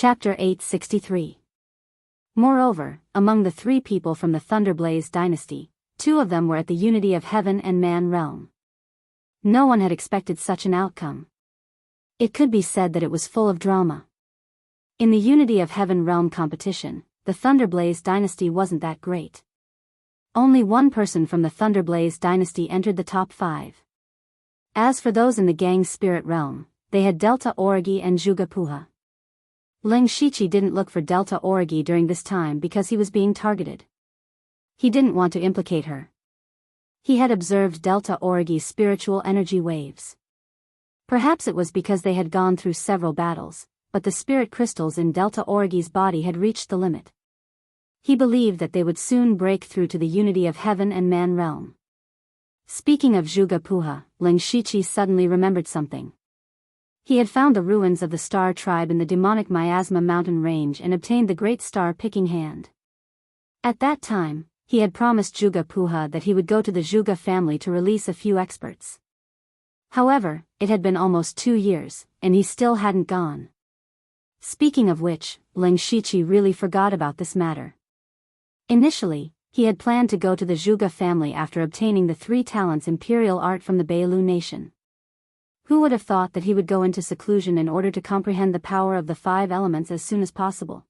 Chapter 863. Moreover, among the 3 people from the Thunderblaze dynasty, 2 of them were at the unity of heaven and man realm. No one had expected such an outcome. It could be said that it was full of drama. In the unity of heaven realm competition, the Thunderblaze dynasty wasn't that great. Only 1 person from the Thunderblaze dynasty entered the top 5. As for those in the gang spirit realm, they had Delta Origi and Juga Puha. Ling Shichi didn't look for Delta Origi during this time because he was being targeted. He didn't want to implicate her. He had observed Delta Origi's spiritual energy waves. Perhaps it was because they had gone through several battles, but the spirit crystals in Delta Origi's body had reached the limit. He believed that they would soon break through to the unity of heaven and man realm. Speaking of Juga Puha, Ling Shichi suddenly remembered something. He had found the ruins of the Star Tribe in the demonic Miasma mountain range and obtained the Great Star Picking Hand. At that time, he had promised Juga Puha that he would go to the Juga family to release a few experts. However, it had been almost 2 years, and he still hadn't gone. Speaking of which, Ling Shichi really forgot about this matter. Initially, he had planned to go to the Juga family after obtaining the 3 talents imperial art from the Bailu nation. Who would have thought that he would go into seclusion in order to comprehend the power of the 5 elements as soon as possible?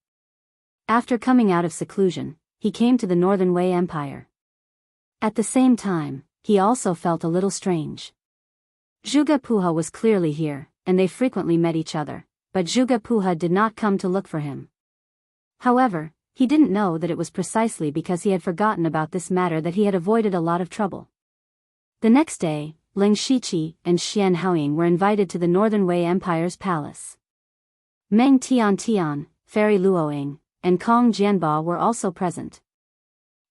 After coming out of seclusion, he came to the Northern Wei Empire. At the same time, he also felt a little strange. Juga Puha was clearly here, and they frequently met each other, but Juga Puha did not come to look for him. However, he didn't know that it was precisely because he had forgotten about this matter that he had avoided a lot of trouble. The next day, Ling Shichi and Xian Haoying were invited to the Northern Wei Empire's palace. Meng Tian, Fairy Luoying, and Kong Jianba were also present.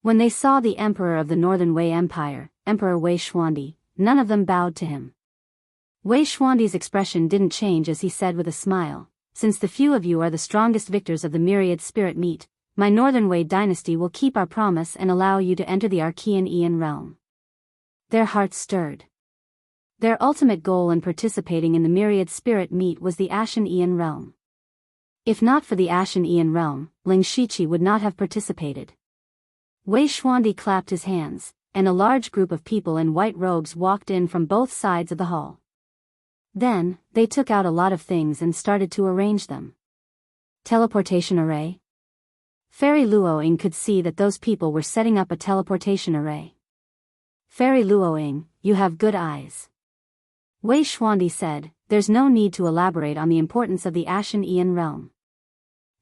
When they saw the emperor of the Northern Wei Empire, Emperor Wei Xuandi, none of them bowed to him. Wei Xuandi's expression didn't change as he said with a smile, "Since the few of you are the strongest victors of the myriad spirit meet, my Northern Wei dynasty will keep our promise and allow you to enter the Archean Aeon realm." Their hearts stirred. Their ultimate goal in participating in the myriad spirit meet was the Ashen Aeon realm. If not for the Ashen Aeon realm, Ling Shichi would not have participated. Wei Xuandi clapped his hands, and a large group of people in white robes walked in from both sides of the hall. Then, they took out a lot of things and started to arrange them. Teleportation array? Fairy Luoying could see that those people were setting up a teleportation array. Fairy Luoying, you have good eyes. Wei Xuandi said, "There's no need to elaborate on the importance of the Ashen Aeon realm.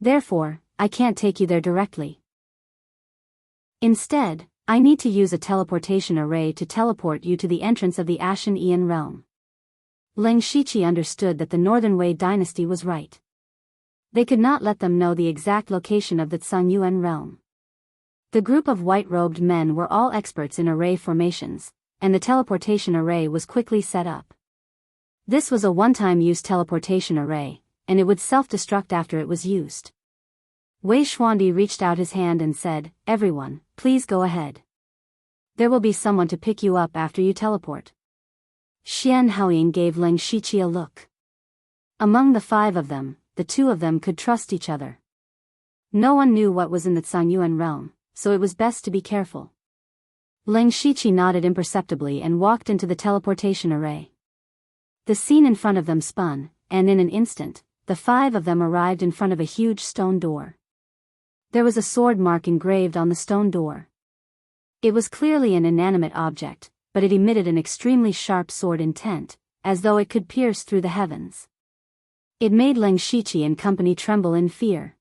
Therefore, I can't take you there directly. Instead, I need to use a teleportation array to teleport you to the entrance of the Ashen Aeon realm." Ling Shichi understood that the Northern Wei dynasty was right. They could not let them know the exact location of the Tsangyuan realm. The group of white-robed men were all experts in array formations, and the teleportation array was quickly set up. This was a one-time use teleportation array, and it would self-destruct after it was used. Wei Xuandi reached out his hand and said, "Everyone, please go ahead. There will be someone to pick you up after you teleport." Xian Haoying gave Ling Shichi a look. Among the 5 of them, the 2 of them could trust each other. No one knew what was in the Tsangyuan realm, so it was best to be careful. Ling Shichi nodded imperceptibly and walked into the teleportation array. The scene in front of them spun, and in an instant, the 5 of them arrived in front of a huge stone door. There was a sword mark engraved on the stone door. It was clearly an inanimate object, but it emitted an extremely sharp sword intent, as though it could pierce through the heavens. It made Ling Shichi and company tremble in fear.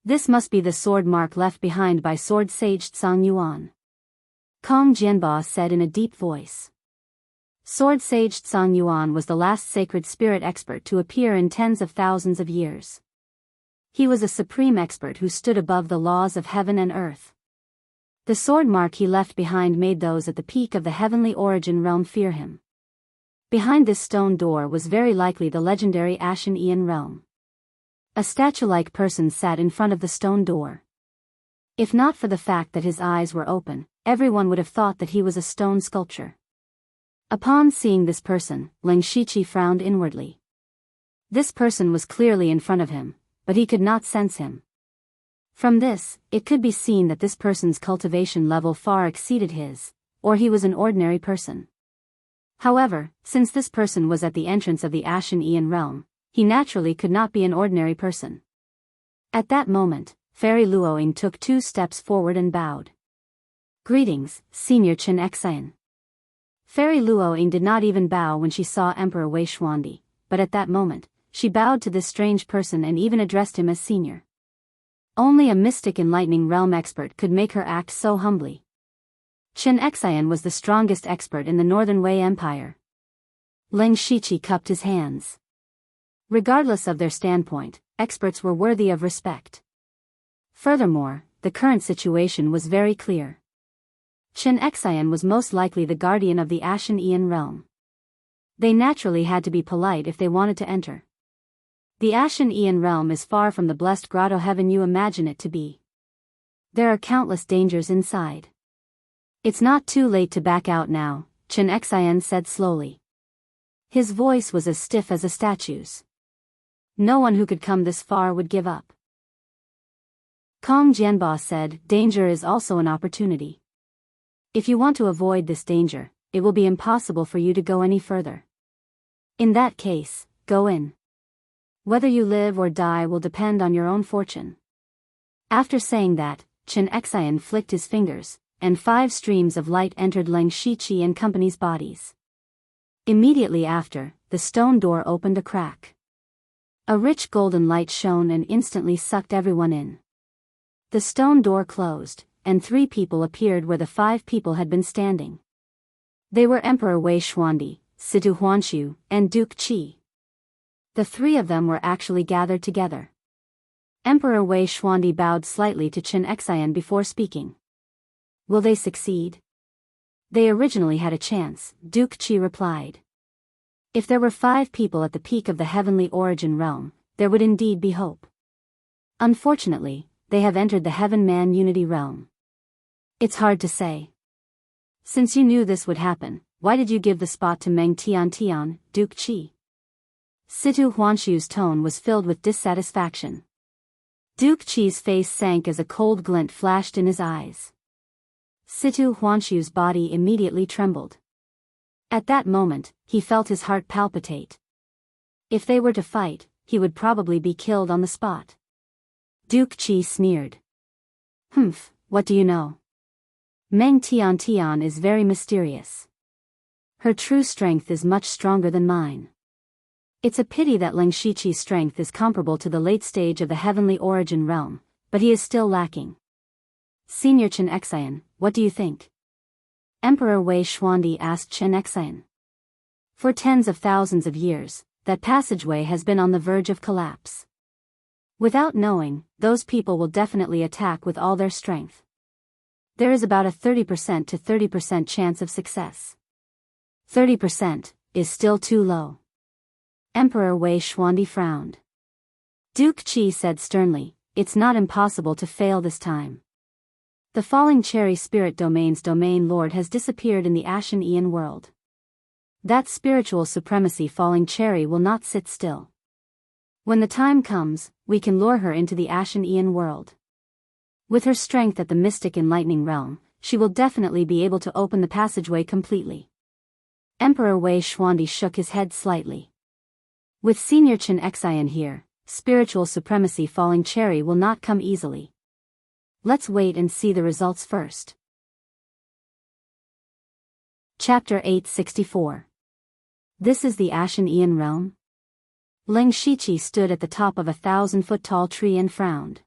This must be the sword mark left behind by sword sage Tsang Yuan. Kong Jianba said in a deep voice. Sword sage Tsang Yuan was the last sacred spirit expert to appear in tens of thousands of years. He was a supreme expert who stood above the laws of heaven and earth. The sword mark he left behind made those at the peak of the heavenly origin realm fear him. Behind this stone door was very likely the legendary Ashen Aeon realm. A statue-like person sat in front of the stone door. If not for the fact that his eyes were open, everyone would have thought that he was a stone sculpture. Upon seeing this person, Ling Shichi frowned inwardly. This person was clearly in front of him, but he could not sense him. From this, it could be seen that this person's cultivation level far exceeded his, or he was an ordinary person. However, since this person was at the entrance of the Ashen Aeon realm, he naturally could not be an ordinary person. At that moment, Fairy Luoying took 2 steps forward and bowed. "Greetings, Senior Chen Xian." Fairy Luoying did not even bow when she saw Emperor Wei Xuandi, but at that moment, she bowed to this strange person and even addressed him as senior. Only a mystic enlightening realm expert could make her act so humbly. Chen Xian was the strongest expert in the Northern Wei Empire. Leng Shiqi cupped his hands. Regardless of their standpoint, experts were worthy of respect. Furthermore, the current situation was very clear. Chen Xian was most likely the guardian of the Ashen Aeon realm. They naturally had to be polite if they wanted to enter. The Ashen Aeon realm is far from the blessed grotto heaven you imagine it to be. There are countless dangers inside. "It's not too late to back out now," Chen Xian said slowly. His voice was as stiff as a statue's. No one who could come this far would give up. Kong Jianba said, "Danger is also an opportunity. If you want to avoid this danger, it will be impossible for you to go any further. In that case, go in. Whether you live or die will depend on your own fortune." After saying that, Chen Xian flicked his fingers, and 5 streams of light entered Leng Shiqi and company's bodies. Immediately after, the stone door opened a crack. A rich golden light shone and instantly sucked everyone in. The stone door closed, and 3 people appeared where the 5 people had been standing. They were Emperor Wei Xuandi, Situ Huanshu, and Duke Qi. The 3 of them were actually gathered together. Emperor Wei Xuandi bowed slightly to Chen Xian before speaking. "Will they succeed?" "They originally had a chance," Duke Qi replied. "If there were 5 people at the peak of the heavenly origin realm, there would indeed be hope. Unfortunately, they have entered the Heaven-Man Unity realm. It's hard to say. Since you knew this would happen, why did you give the spot to Meng Tian, Duke Qi?" Situ Huanshu's tone was filled with dissatisfaction. Duke Qi's face sank as a cold glint flashed in his eyes. Situ Huanshu's body immediately trembled. At that moment, he felt his heart palpitate. If they were to fight, he would probably be killed on the spot. Duke Qi sneered. "Humph, what do you know? Meng Tian is very mysterious. Her true strength is much stronger than mine. It's a pity that Leng Shiqi's strength is comparable to the late stage of the heavenly origin realm, but he is still lacking. Senior Chen Xian, what do you think?" Emperor Wei Xuandi asked Chen Xian. "For tens of thousands of years, that passageway has been on the verge of collapse. Without knowing, those people will definitely attack with all their strength. There is about a 30% to 30% chance of success. 30% is still too low." Emperor Wei Xuandi frowned. Duke Qi said sternly, "It's not impossible to fail this time. The Falling Cherry Spirit Domain's Domain Lord has disappeared in the Ashen Aeon world. That spiritual supremacy Falling Cherry will not sit still. When the time comes, we can lure her into the Ashen Aeon world. With her strength at the mystic enlightening realm, she will definitely be able to open the passageway completely." Emperor Wei Xuandi shook his head slightly. "With Senior Chen Xian here, spiritual supremacy Falling Cherry will not come easily. Let's wait and see the results first." Chapter 864. This is the Ashen Aeon realm? Leng Shiqi stood at the top of a 1,000-foot-tall tree and frowned.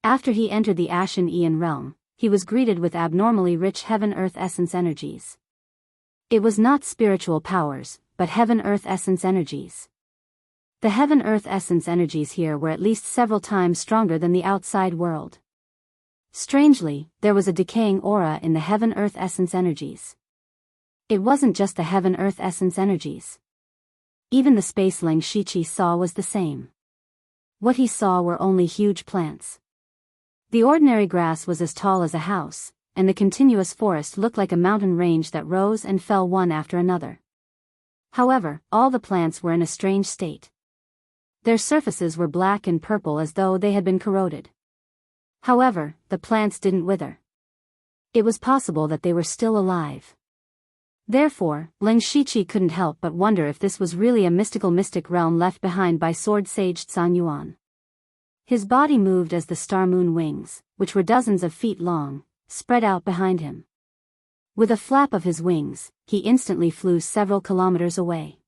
After he entered the Ashen Aeon realm, he was greeted with abnormally rich heaven-earth essence energies. It was not spiritual powers, but heaven-earth essence energies. The heaven-earth essence energies here were at least several times stronger than the outside world. Strangely, there was a decaying aura in the heaven-earth essence energies. It wasn't just the heaven-earth essence energies. Even the space Leng Shiqi saw was the same. What he saw were only huge plants. The ordinary grass was as tall as a house, and the continuous forest looked like a mountain range that rose and fell one after another. However, all the plants were in a strange state. Their surfaces were black and purple as though they had been corroded. However, the plants didn't wither. It was possible that they were still alive. Therefore, Ling Shiqi couldn't help but wonder if this was really a mystic realm left behind by sword sage Zhang Yuan. His body moved as the star moon wings, which were dozens of feet long, spread out behind him. With a flap of his wings, he instantly flew several kilometers away.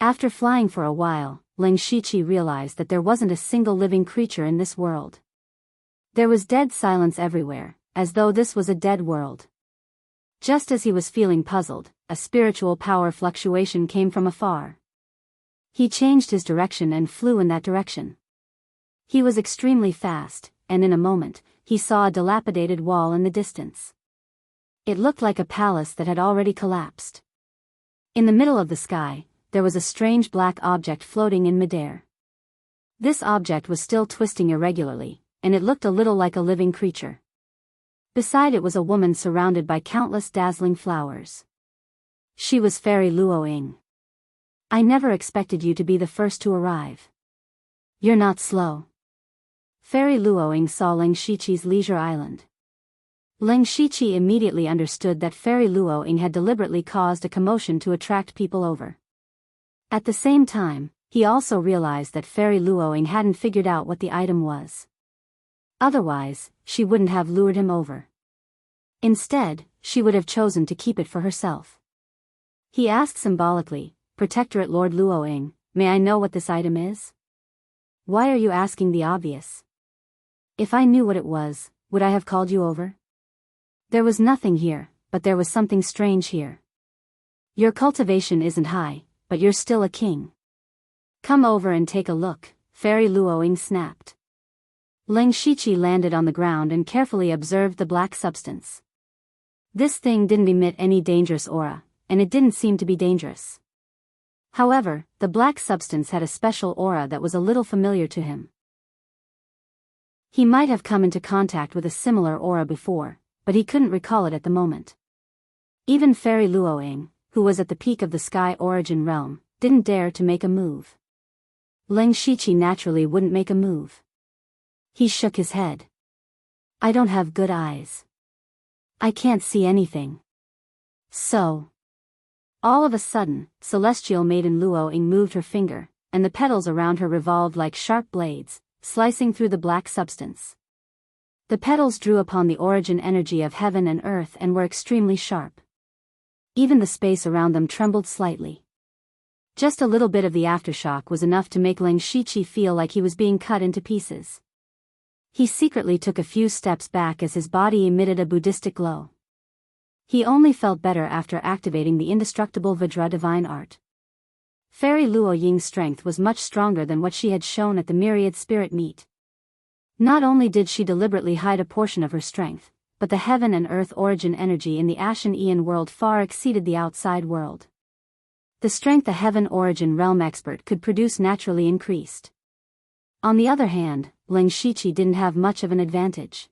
After flying for a while, Ling Shiqi realized that there wasn't a single living creature in this world. There was dead silence everywhere, as though this was a dead world. Just as he was feeling puzzled, a spiritual power fluctuation came from afar. He changed his direction and flew in that direction. He was extremely fast, and in a moment, he saw a dilapidated wall in the distance. It looked like a palace that had already collapsed. In the middle of the sky, there was a strange black object floating in midair. This object was still twisting irregularly, and it looked a little like a living creature. Beside it was a woman surrounded by countless dazzling flowers. She was Fairy Luoying. I never expected you to be the first to arrive. You're not slow. Fairy Luoying saw Ling Shiqi's leisure island. Ling Shiqi immediately understood that Fairy Luoying had deliberately caused a commotion to attract people over. At the same time, he also realized that Fairy Luoying hadn't figured out what the item was. Otherwise, she wouldn't have lured him over. Instead, she would have chosen to keep it for herself. He asked symbolically, "Protectorate Lord Luoying, may I know what this item is? Why are you asking the obvious? If I knew what it was, would I have called you over? There was nothing here, but there was something strange here. Your cultivation isn't high, but you're still a king. Come over and take a look," Fairy Luoying snapped. Ling Shiqi landed on the ground and carefully observed the black substance. This thing didn't emit any dangerous aura, and it didn't seem to be dangerous. However, the black substance had a special aura that was a little familiar to him. He might have come into contact with a similar aura before, but he couldn't recall it at the moment. Even Fairy Luoying, who was at the peak of the sky origin realm, didn't dare to make a move. Ling Shiqi naturally wouldn't make a move. He shook his head. I don't have good eyes. I can't see anything. So. All of a sudden, Celestial Maiden Luoying moved her finger, and the petals around her revolved like sharp blades, slicing through the black substance. The petals drew upon the origin energy of heaven and earth and were extremely sharp. Even the space around them trembled slightly. Just a little bit of the aftershock was enough to make Ling Shiqi feel like he was being cut into pieces. He secretly took a few steps back as his body emitted a Buddhistic glow. He only felt better after activating the indestructible Vajra divine art. Fairy Luoying's strength was much stronger than what she had shown at the myriad spirit meet. Not only did she deliberately hide a portion of her strength, but the heaven and earth origin energy in the Ashen Aeon world far exceeded the outside world. The strength a heaven origin realm expert could produce naturally increased. On the other hand, Ling Shiqi didn't have much of an advantage.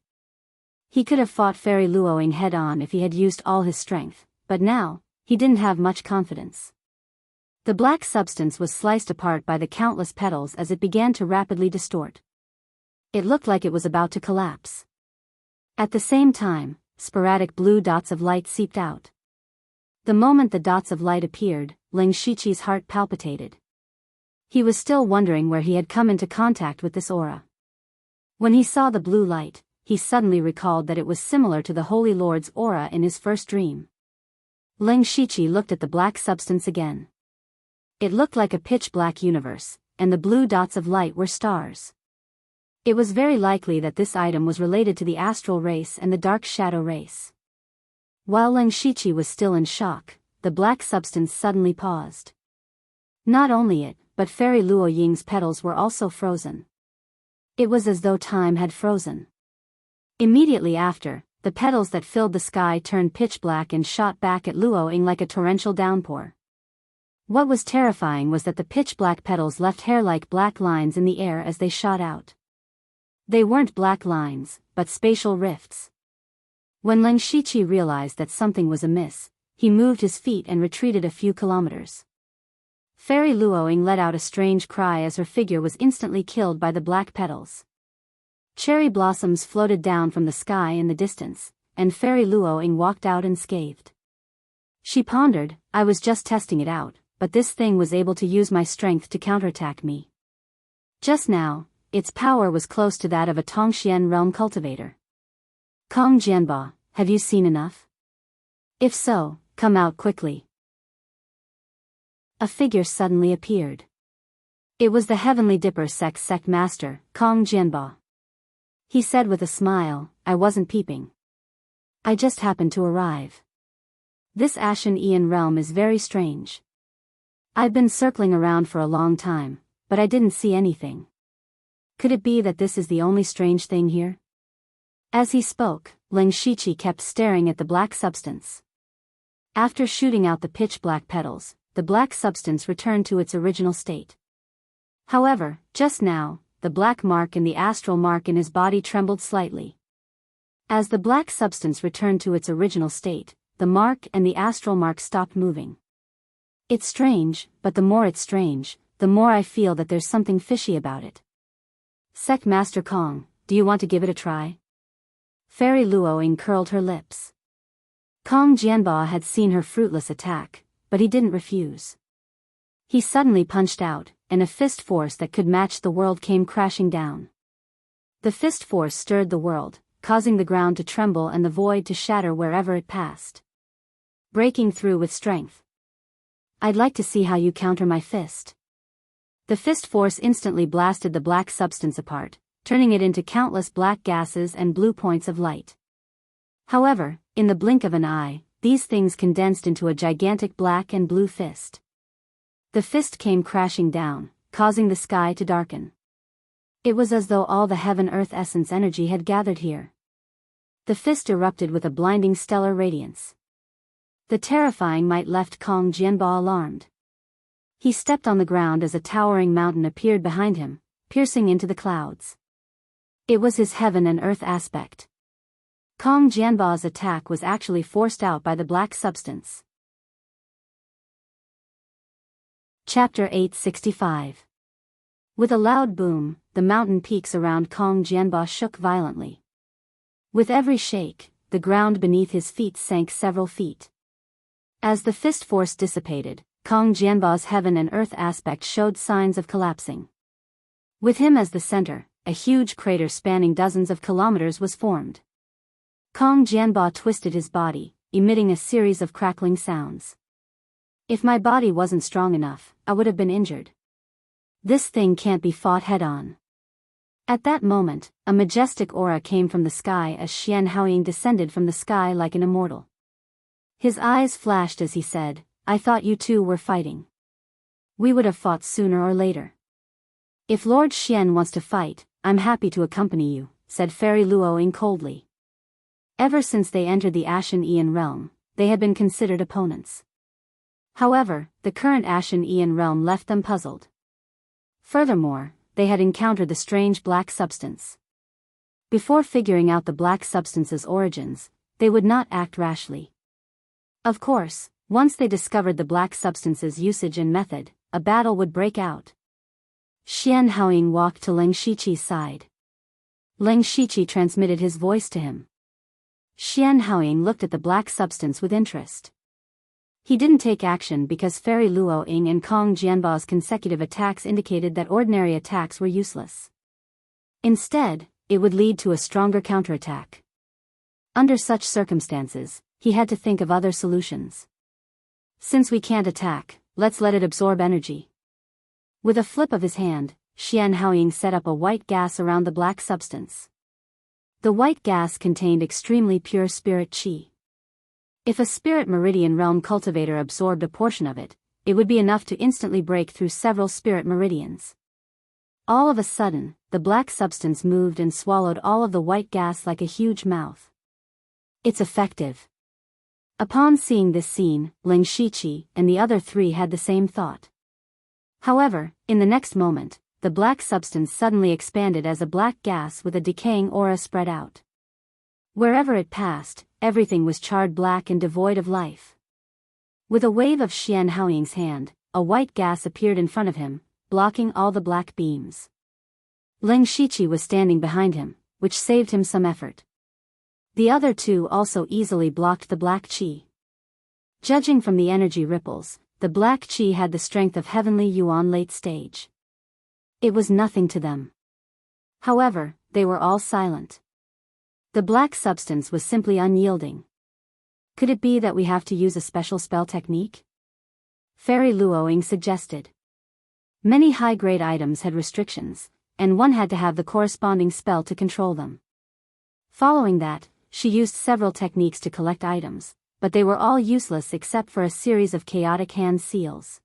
He could have fought Fairy Luoying head-on if he had used all his strength, but now, he didn't have much confidence. The black substance was sliced apart by the countless petals as it began to rapidly distort. It looked like it was about to collapse. At the same time, sporadic blue dots of light seeped out. The moment the dots of light appeared, Ling Shiqi's heart palpitated. He was still wondering where he had come into contact with this aura. When he saw the blue light, he suddenly recalled that it was similar to the Holy Lord's aura in his first dream. Ling Shiqi looked at the black substance again. It looked like a pitch-black universe, and the blue dots of light were stars. It was very likely that this item was related to the astral race and the dark shadow race. While Ling Shiqi was still in shock, the black substance suddenly paused. Not only it, but Fairy Luoying's petals were also frozen. It was as though time had frozen. Immediately after, the petals that filled the sky turned pitch black and shot back at Luoying like a torrential downpour. What was terrifying was that the pitch-black petals left hair-like black lines in the air as they shot out. They weren't black lines, but spatial rifts. When Ling Shiqi realized that something was amiss, he moved his feet and retreated a few kilometers. Fairy Luoying let out a strange cry as her figure was instantly killed by the black petals. Cherry blossoms floated down from the sky in the distance, and Fairy Luoying walked out unscathed. She pondered, I was just testing it out, but this thing was able to use my strength to counterattack me. Just now, its power was close to that of a Tongxian realm cultivator. Kong Jianba, have you seen enough? If so, come out quickly. A figure suddenly appeared. It was the Heavenly Dipper sect master, Kong Jianba. He said with a smile, I wasn't peeping. I just happened to arrive. This Ashen Aeon realm is very strange. I've been circling around for a long time, but I didn't see anything. Could it be that this is the only strange thing here? As he spoke, Ling Shiqi kept staring at the black substance. After shooting out the pitch-black petals, the black substance returned to its original state. However, just now, the black mark and the astral mark in his body trembled slightly. As the black substance returned to its original state, the mark and the astral mark stopped moving. It's strange, but the more it's strange, the more I feel that there's something fishy about it. Sect Master Kong, do you want to give it a try? Fairy Luoying curled her lips. Kong Jianba had seen her fruitless attack, but he didn't refuse. He suddenly punched out, and a fist force that could match the world came crashing down. The fist force stirred the world, causing the ground to tremble and the void to shatter wherever it passed. Breaking through with strength. I'd like to see how you counter my fist. The fist force instantly blasted the black substance apart, turning it into countless black gases and blue points of light. However, in the blink of an eye, these things condensed into a gigantic black and blue fist. The fist came crashing down, causing the sky to darken. It was as though all the heaven-earth essence energy had gathered here. The fist erupted with a blinding stellar radiance. The terrifying might left Kong Jianba alarmed. He stepped on the ground as a towering mountain appeared behind him, piercing into the clouds. It was his heaven and earth aspect. Kong Jianba's attack was actually forced out by the black substance. Chapter 865. With a loud boom, the mountain peaks around Kong Jianba shook violently. With every shake, the ground beneath his feet sank several feet. As the fist force dissipated, Kong Jianba's heaven and earth aspect showed signs of collapsing. With him as the center, a huge crater spanning dozens of kilometers was formed. Kong Jianba twisted his body, emitting a series of crackling sounds. If my body wasn't strong enough, I would have been injured. This thing can't be fought head-on. At that moment, a majestic aura came from the sky as Xian Haoying descended from the sky like an immortal. His eyes flashed as he said, I thought you two were fighting. We would have fought sooner or later. If Lord Xian wants to fight, I'm happy to accompany you, said Fairy Luoying coldly. Ever since they entered the Ashen Aeon realm, they had been considered opponents. However, the current Ashen Aeon realm left them puzzled. Furthermore, they had encountered the strange black substance. Before figuring out the black substance's origins, they would not act rashly. Of course, once they discovered the black substance's usage and method, a battle would break out. Xian Haoying walked to Ling Shiqi's side. Ling Shiqi transmitted his voice to him. Xian Haoying looked at the black substance with interest. He didn't take action because Fairy Luoying and Kong Jianba's consecutive attacks indicated that ordinary attacks were useless. Instead, it would lead to a stronger counterattack. Under such circumstances, he had to think of other solutions. Since we can't attack, let's let it absorb energy. With a flip of his hand, Xian Haoying set up a white gas around the black substance. The white gas contained extremely pure spirit qi. If a spirit meridian realm cultivator absorbed a portion of it, it would be enough to instantly break through several spirit meridians. All of a sudden, the black substance moved and swallowed all of the white gas like a huge mouth. It's effective. Upon seeing this scene, Ling Shiqi and the other three had the same thought. However, in the next moment, the black substance suddenly expanded as a black gas with a decaying aura spread out. Wherever it passed, everything was charred black and devoid of life. With a wave of Xian Haoying's hand, a white gas appeared in front of him, blocking all the black beams. Ling Shiqi was standing behind him, which saved him some effort. The other two also easily blocked the black qi. Judging from the energy ripples, the black qi had the strength of heavenly yuan late stage. It was nothing to them. However, they were all silent. The black substance was simply unyielding. Could it be that we have to use a special spell technique? Fairy Luoying suggested. Many high-grade items had restrictions, and one had to have the corresponding spell to control them. Following that, she used several techniques to collect items, but they were all useless except for a series of chaotic hand seals.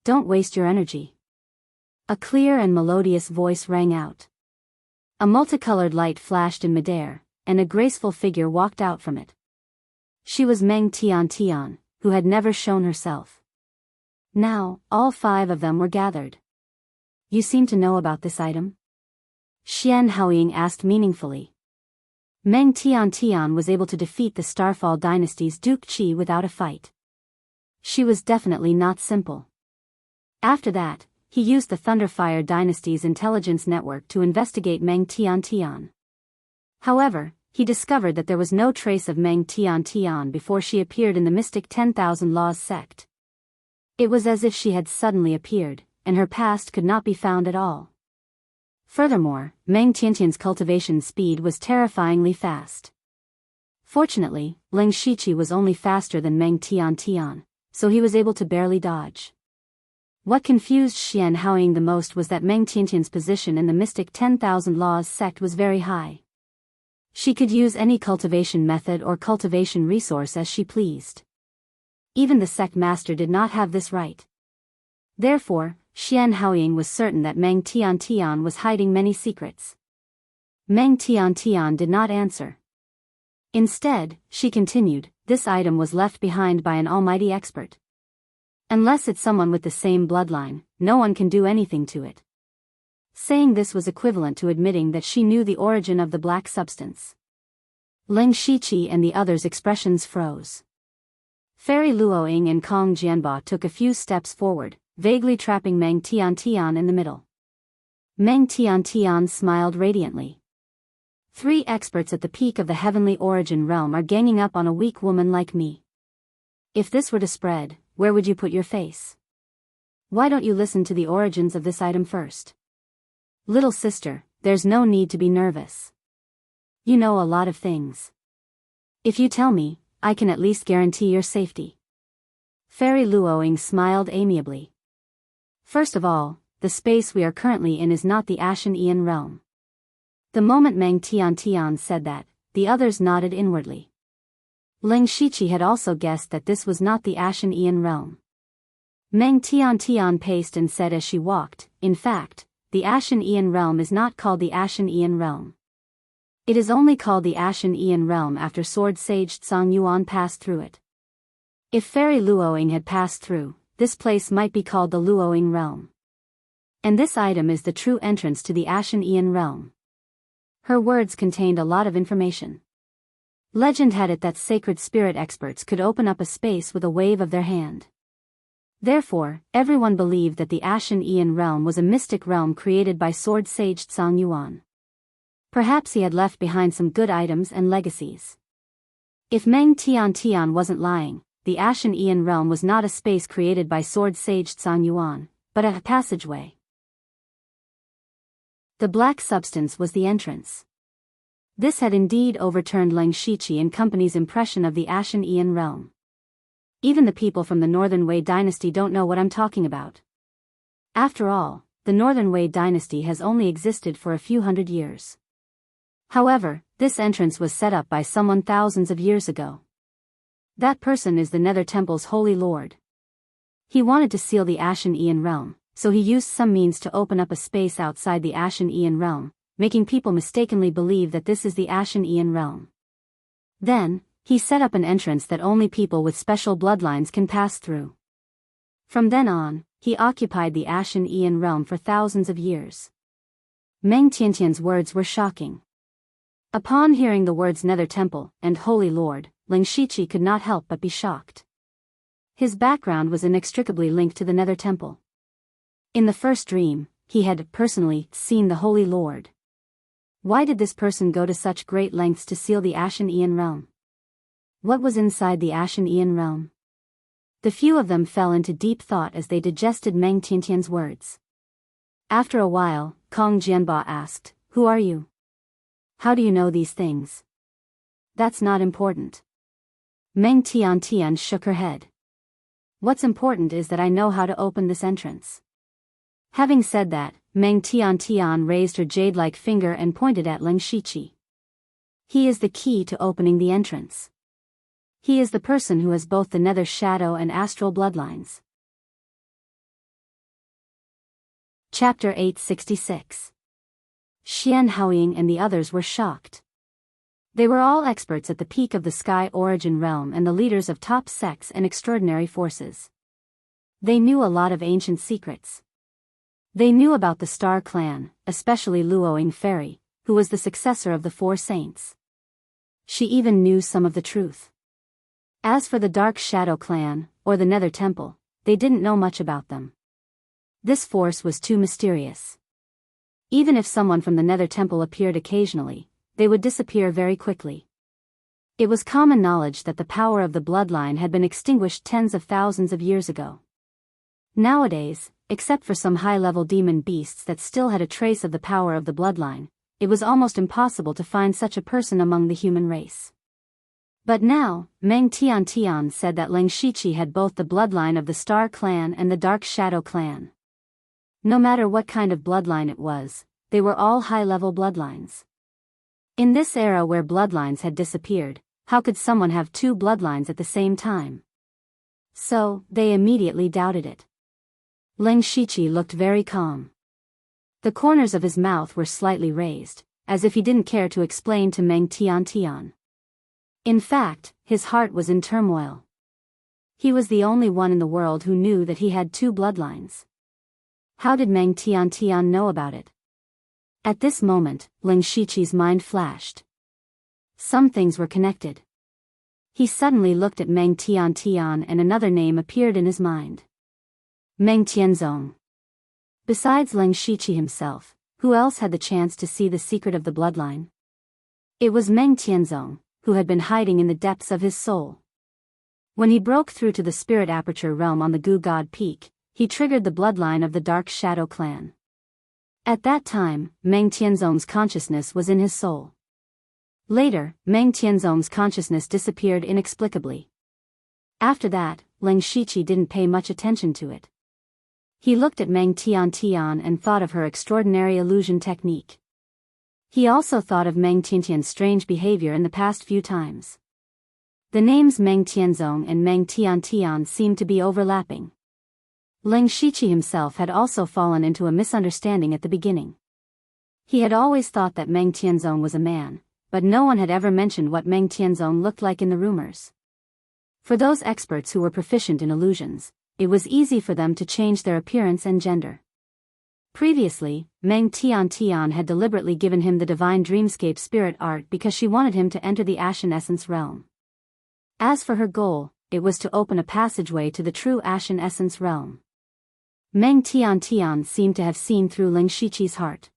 Don't waste your energy. A clear and melodious voice rang out. A multicolored light flashed in midair, and a graceful figure walked out from it. She was Meng Tian, who had never shown herself. Now, all 5 of them were gathered. You seem to know about this item? Xian Haoying asked meaningfully. Meng Tian was able to defeat the Starfall dynasty's Duke Qi without a fight. She was definitely not simple. After that, he used the Thunderfire dynasty's intelligence network to investigate Meng Tian. However, he discovered that there was no trace of Meng Tian before she appeared in the mystic 10,000 Laws sect. It was as if she had suddenly appeared, and her past could not be found at all. Furthermore, Meng Tiantian's cultivation speed was terrifyingly fast. Fortunately, Ling Shiqi was only faster than Meng Tian, so he was able to barely dodge. What confused Xian Haoying the most was that Meng Tiantian's position in the mystic 10,000 Laws sect was very high. She could use any cultivation method or cultivation resource as she pleased. Even the sect master did not have this right. Therefore, Xian Haoying was certain that Meng Tian was hiding many secrets. Meng Tian did not answer. Instead, she continued, this item was left behind by an almighty expert. Unless it's someone with the same bloodline, no one can do anything to it. Saying this was equivalent to admitting that she knew the origin of the black substance. Ling Shiqi and the others' expressions froze. Fairy Luoying and Kong Jianba took a few steps forward, vaguely trapping Meng Tian in the middle. Meng Tian smiled radiantly. 3 experts at the peak of the heavenly origin realm are ganging up on a weak woman like me. If this were to spread, where would you put your face? Why don't you listen to the origins of this item first? Little sister, there's no need to be nervous. You know a lot of things. If you tell me, I can at least guarantee your safety. Fairy Luoying smiled amiably. First of all, the space we are currently in is not the Ashen Aeon realm. The moment Meng Tian said that, the others nodded inwardly. Ling Shiqi had also guessed that this was not the Ashen Aeon realm. Meng Tian paced and said as she walked, in fact, the Ashen Aeon realm is not called the Ashen Aeon realm. It is only called the Ashen Aeon realm after Sword Sage Tsang Yuan passed through it. If Fairy Luoying had passed through, this place might be called the Luoying realm. And this item is the true entrance to the Ashen Aeon realm. Her words contained a lot of information. Legend had it that sacred spirit experts could open up a space with a wave of their hand. Therefore, everyone believed that the Ashen Aeon realm was a mystic realm created by Sword Sage Tsang Yuan. Perhaps he had left behind some good items and legacies. If Meng Tian wasn't lying, the Ashen Aeon realm was not a space created by Sword Sage Tsang Yuan, but a passageway. The black substance was the entrance. This had indeed overturned Ling Shiqi and company's impression of the Ashen Aeon realm. Even the people from the Northern Wei dynasty don't know what I'm talking about. After all, the Northern Wei dynasty has only existed for a few hundred years. However, this entrance was set up by someone thousands of years ago. That person is the Nether Temple's Holy Lord. He wanted to seal the Ashen Aeon realm, so he used some means to open up a space outside the Ashen Aeon realm, making people mistakenly believe that this is the Ashen Aeon realm. Then, he set up an entrance that only people with special bloodlines can pass through. From then on, he occupied the Ashen Aeon realm for thousands of years. Meng Tiantian's words were shocking. Upon hearing the words Nether Temple and Holy Lord, Ling Shiqi could not help but be shocked. His background was inextricably linked to the Nether Temple. In the first dream, he had, personally, seen the Holy Lord. Why did this person go to such great lengths to seal the Ashen Aeon realm? What was inside the Ashen Aeon realm? The few of them fell into deep thought as they digested Meng Tiantian's words. After a while, Kong Jianba asked, "Who are you? How do you know these things?" "That's not important." Meng Tiantian shook her head. "What's important is that I know how to open this entrance." Having said that, Meng Tiantian raised her jade-like finger and pointed at Ling Shiqi. "He is the key to opening the entrance. He is the person who has both the nether shadow and astral bloodlines." Chapter 866. Xian Haoying and the others were shocked. They were all experts at the peak of the Sky Origin realm and the leaders of top sects and extraordinary forces. They knew a lot of ancient secrets. They knew about the Star Clan, especially Luoying Fairy, who was the successor of the Four Saints. She even knew some of the truth. As for the Dark Shadow Clan, or the Nether Temple, they didn't know much about them. This force was too mysterious. Even if someone from the Nether Temple appeared occasionally, they would disappear very quickly. It was common knowledge that the power of the bloodline had been extinguished tens of thousands of years ago. Nowadays, except for some high-level demon beasts that still had a trace of the power of the bloodline, it was almost impossible to find such a person among the human race. But now, Meng Tiantian said that Ling Shiqi had both the bloodline of the Star Clan and the Dark Shadow Clan. No matter what kind of bloodline it was, they were all high-level bloodlines. In this era where bloodlines had disappeared, how could someone have two bloodlines at the same time? So, they immediately doubted it. Ling Shiqi looked very calm. The corners of his mouth were slightly raised, as if he didn't care to explain to Meng Tiantian. In fact, his heart was in turmoil. He was the only one in the world who knew that he had two bloodlines. How did Meng Tiantian know about it? At this moment, Ling Shiqi's mind flashed. Some things were connected. He suddenly looked at Meng Tiantian and another name appeared in his mind. Meng Tianzong. Besides Ling Shiqi himself, who else had the chance to see the secret of the bloodline? It was Meng Tianzong, who had been hiding in the depths of his soul. When he broke through to the spirit aperture realm on the Gu God Peak, he triggered the bloodline of the Dark Shadow Clan. At that time, Meng Tianzong's consciousness was in his soul. Later, Meng Tianzong's consciousness disappeared inexplicably. After that, Ling Shiqi didn't pay much attention to it. He looked at Meng Tiantian and thought of her extraordinary illusion technique. He also thought of Meng Tiantian's strange behavior in the past few times. The names Meng Tianzong and Meng Tiantian seemed to be overlapping. Ling Shiqi himself had also fallen into a misunderstanding at the beginning. He had always thought that Meng Tianzong was a man, but no one had ever mentioned what Meng Tianzong looked like in the rumors. For those experts who were proficient in illusions, it was easy for them to change their appearance and gender. Previously, Meng Tiantian had deliberately given him the divine dreamscape spirit art because she wanted him to enter the Ashen Essence realm. As for her goal, it was to open a passageway to the true Ashen Essence realm. Meng Tiantian seemed to have seen through Ling Shiqi's heart.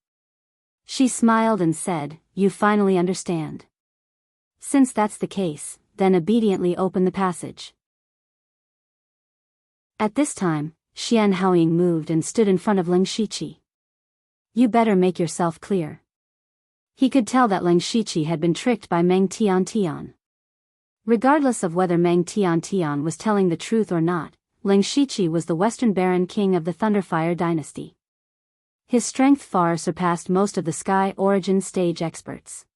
She smiled and said, "You finally understand. Since that's the case, then obediently open the passage." At this time, Xian Haoying moved and stood in front of Ling Shiqi. "You better make yourself clear." He could tell that Ling Shiqi had been tricked by Meng Tiantian. Regardless of whether Meng Tiantian was telling the truth or not, Ling Shiqi was the Western Baron King of the Thunderfire dynasty. His strength far surpassed most of the Sky Origin stage experts.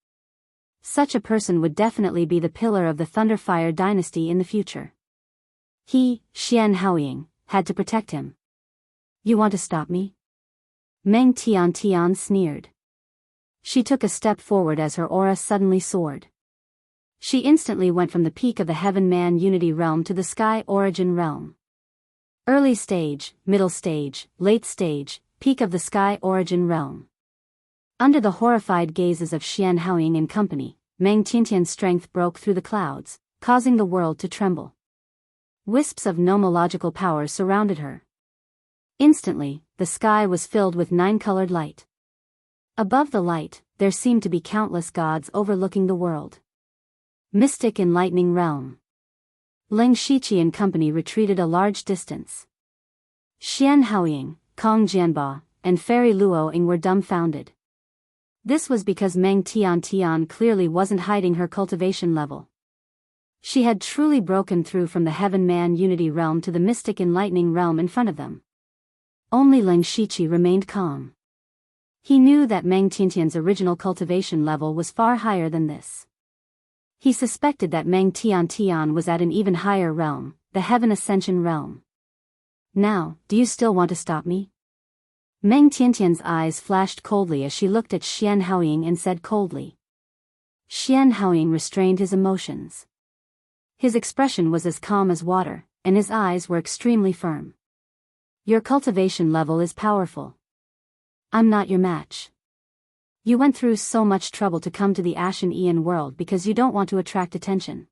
Such a person would definitely be the pillar of the Thunderfire dynasty in the future. He, Xian Haoying, had to protect him. "You want to stop me?" Meng Tiantian sneered. She took a step forward as her aura suddenly soared. She instantly went from the peak of the Heaven-Man Unity realm to the Sky Origin realm. Early stage, middle stage, late stage, peak of the Sky Origin realm. Under the horrified gazes of Xian Haoying and company, Meng Tiantian's strength broke through the clouds, causing the world to tremble. Wisps of nomological power surrounded her. Instantly, the sky was filled with 9-colored light. Above the light, there seemed to be countless gods overlooking the world. Mystic enlightening realm. Ling Shiqi and company retreated a large distance. Xian Haoying, Kong Jianba, and Fairy Luo Ying were dumbfounded. This was because Meng Tian clearly wasn't hiding her cultivation level. She had truly broken through from the Heaven-Man Unity realm to the Mystic Enlightening realm in front of them. Only Ling Shiqi remained calm. He knew that Meng Tiantian's original cultivation level was far higher than this. He suspected that Meng Tian was at an even higher realm, the Heaven Ascension realm. Now, do you still want to stop me? Meng Tiantian's eyes flashed coldly as she looked at Xian Haoying and said coldly. Xian Haoying restrained his emotions. His expression was as calm as water, and his eyes were extremely firm. Your cultivation level is powerful. I'm not your match. You went through so much trouble to come to the Ashen Aeon world because you don't want to attract attention.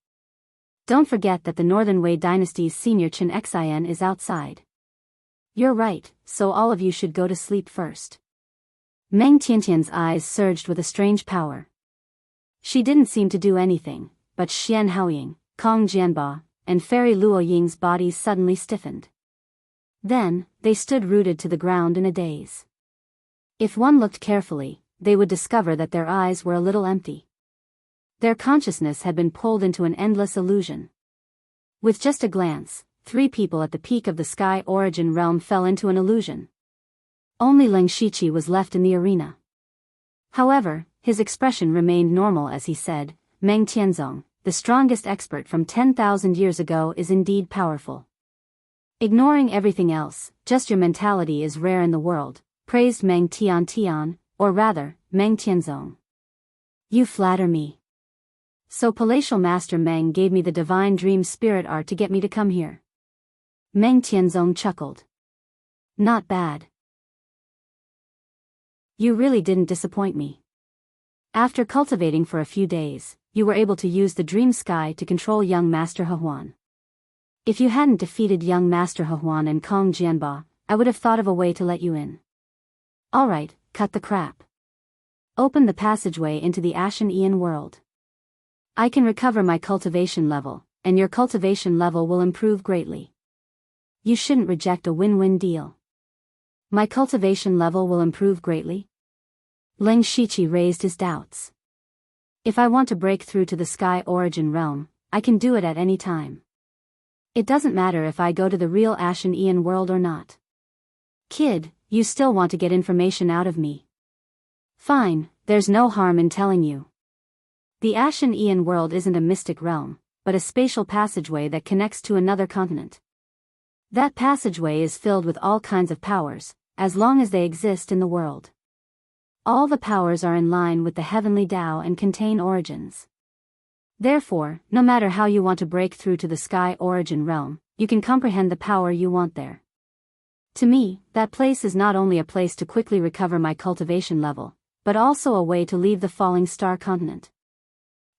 Don't forget that the Northern Wei dynasty's senior Chen Xian is outside. You're right, so all of you should go to sleep first. Meng Tiantian's eyes surged with a strange power. She didn't seem to do anything, but Xian Haoying, Kong Jianba, and Fairy Luo Ying's bodies suddenly stiffened. Then, they stood rooted to the ground in a daze. If one looked carefully, they would discover that their eyes were a little empty. Their consciousness had been pulled into an endless illusion. With just a glance, 3 people at the peak of the Sky Origin realm fell into an illusion. Only Ling Shiqi was left in the arena. However, his expression remained normal as he said, Meng Tianzong, the strongest expert from 10,000 years ago is indeed powerful. Ignoring everything else, just your mentality is rare in the world, praised Meng Tian, or rather, Meng Tianzong. You flatter me. So Palatial Master Meng gave me the Divine Dream Spirit Art to get me to come here. Meng Tianzong chuckled. Not bad. You really didn't disappoint me. After cultivating for a few days, you were able to use the Dream Sky to control young Master He Huan. If you hadn't defeated young Master He Huan and Kong Jianba, I would have thought of a way to let you in. Alright, cut the crap. Open the passageway into the Ashen Aeon world. I can recover my cultivation level, and your cultivation level will improve greatly. You shouldn't reject a win-win deal. My cultivation level will improve greatly? Ling Shiqi raised his doubts. If I want to break through to the Sky Origin realm, I can do it at any time. It doesn't matter if I go to the real Ashen Aeon world or not. Kid, you still want to get information out of me. Fine, there's no harm in telling you. The Ashen Aeon world isn't a mystic realm, but a spatial passageway that connects to another continent. That passageway is filled with all kinds of powers, as long as they exist in the world. All the powers are in line with the heavenly Tao and contain origins. Therefore, no matter how you want to break through to the Sky Origin realm, you can comprehend the power you want there. To me, that place is not only a place to quickly recover my cultivation level, but also a way to leave the falling star continent.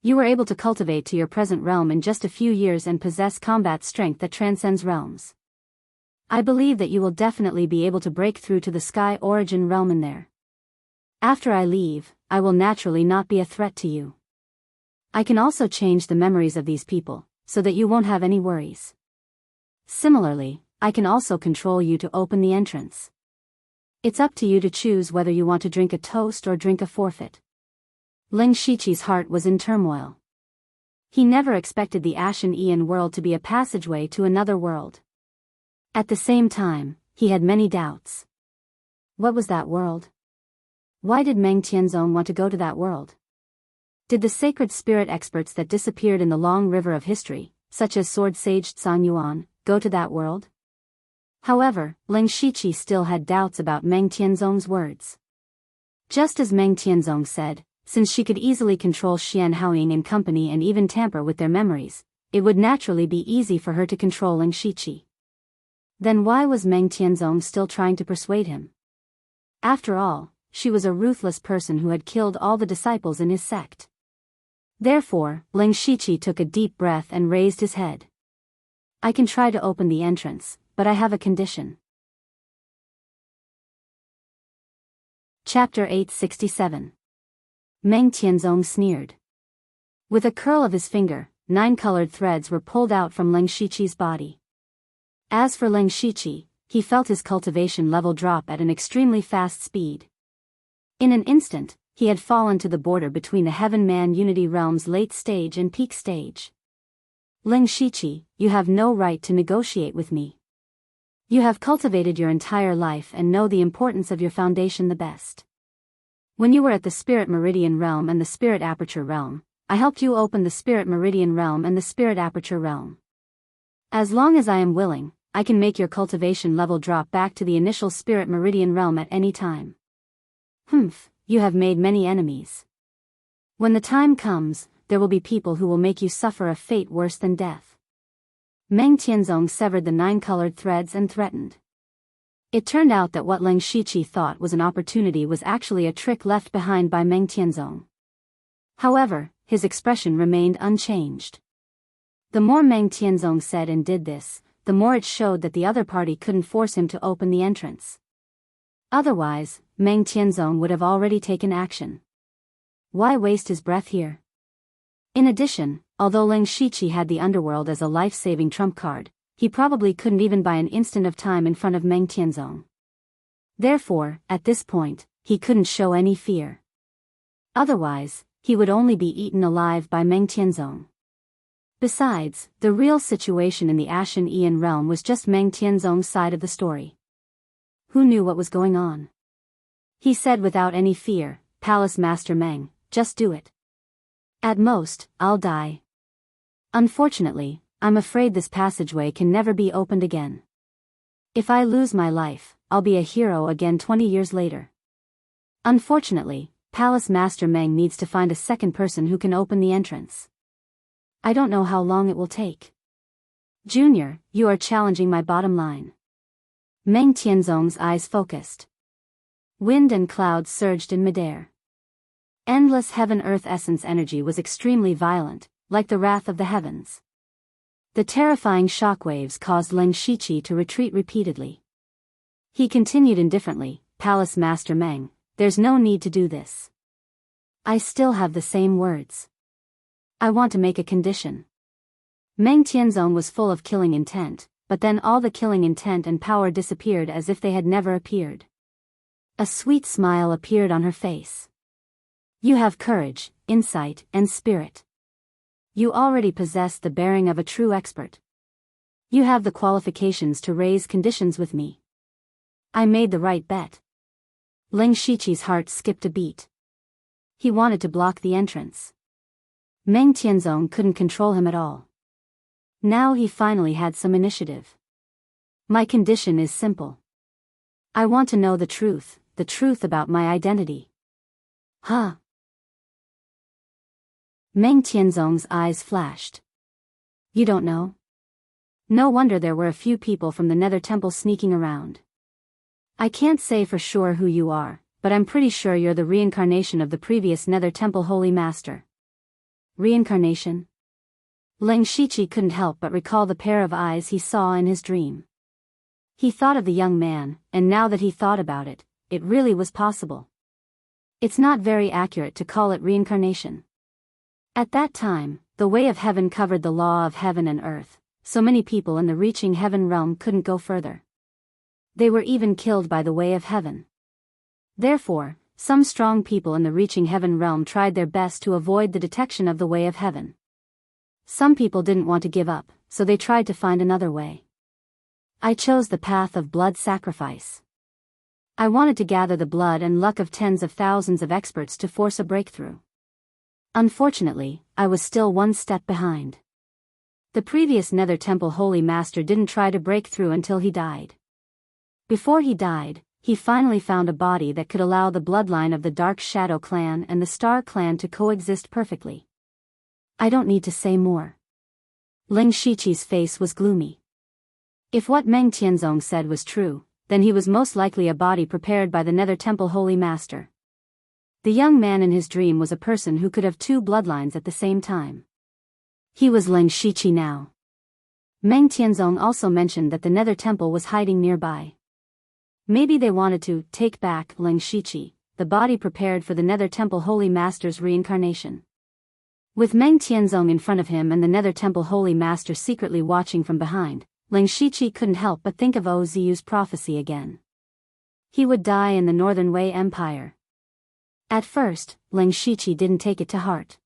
You were able to cultivate to your present realm in just a few years and possess combat strength that transcends realms. I believe that you will definitely be able to break through to the Sky Origin realm in there. After I leave, I will naturally not be a threat to you. I can also change the memories of these people, so that you won't have any worries. Similarly, I can also control you to open the entrance. It's up to you to choose whether you want to drink a toast or drink a forfeit. Ling Shiqi's heart was in turmoil. He never expected the Ashen Aeon world to be a passageway to another world. At the same time, he had many doubts. What was that world? Why did Meng Tianzong want to go to that world? Did the sacred spirit experts that disappeared in the long river of history, such as Sword Sage Tsang Yuan, go to that world? However, Ling Shiqi still had doubts about Meng Tianzong's words. Just as Meng Tianzong said, since she could easily control Xian Haoying and company and even tamper with their memories, it would naturally be easy for her to control Ling Shiqi. Then why was Meng Tianzong still trying to persuade him? After all, she was a ruthless person who had killed all the disciples in his sect. Therefore, Ling Shiqi took a deep breath and raised his head. I can try to open the entrance, but I have a condition. Chapter 867. Meng Tianzong sneered. With a curl of his finger, 9 colored threads were pulled out from Leng Shiqi's body. As for Leng Shiqi, he felt his cultivation level drop at an extremely fast speed. In an instant, he had fallen to the border between the Heaven-Man Unity Realm's late stage and peak stage. Leng Shiqi, you have no right to negotiate with me. You have cultivated your entire life and know the importance of your foundation the best. When you were at the Spirit Meridian Realm and the Spirit Aperture Realm, I helped you open the Spirit Meridian Realm and the Spirit Aperture Realm. As long as I am willing, I can make your cultivation level drop back to the initial Spirit Meridian Realm at any time. You have made many enemies. When the time comes, there will be people who will make you suffer a fate worse than death. Meng Tianzong severed the 9 colored threads and threatened. It turned out that what Leng Shiqi thought was an opportunity was actually a trick left behind by Meng Tianzong. However, his expression remained unchanged. The more Meng Tianzong said and did this, the more it showed that the other party couldn't force him to open the entrance. Otherwise, Meng Tianzong would have already taken action. Why waste his breath here? In addition, although Leng Shiqi had the underworld as a life-saving trump card, he probably couldn't even buy an instant of time in front of Meng Tianzong. Therefore, at this point, he couldn't show any fear. Otherwise, he would only be eaten alive by Meng Tianzong. Besides, the real situation in the Ashen Aeon realm was just Meng Tianzong's side of the story. Who knew what was going on? He said without any fear, Palace Master Meng, just do it. At most, I'll die. Unfortunately, I'm afraid this passageway can never be opened again. If I lose my life, I'll be a hero again 20 years later. Unfortunately, Palace Master Meng needs to find a second person who can open the entrance. I don't know how long it will take. Junior, you are challenging my bottom line. Meng Tianzong's eyes focused. Wind and clouds surged in midair. Endless heaven-earth essence energy was extremely violent, like the wrath of the heavens. The terrifying shockwaves caused Leng Shiqi to retreat repeatedly. He continued indifferently, Palace Master Meng, there's no need to do this. I still have the same words. I want to make a condition. Meng Tianzong was full of killing intent, but then all the killing intent and power disappeared as if they had never appeared. A sweet smile appeared on her face. You have courage, insight, and spirit. You already possess the bearing of a true expert. You have the qualifications to raise conditions with me. I made the right bet. Leng Shiqi's heart skipped a beat. He wanted to block the entrance. Meng Tianzong couldn't control him at all. Now he finally had some initiative. My condition is simple. I want to know the truth about my identity. Huh? Meng Tianzong's eyes flashed. You don't know? No wonder there were a few people from the Nether Temple sneaking around. I can't say for sure who you are, but I'm pretty sure you're the reincarnation of the previous Nether Temple Holy Master. Reincarnation? Leng Shiqi couldn't help but recall the pair of eyes he saw in his dream. He thought of the young man, and now that he thought about it, it really was possible. It's not very accurate to call it reincarnation. At that time, the way of heaven covered the law of heaven and earth, so many people in the reaching heaven realm couldn't go further. They were even killed by the way of heaven. Therefore, some strong people in the reaching heaven realm tried their best to avoid the detection of the way of heaven. Some people didn't want to give up, so they tried to find another way. I chose the path of blood sacrifice. I wanted to gather the blood and luck of tens of thousands of experts to force a breakthrough. Unfortunately, I was still one step behind. The previous Nether Temple Holy Master didn't try to break through until he died. Before he died, he finally found a body that could allow the bloodline of the Dark Shadow Clan and the Star Clan to coexist perfectly. I don't need to say more. Leng Shiqi's face was gloomy. If what Meng Tianzong said was true, then he was most likely a body prepared by the Nether Temple Holy Master. The young man in his dream was a person who could have two bloodlines at the same time. He was Leng Shiqi now. Meng Tianzong also mentioned that the Nether Temple was hiding nearby. Maybe they wanted to take back Ling Shiqi, the body prepared for the Nether Temple Holy Master's reincarnation. With Meng Tianzong in front of him and the Nether Temple Holy Master secretly watching from behind, Ling Shiqi couldn't help but think of Ozu's prophecy again. He would die in the Northern Wei Empire. At first, Ling Shiqi didn't take it to heart.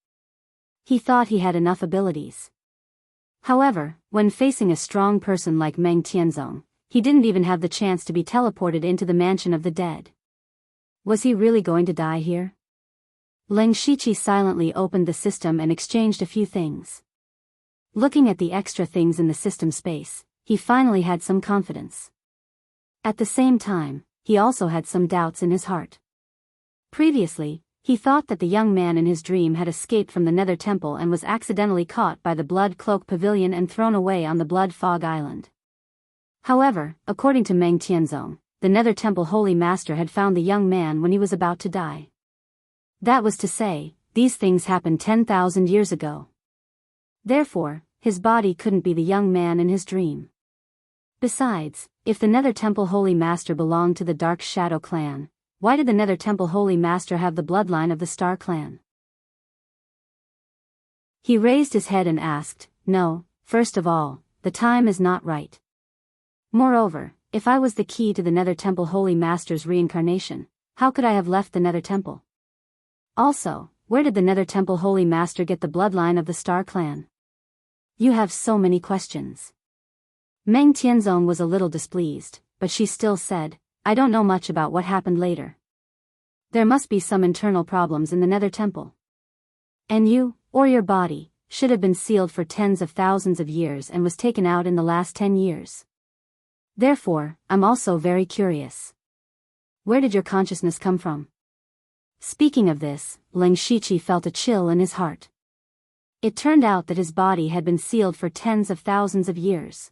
He thought he had enough abilities. However, when facing a strong person like Meng Tianzong, he didn't even have the chance to be teleported into the mansion of the dead. Was he really going to die here? Ling Shiqi silently opened the system and exchanged a few things. Looking at the extra things in the system space, he finally had some confidence. At the same time, he also had some doubts in his heart. Previously, he thought that the young man in his dream had escaped from the Nether Temple and was accidentally caught by the Blood Cloak Pavilion and thrown away on the Blood Fog Island. However, according to Meng Tianzong, the Nether Temple Holy Master had found the young man when he was about to die. That was to say, these things happened 10,000 years ago. Therefore, his body couldn't be the young man in his dream. Besides, if the Nether Temple Holy Master belonged to the Dark Shadow clan, why did the Nether Temple Holy Master have the bloodline of the Star clan? He raised his head and asked, "No, first of all, the time is not right. Moreover, if I was the key to the Nether Temple Holy Master's reincarnation, how could I have left the Nether Temple? Also, where did the Nether Temple Holy Master get the bloodline of the Star clan? You have so many questions." Meng Tianzong was a little displeased, but she still said, "I don't know much about what happened later. There must be some internal problems in the Nether Temple. And you, or your body, should have been sealed for tens of thousands of years and was taken out in the last 10 years. Therefore, I'm also very curious. Where did your consciousness come from?" Speaking of this, Ling Shiqi felt a chill in his heart. It turned out that his body had been sealed for tens of thousands of years.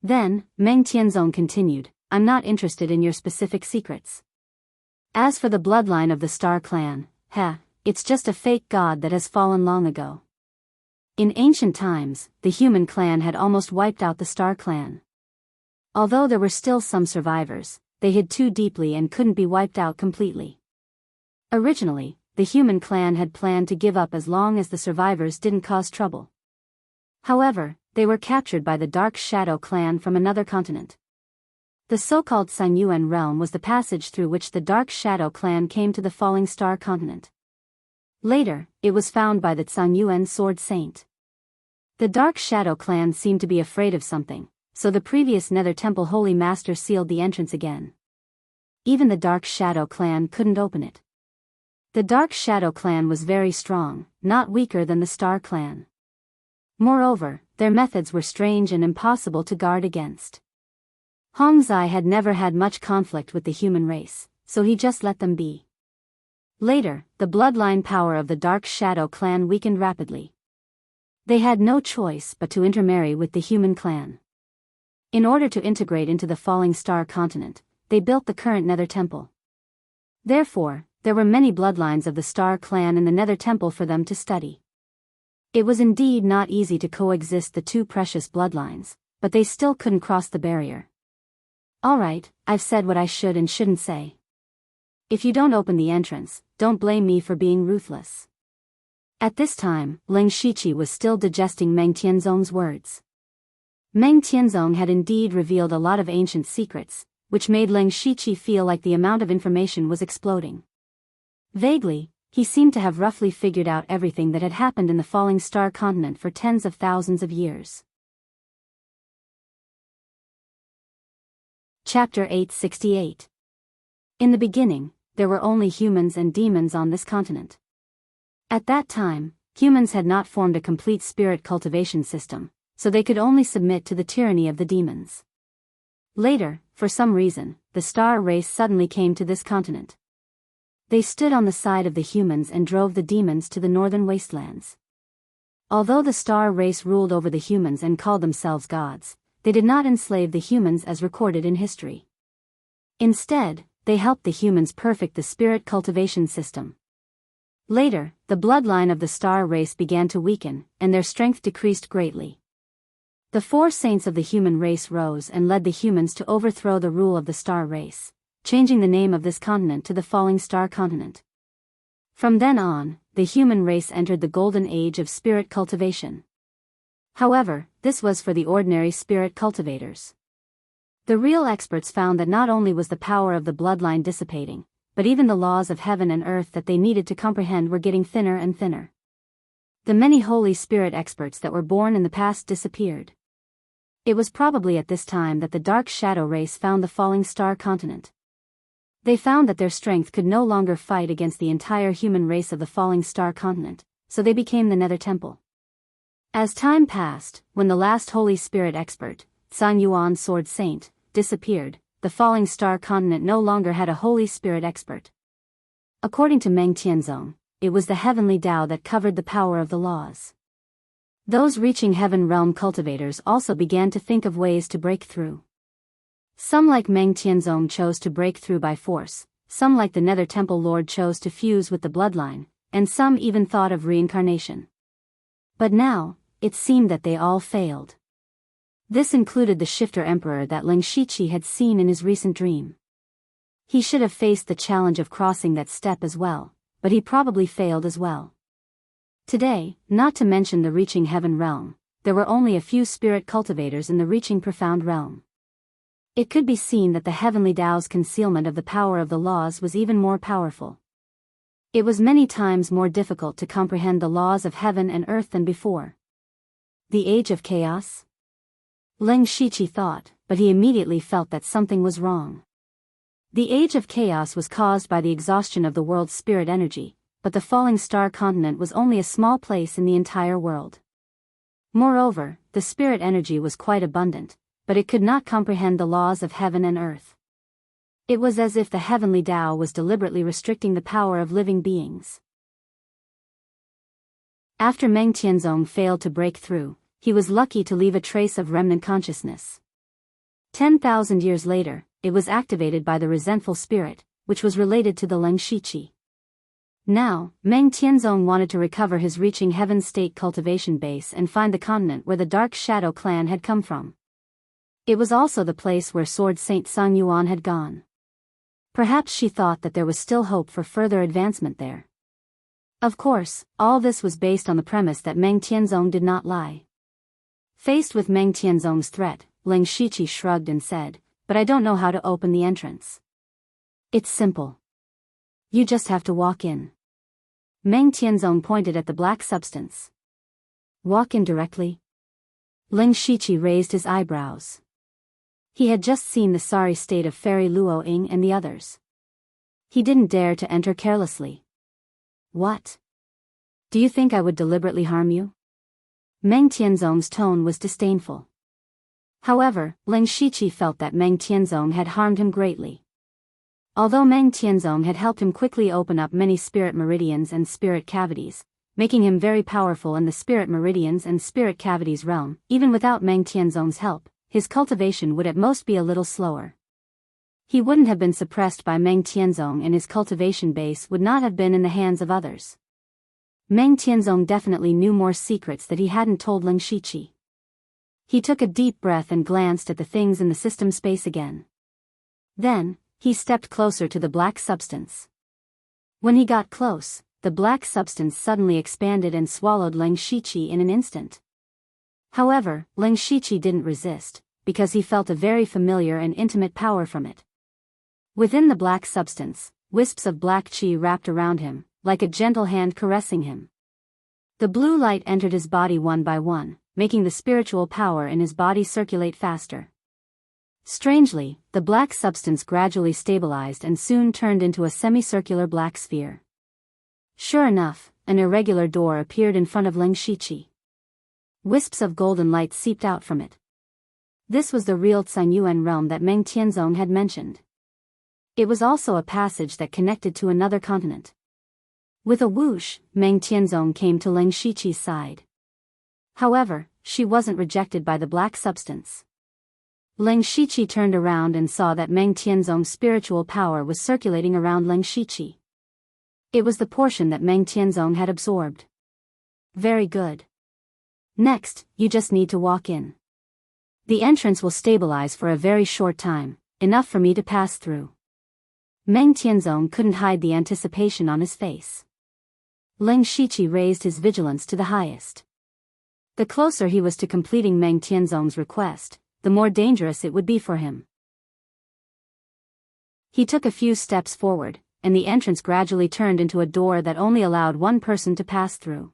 Then, Meng Tianzong continued, "I'm not interested in your specific secrets. As for the bloodline of the Star clan, it's just a fake god that has fallen long ago. In ancient times, the human clan had almost wiped out the Star clan. Although there were still some survivors, they hid too deeply and couldn't be wiped out completely. Originally, the human clan had planned to give up as long as the survivors didn't cause trouble. However, they were captured by the Dark Shadow clan from another continent. The so-called Sanyuan realm was the passage through which the Dark Shadow clan came to the Falling Star continent. Later, it was found by the Sanyuan Sword Saint. The Dark Shadow clan seemed to be afraid of something, so the previous Nether Temple Holy Master sealed the entrance again. Even the Dark Shadow clan couldn't open it. The Dark Shadow clan was very strong, not weaker than the Star clan. Moreover, their methods were strange and impossible to guard against. Hongzai had never had much conflict with the human race, so he just let them be. Later, the bloodline power of the Dark Shadow clan weakened rapidly. They had no choice but to intermarry with the human clan. In order to integrate into the Falling Star continent, they built the current Nether Temple. Therefore, there were many bloodlines of the Star clan in the Nether Temple for them to study. It was indeed not easy to coexist the two precious bloodlines, but they still couldn't cross the barrier. "Alright, I've said what I should and shouldn't say. If you don't open the entrance, don't blame me for being ruthless." At this time, Ling Shiqi was still digesting Meng Tianzong's words. Meng Tianzong had indeed revealed a lot of ancient secrets, which made Ling Shiqi feel like the amount of information was exploding. Vaguely, he seemed to have roughly figured out everything that had happened in the Falling Star continent for tens of thousands of years. Chapter 868. In the beginning, there were only humans and demons on this continent. At that time, humans had not formed a complete spirit cultivation system, so they could only submit to the tyranny of the demons. Later, for some reason, the Star race suddenly came to this continent. They stood on the side of the humans and drove the demons to the northern wastelands. Although the Star race ruled over the humans and called themselves gods, they did not enslave the humans as recorded in history. Instead, they helped the humans perfect the spirit cultivation system. Later, the bloodline of the Star race began to weaken, and their strength decreased greatly. The 4 saints of the human race rose and led the humans to overthrow the rule of the star race, changing the name of this continent to the Falling Star Continent. From then on, the human race entered the golden age of spirit cultivation. However, this was for the ordinary spirit cultivators. The real experts found that not only was the power of the bloodline dissipating, but even the laws of heaven and earth that they needed to comprehend were getting thinner and thinner. The many Holy Spirit experts that were born in the past disappeared. It was probably at this time that the Dark Shadow race found the Falling Star Continent. They found that their strength could no longer fight against the entire human race of the Falling Star Continent, so they became the Nether Temple. As time passed, when the last Holy Spirit expert, Sang Yuan Sword Saint, disappeared, the Falling Star Continent no longer had a Holy Spirit expert. According to Meng Tianzong, it was the heavenly Tao that covered the power of the laws. Those reaching heaven realm cultivators also began to think of ways to break through. Some like Meng Tianzong chose to break through by force, some like the Nether Temple Lord chose to fuse with the bloodline, and some even thought of reincarnation. But now, it seemed that they all failed. This included the shifter emperor that Ling Shiqi had seen in his recent dream. He should have faced the challenge of crossing that step as well, but he probably failed as well. Today, not to mention the reaching heaven realm, there were only a few spirit cultivators in the reaching profound realm. It could be seen that the heavenly Tao's concealment of the power of the laws was even more powerful. It was many times more difficult to comprehend the laws of heaven and earth than before. The age of chaos? Ling Shiqi thought, but he immediately felt that something was wrong. The age of chaos was caused by the exhaustion of the world's spirit energy, but the Falling Star Continent was only a small place in the entire world. Moreover, the spirit energy was quite abundant, but it could not comprehend the laws of heaven and earth. It was as if the heavenly Tao was deliberately restricting the power of living beings. After Meng Tianzong failed to break through, he was lucky to leave a trace of remnant consciousness. 10,000 years later, it was activated by the resentful spirit, which was related to the Ling Shiqi. Now, Meng Tianzong wanted to recover his reaching heaven state cultivation base and find the continent where the Dark Shadow clan had come from. It was also the place where Sword Saint Sang Yuan had gone. Perhaps she thought that there was still hope for further advancement there. Of course, all this was based on the premise that Meng Tianzong did not lie. Faced with Meng Tianzong's threat, Ling Shiqi shrugged and said, "But I don't know how to open the entrance." "It's simple. You just have to walk in." Meng Tianzong pointed at the black substance. "Walk in directly?" Ling Shiqi raised his eyebrows. He had just seen the sorry state of Fairy Luo Ying and the others. He didn't dare to enter carelessly. "What? Do you think I would deliberately harm you?" Meng Tianzong's tone was disdainful. However, Ling Shiqi felt that Meng Tianzong had harmed him greatly. Although Meng Tianzong had helped him quickly open up many spirit meridians and spirit cavities, making him very powerful in the spirit meridians and spirit cavities realm, even without Meng Tianzong's help, his cultivation would at most be a little slower. He wouldn't have been suppressed by Meng Tianzong and his cultivation base would not have been in the hands of others. Meng Tianzong definitely knew more secrets that he hadn't told Ling Shiqi. He took a deep breath and glanced at the things in the system space again. Then, he stepped closer to the black substance. When he got close, the black substance suddenly expanded and swallowed Ling Shiqi in an instant. However, Ling Shiqi didn't resist, because he felt a very familiar and intimate power from it. Within the black substance, wisps of black qi wrapped around him, like a gentle hand caressing him. The blue light entered his body one by one, making the spiritual power in his body circulate faster. Strangely, the black substance gradually stabilized and soon turned into a semicircular black sphere. Sure enough, an irregular door appeared in front of Ling Shiqi. Wisps of golden light seeped out from it. This was the real Tsangyuan realm that Meng Tianzong had mentioned. It was also a passage that connected to another continent. With a whoosh, Meng Tianzong came to Ling Shiqi's side. However, she wasn't rejected by the black substance. Ling Shiqi turned around and saw that Meng Tianzong's spiritual power was circulating around Ling Shiqi. It was the portion that Meng Tianzong had absorbed. Very good. Next, you just need to walk in. The entrance will stabilize for a very short time, enough for me to pass through. Meng Tianzong couldn't hide the anticipation on his face. Lin Shiqi raised his vigilance to the highest. The closer he was to completing Meng Tianzong's request, the more dangerous it would be for him. He took a few steps forward, and the entrance gradually turned into a door that only allowed one person to pass through.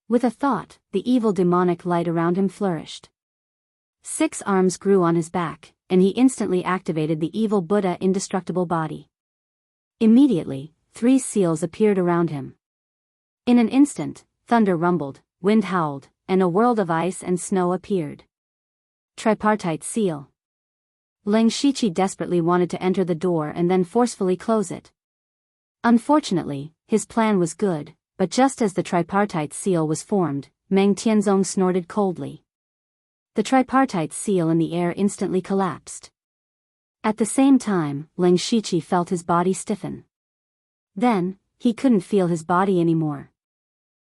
With a thought, the evil demonic light around him flourished. 6 arms grew on his back, and he instantly activated the evil Buddha indestructible body. Immediately, 3 seals appeared around him. In an instant, thunder rumbled, wind howled, and a world of ice and snow appeared. Tripartite seal. Lin Shiqi desperately wanted to enter the door and then forcefully close it. Unfortunately, his plan was good, but just as the tripartite seal was formed, Meng Tianzong snorted coldly. The tripartite seal in the air instantly collapsed. At the same time, Lin Shiqi felt his body stiffen. Then, he couldn't feel his body anymore.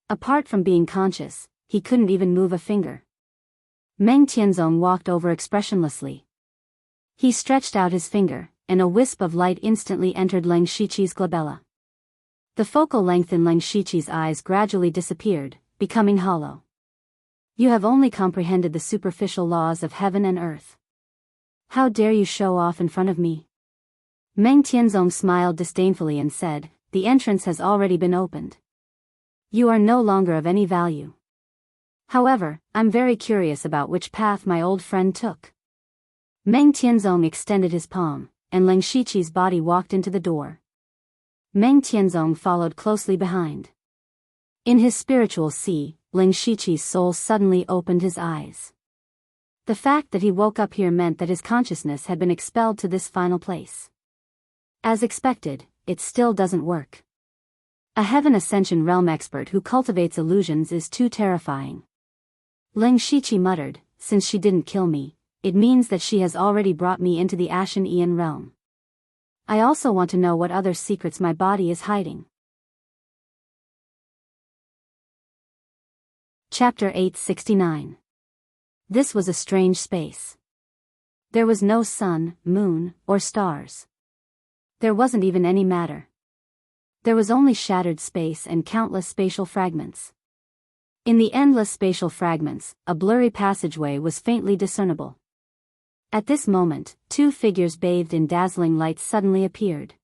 Apart from being conscious, he couldn't even move a finger. Meng Tianzong walked over expressionlessly. He stretched out his finger, and a wisp of light instantly entered Lin Shiqi's glabella. The focal length in Lin Shiqi's eyes gradually disappeared, becoming hollow. You have only comprehended the superficial laws of heaven and earth. How dare you show off in front of me? Meng Tianzong smiled disdainfully and said, the entrance has already been opened. You are no longer of any value. However, I'm very curious about which path my old friend took. Meng Tianzong extended his palm, and Lin Shiqi's body walked into the door. Meng Tianzong followed closely behind. In his spiritual sea, Lin Shiqi's soul suddenly opened his eyes. The fact that he woke up here meant that his consciousness had been expelled to this final place. As expected, it still doesn't work. A Heaven Ascension realm expert who cultivates illusions is too terrifying. Lin Shiqi muttered, since she didn't kill me, it means that she has already brought me into the Ashen Aeon realm. I also want to know what other secrets my body is hiding. Chapter 869. This was a strange space. There was no sun, moon, or stars. There wasn't even any matter. There was only shattered space and countless spatial fragments. In the endless spatial fragments, a blurry passageway was faintly discernible. At this moment, 2 figures bathed in dazzling light suddenly appeared.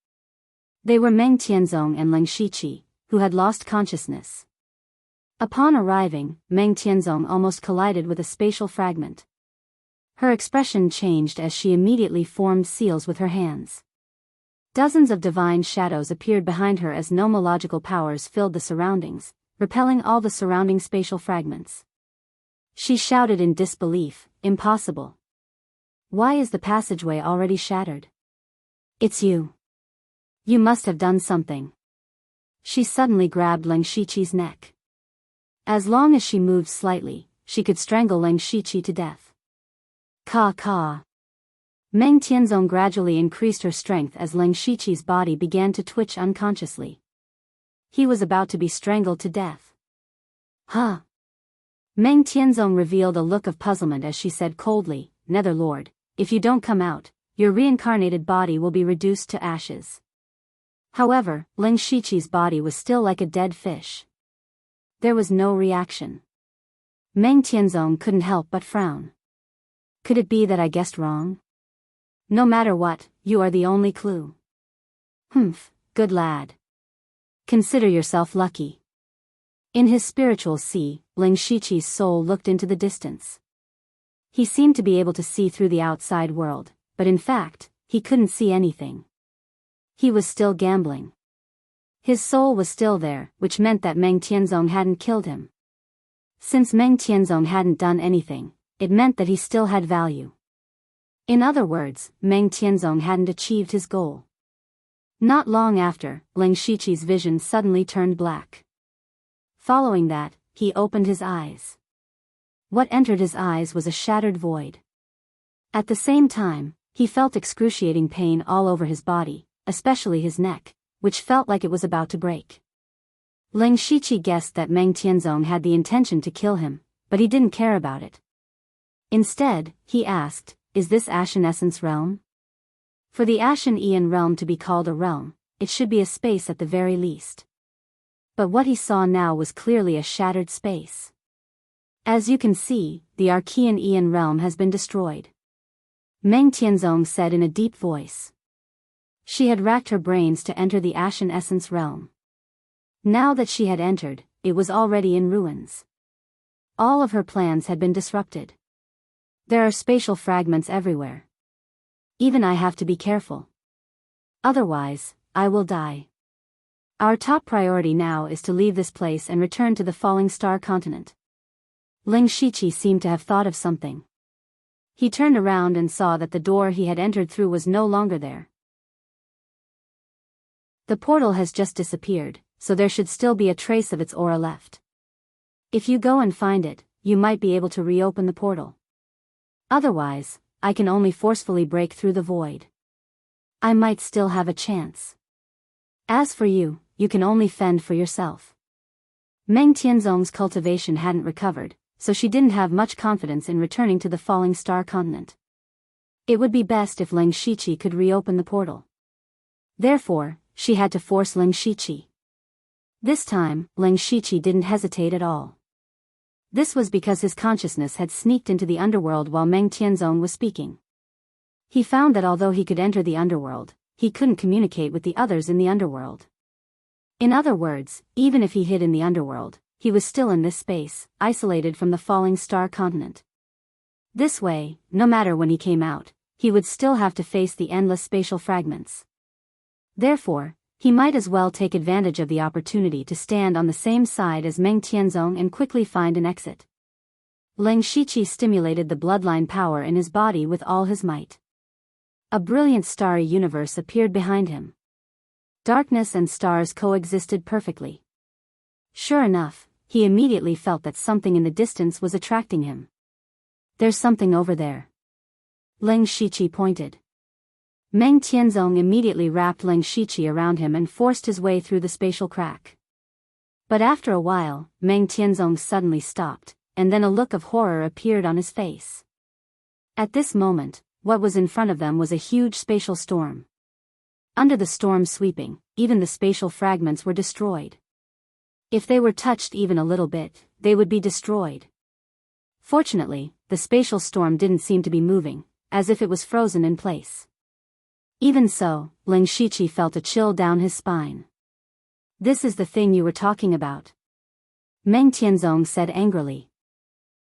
They were Meng Tianzong and Lin Shiqi, who had lost consciousness. Upon arriving, Meng Tianzong almost collided with a spatial fragment. Her expression changed as she immediately formed seals with her hands. Dozens of divine shadows appeared behind her as nomological powers filled the surroundings, repelling all the surrounding spatial fragments. She shouted in disbelief, impossible. Why is the passageway already shattered? It's you. You must have done something. She suddenly grabbed Lin Shiqi's neck. As long as she moved slightly, she could strangle Lin Shiqi to death. Ka. Meng Tianzong gradually increased her strength as Lin Shiqi's body began to twitch unconsciously. He was about to be strangled to death. Huh? Meng Tianzong revealed a look of puzzlement as she said coldly, Netherlord, if you don't come out, your reincarnated body will be reduced to ashes. However, Lin Shiqi's body was still like a dead fish. There was no reaction. Meng Tianzong couldn't help but frown. Could it be that I guessed wrong? No matter what, you are the only clue. Humph, good lad. Consider yourself lucky. In his spiritual sea, Lin Shiqi's soul looked into the distance. He seemed to be able to see through the outside world, but in fact, he couldn't see anything. He was still gambling. His soul was still there, which meant that Meng Tianzong hadn't killed him. Since Meng Tianzong hadn't done anything, it meant that he still had value. In other words, Meng Tianzong hadn't achieved his goal. Not long after, Lin Shiqi's vision suddenly turned black. Following that, he opened his eyes. What entered his eyes was a shattered void. At the same time, he felt excruciating pain all over his body, especially his neck, which felt like it was about to break. Lin Shiqi guessed that Meng Tianzong had the intention to kill him, but he didn't care about it. Instead, he asked, is this Ashen Essence realm? For the Ashen Aeon realm to be called a realm, it should be a space at the very least. But what he saw now was clearly a shattered space. As you can see, the Archean Aeon realm has been destroyed. Meng Tianzong said in a deep voice. She had racked her brains to enter the Ashen Essence realm. Now that she had entered, it was already in ruins. All of her plans had been disrupted. There are spatial fragments everywhere. Even I have to be careful. Otherwise, I will die. Our top priority now is to leave this place and return to the Falling Star continent. Ling Shiqi seemed to have thought of something. He turned around and saw that the door he had entered through was no longer there. The portal has just disappeared, so there should still be a trace of its aura left. If you go and find it, you might be able to reopen the portal. Otherwise, I can only forcefully break through the void. I might still have a chance. As for you, you can only fend for yourself. Meng Tianzong's cultivation hadn't recovered, so she didn't have much confidence in returning to the Falling Star continent. It would be best if Ling Shiqi could reopen the portal. Therefore, she had to force Ling Shiqi. This time, Ling Shiqi didn't hesitate at all. This was because his consciousness had sneaked into the underworld while Meng Tianzong was speaking. He found that although he could enter the underworld, he couldn't communicate with the others in the underworld. In other words, even if he hid in the underworld, he was still in this space, isolated from the Falling Star continent. This way, no matter when he came out, he would still have to face the endless spatial fragments. Therefore, he might as well take advantage of the opportunity to stand on the same side as Meng Tianzong and quickly find an exit. Ling Shiqi stimulated the bloodline power in his body with all his might. A brilliant starry universe appeared behind him. Darkness and stars coexisted perfectly. Sure enough, he immediately felt that something in the distance was attracting him. There's something over there. Ling Shiqi pointed. Meng Tianzong immediately wrapped Ling Shiqi around him and forced his way through the spatial crack. But after a while, Meng Tianzong suddenly stopped, and then a look of horror appeared on his face. At this moment, what was in front of them was a huge spatial storm. Under the storm sweeping, even the spatial fragments were destroyed. If they were touched even a little bit, they would be destroyed. Fortunately, the spatial storm didn't seem to be moving, as if it was frozen in place. Even so, Ling Shiqi felt a chill down his spine. This is the thing you were talking about? Meng Tianzong said angrily.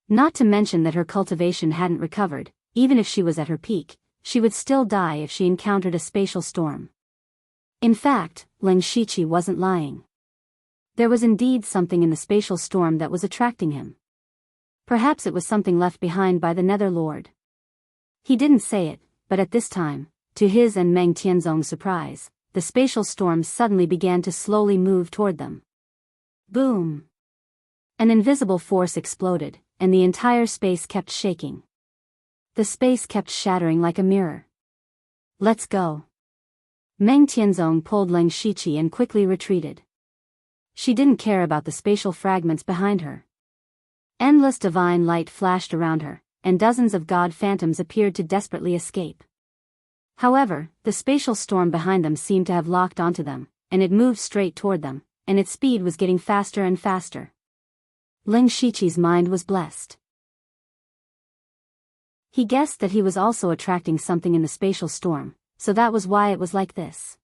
Not to mention that her cultivation hadn't recovered, even if she was at her peak, she would still die if she encountered a spatial storm. In fact, Ling Shiqi wasn't lying. There was indeed something in the spatial storm that was attracting him. Perhaps it was something left behind by the Nether Lord. He didn't say it, but at this time, to his and Meng Tianzong's surprise, the spatial storm suddenly began to slowly move toward them. Boom! An invisible force exploded, and the entire space kept shaking. The space kept shattering like a mirror. Let's go. Meng Tianzong pulled Ling Shiqi and quickly retreated. She didn't care about the spatial fragments behind her. Endless divine light flashed around her, and dozens of god phantoms appeared to desperately escape. However, the spatial storm behind them seemed to have locked onto them, and it moved straight toward them, and its speed was getting faster and faster. Ling Shiqi's mind was blessed. He guessed that he was also attracting something in the spatial storm, so that was why it was like this.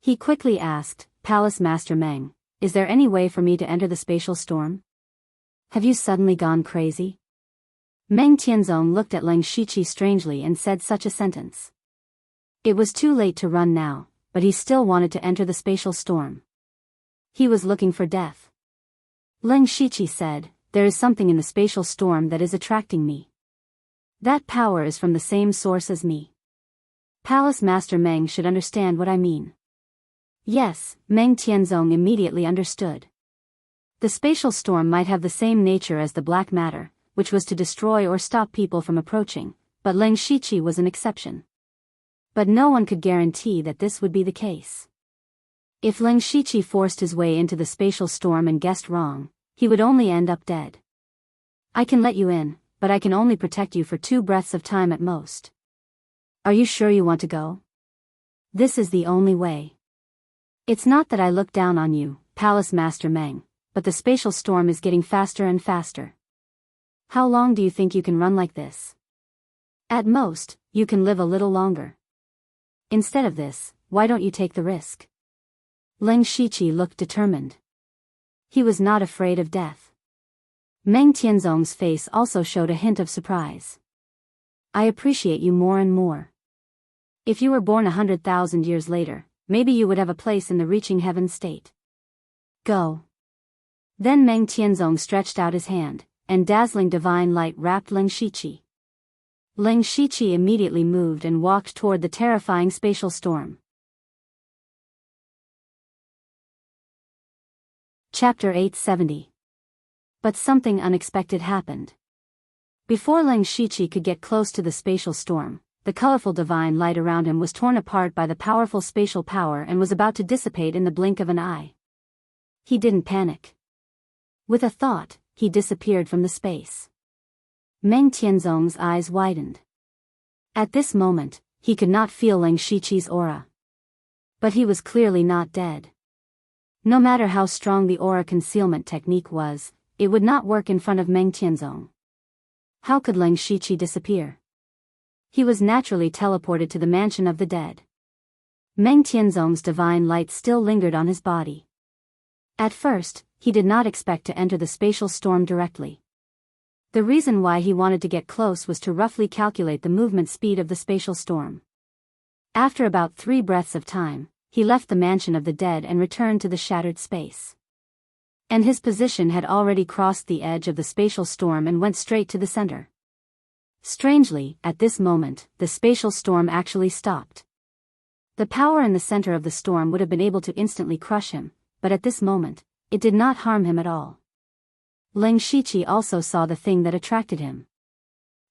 He quickly asked, Palace Master Meng, is there any way for me to enter the spatial storm? Have you suddenly gone crazy? Meng Tianzong looked at Ling Shiqi strangely and said such a sentence. It was too late to run now, but he still wanted to enter the spatial storm. He was looking for death. Ling Shiqi said, there is something in the spatial storm that is attracting me. That power is from the same source as me. Palace Master Meng should understand what I mean. Yes, Meng Tianzong immediately understood. The spatial storm might have the same nature as the black matter, which was to destroy or stop people from approaching, but Ling Shiqi was an exception. But no one could guarantee that this would be the case. If Ling Shiqi forced his way into the spatial storm and guessed wrong, he would only end up dead. I can let you in, but I can only protect you for 2 breaths of time at most. Are you sure you want to go? This is the only way. It's not that I look down on you, Palace Master Meng, but the spatial storm is getting faster and faster. How long do you think you can run like this? At most, you can live a little longer. Instead of this, why don't you take the risk? Ling Shiqi looked determined. He was not afraid of death. Meng Tianzong's face also showed a hint of surprise. I appreciate you more and more. If you were born 100,000 years later, maybe you would have a place in the reaching heaven state. Go. Then Meng Tianzong stretched out his hand, and dazzling divine light wrapped Ling Shiqi. Ling Shiqi immediately moved and walked toward the terrifying spatial storm. Chapter 870. But something unexpected happened. Before Ling Shiqi could get close to the spatial storm, the colorful divine light around him was torn apart by the powerful spatial power and was about to dissipate in the blink of an eye. He didn't panic. With a thought, he disappeared from the space. Meng Tianzong's eyes widened. At this moment, he could not feel Ling Shiqi's aura. But he was clearly not dead. No matter how strong the aura concealment technique was, it would not work in front of Meng Tianzong. How could Ling Shiqi disappear? He was naturally teleported to the mansion of the dead. Meng Tianzong's divine light still lingered on his body. At first, he did not expect to enter the spatial storm directly. The reason why he wanted to get close was to roughly calculate the movement speed of the spatial storm. After about 3 breaths of time, he left the mansion of the dead and returned to the shattered space. And his position had already crossed the edge of the spatial storm and went straight to the center. Strangely, at this moment, the spatial storm actually stopped. The power in the center of the storm would have been able to instantly crush him, but at this moment, it did not harm him at all. Ling Shiqi also saw the thing that attracted him.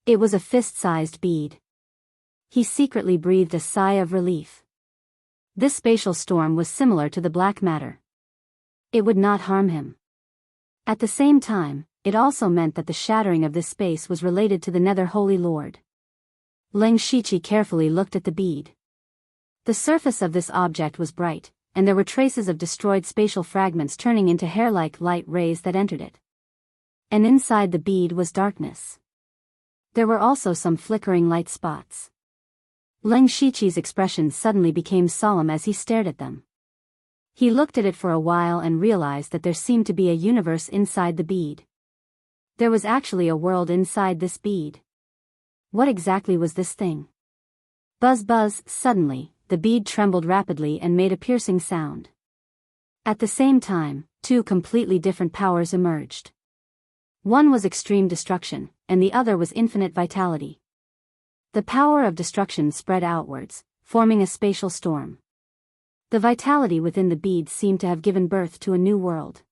It was a fist-sized bead. He secretly breathed a sigh of relief. This spatial storm was similar to the black matter. It would not harm him. At the same time, it also meant that the shattering of this space was related to the Nether Holy Lord. Ling Shiqi carefully looked at the bead. The surface of this object was bright, and there were traces of destroyed spatial fragments turning into hair-like light rays that entered it. And inside the bead was darkness. There were also some flickering light spots. Ling Shiqi's expression suddenly became solemn as he stared at them. He looked at it for a while and realized that there seemed to be a universe inside the bead. There was actually a world inside this bead. What exactly was this thing? Buzz buzz, suddenly, the bead trembled rapidly and made a piercing sound. At the same time, 2 completely different powers emerged. One was extreme destruction, and the other was infinite vitality. The power of destruction spread outwards, forming a spatial storm. The vitality within the bead seemed to have given birth to a new world.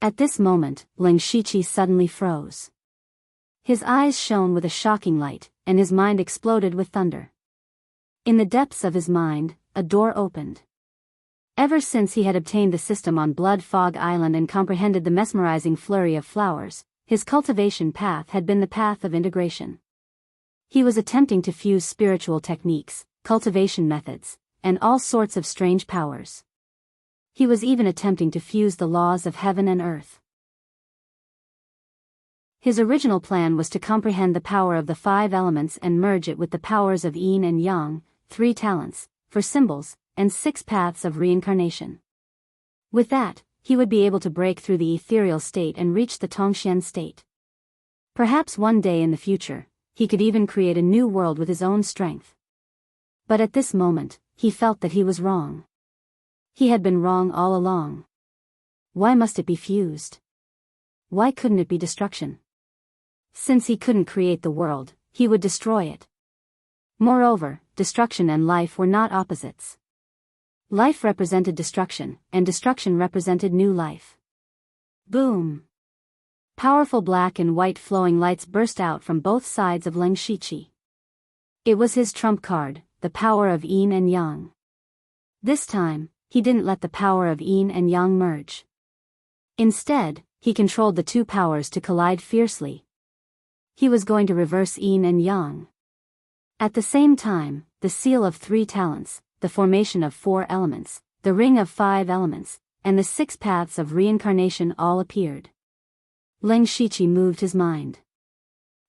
At this moment, Ling Shiqi suddenly froze. His eyes shone with a shocking light, and his mind exploded with thunder. In the depths of his mind, a door opened. Ever since he had obtained the system on Blood Fog Island and comprehended the mesmerizing flurry of flowers, his cultivation path had been the path of integration. He was attempting to fuse spiritual techniques, cultivation methods, and all sorts of strange powers. He was even attempting to fuse the laws of heaven and earth. His original plan was to comprehend the power of the 5 elements and merge it with the powers of yin and yang, 3 talents, for symbols, and 6 paths of reincarnation. With that, he would be able to break through the ethereal state and reach the Tongxian state. Perhaps one day in the future, he could even create a new world with his own strength. But at this moment, he felt that he was wrong. He had been wrong all along. Why must it be fused? Why couldn't it be destruction? Since he couldn't create the world, he would destroy it. Moreover, destruction and life were not opposites. Life represented destruction, and destruction represented new life. Boom! Powerful black and white flowing lights burst out from both sides of Ling Shiqi. It was his trump card, the power of yin and yang. This time, he didn't let the power of yin and yang merge. Instead, he controlled the 2 powers to collide fiercely. He was going to reverse yin and yang. At the same time, the seal of 3 talents, the formation of 4 elements, the ring of 5 elements, and the 6 paths of reincarnation all appeared. Leng Shiqi moved his mind.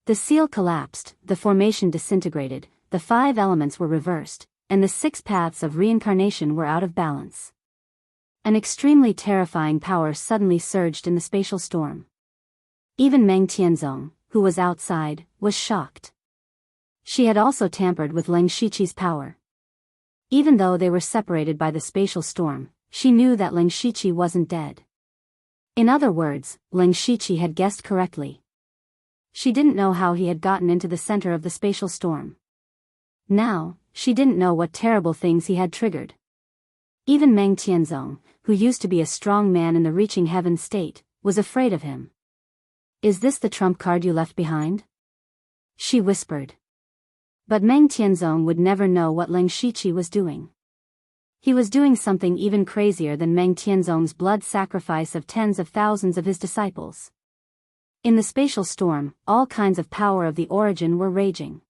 The seal collapsed, the formation disintegrated, the 5 elements were reversed, and the 6 paths of reincarnation were out of balance. An extremely terrifying power suddenly surged in the spatial storm. Even Meng Tianzong, who was outside, was shocked. She had also tampered with Leng Shiqi's power. Even though they were separated by the spatial storm, she knew that Leng Shiqi wasn't dead. In other words, Leng Shiqi had guessed correctly. She didn't know how he had gotten into the center of the spatial storm. Now, she didn't know what terrible things he had triggered. Even Meng Tianzong, who used to be a strong man in the reaching heaven state, was afraid of him. "Is this the trump card you left behind?" she whispered. But Meng Tianzong would never know what Leng Shiqi was doing. He was doing something even crazier than Meng Tianzong's blood sacrifice of tens of thousands of his disciples. In the spatial storm, all kinds of power of the origin were raging.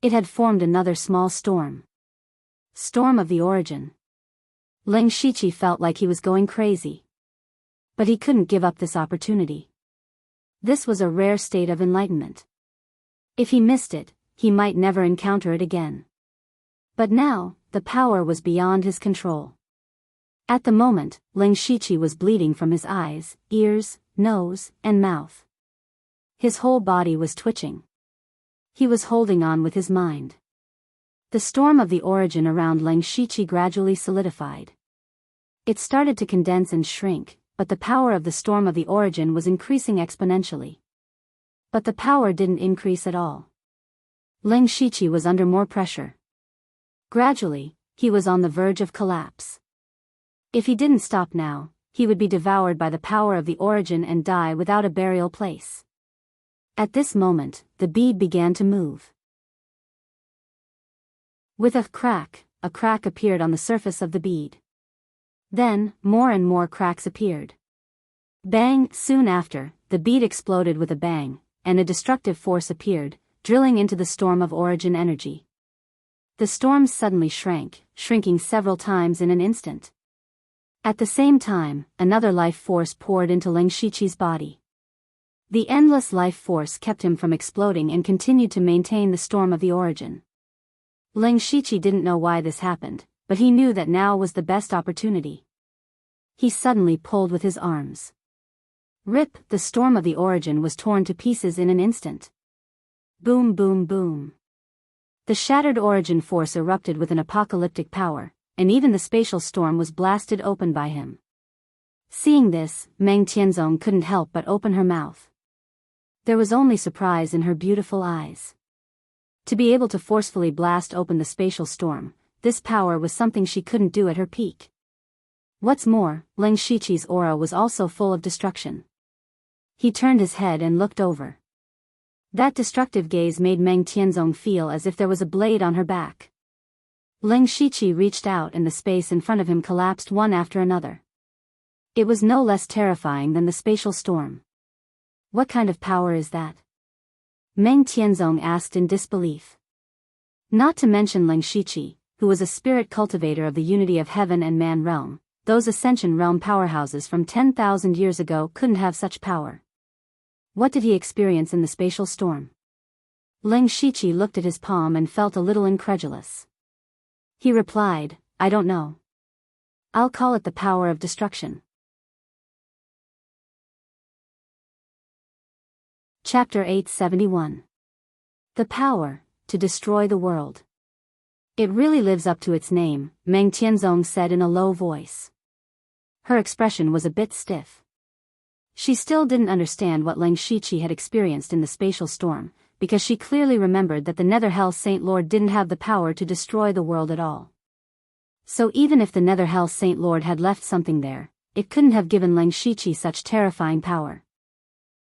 It had formed another small storm. Storm of the origin. Leng Shiqi felt like he was going crazy. But he couldn't give up this opportunity. This was a rare state of enlightenment. If he missed it, he might never encounter it again. But now, the power was beyond his control. At the moment, Leng Shiqi was bleeding from his eyes, ears, nose, and mouth. His whole body was twitching. He was holding on with his mind. The storm of the origin around Leng Shiqi gradually solidified. It started to condense and shrink, but the power of the storm of the origin was increasing exponentially. But the power didn't increase at all. Leng Shiqi was under more pressure. Gradually, he was on the verge of collapse. If he didn't stop now, he would be devoured by the power of the origin and die without a burial place. At this moment, the bead began to move. With a crack appeared on the surface of the bead. Then, more and more cracks appeared. Bang! Soon after, the bead exploded with a bang, and a destructive force appeared, drilling into the storm of origin energy. The storm suddenly shrank, shrinking several times in an instant. At the same time, another life force poured into Leng Shiqi's body. The endless life force kept him from exploding and continued to maintain the storm of the origin. Leng Shiqi didn't know why this happened, but he knew that now was the best opportunity. He suddenly pulled with his arms. Rip! The storm of the origin was torn to pieces in an instant. Boom, boom, boom. The shattered origin force erupted with an apocalyptic power, and even the spatial storm was blasted open by him. Seeing this, Meng Tianzong couldn't help but open her mouth. There was only surprise in her beautiful eyes. To be able to forcefully blast open the spatial storm, this power was something she couldn't do at her peak. What's more, Leng Shiqi's aura was also full of destruction. He turned his head and looked over. That destructive gaze made Meng Tianzong feel as if there was a blade on her back. Leng Shiqi reached out and the space in front of him collapsed one after another. It was no less terrifying than the spatial storm. What kind of power is that? Meng Tianzong asked in disbelief. Not to mention Leng Shiqi, who was a spirit cultivator of the unity of heaven and man realm, those Ascension realm powerhouses from 10,000 years ago couldn't have such power. What did he experience in the spatial storm? Leng Shiqi looked at his palm and felt a little incredulous. He replied, "I don't know. I'll call it the power of destruction." Chapter 871. The power to destroy the world. It really lives up to its name, Meng Tianzong said in a low voice. Her expression was a bit stiff. She still didn't understand what Leng Shiqi had experienced in the spatial storm, because she clearly remembered that the Netherhell Saint Lord didn't have the power to destroy the world at all. So even if the Netherhell Saint Lord had left something there, it couldn't have given Leng Shiqi such terrifying power.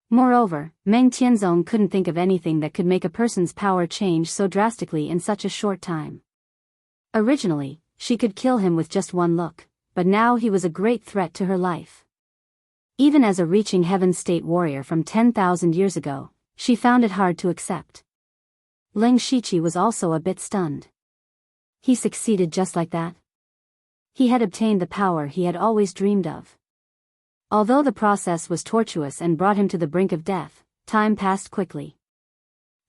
Moreover, Meng Tianzong couldn't think of anything that could make a person's power change so drastically in such a short time. Originally, she could kill him with just one look, but now he was a great threat to her life. Even as a reaching heaven state warrior from 10,000 years ago, She found it hard to accept. Leng Shiqi was also a bit stunned. He succeeded just like that? He had obtained the power he had always dreamed of. Although the process was tortuous and brought him to the brink of death, time passed quickly.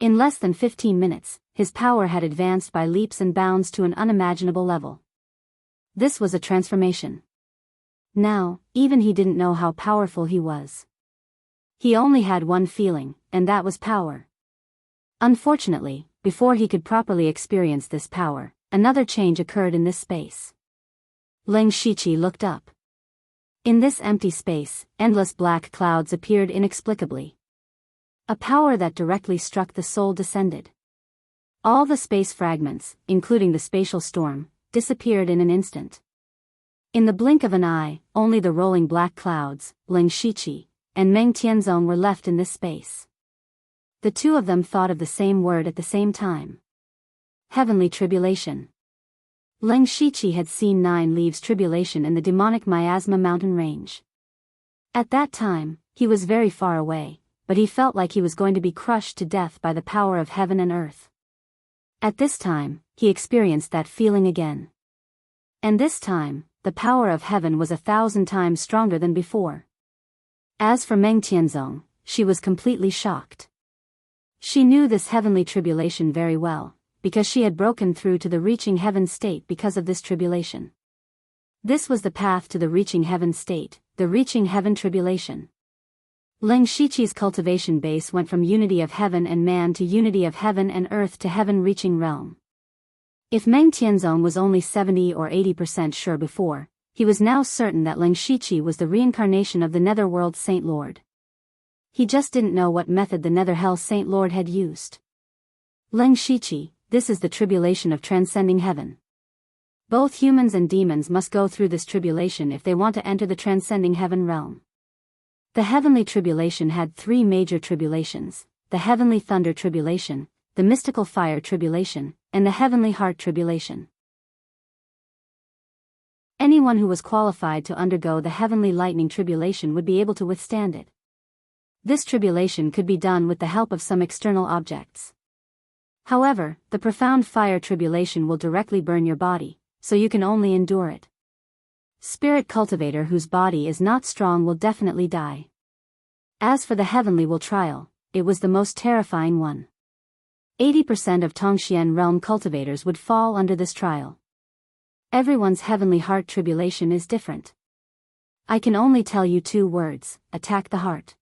In less than 15 minutes, his power had advanced by leaps and bounds to an unimaginable level. This was a transformation. Now, even he didn't know how powerful he was. He only had one feeling, and that was power. Unfortunately, before he could properly experience this power, another change occurred in this space. Leng Shiqi looked up. In this empty space, endless black clouds appeared inexplicably. A power that directly struck the soul descended. All the space fragments, including the spatial storm, disappeared in an instant. In the blink of an eye, only the rolling black clouds, Leng Shiqi, and Meng Tianzong were left in this space. The two of them thought of the same word at the same time. Heavenly tribulation. Leng Shiqi had seen 9 leaves tribulation in the demonic miasma mountain range. At that time, he was very far away, but he felt like he was going to be crushed to death by the power of heaven and earth. At this time, he experienced that feeling again. And this time, the power of heaven was 1,000 times stronger than before. As for Meng Tianzong, she was completely shocked. She knew this heavenly tribulation very well, because she had broken through to the reaching heaven state because of this tribulation. This was the path to the reaching heaven state, the reaching heaven tribulation. Leng Shiqi's cultivation base went from unity of heaven and man to unity of heaven and earth to heaven-reaching realm. If Meng Tianzong was only 70 or 80% sure before, he was now certain that Leng Shiqi was the reincarnation of the Netherworld Saint Lord. He just didn't know what method the Netherhell Saint Lord had used. Leng Shiqi, this is the tribulation of transcending heaven. Both humans and demons must go through this tribulation if they want to enter the transcending heaven realm. The heavenly tribulation had 3 major tribulations: the heavenly thunder tribulation, the mystical fire tribulation, and the heavenly heart tribulation. Anyone who was qualified to undergo the heavenly lightning tribulation would be able to withstand it. This tribulation could be done with the help of some external objects. However, the profound fire tribulation will directly burn your body, so you can only endure it. Spirit cultivator whose body is not strong will definitely die. As for the heavenly will trial, it was the most terrifying one. 80% of Tongxian realm cultivators would fall under this trial. Everyone's heavenly heart tribulation is different. I can only tell you 2 words: attack the heart.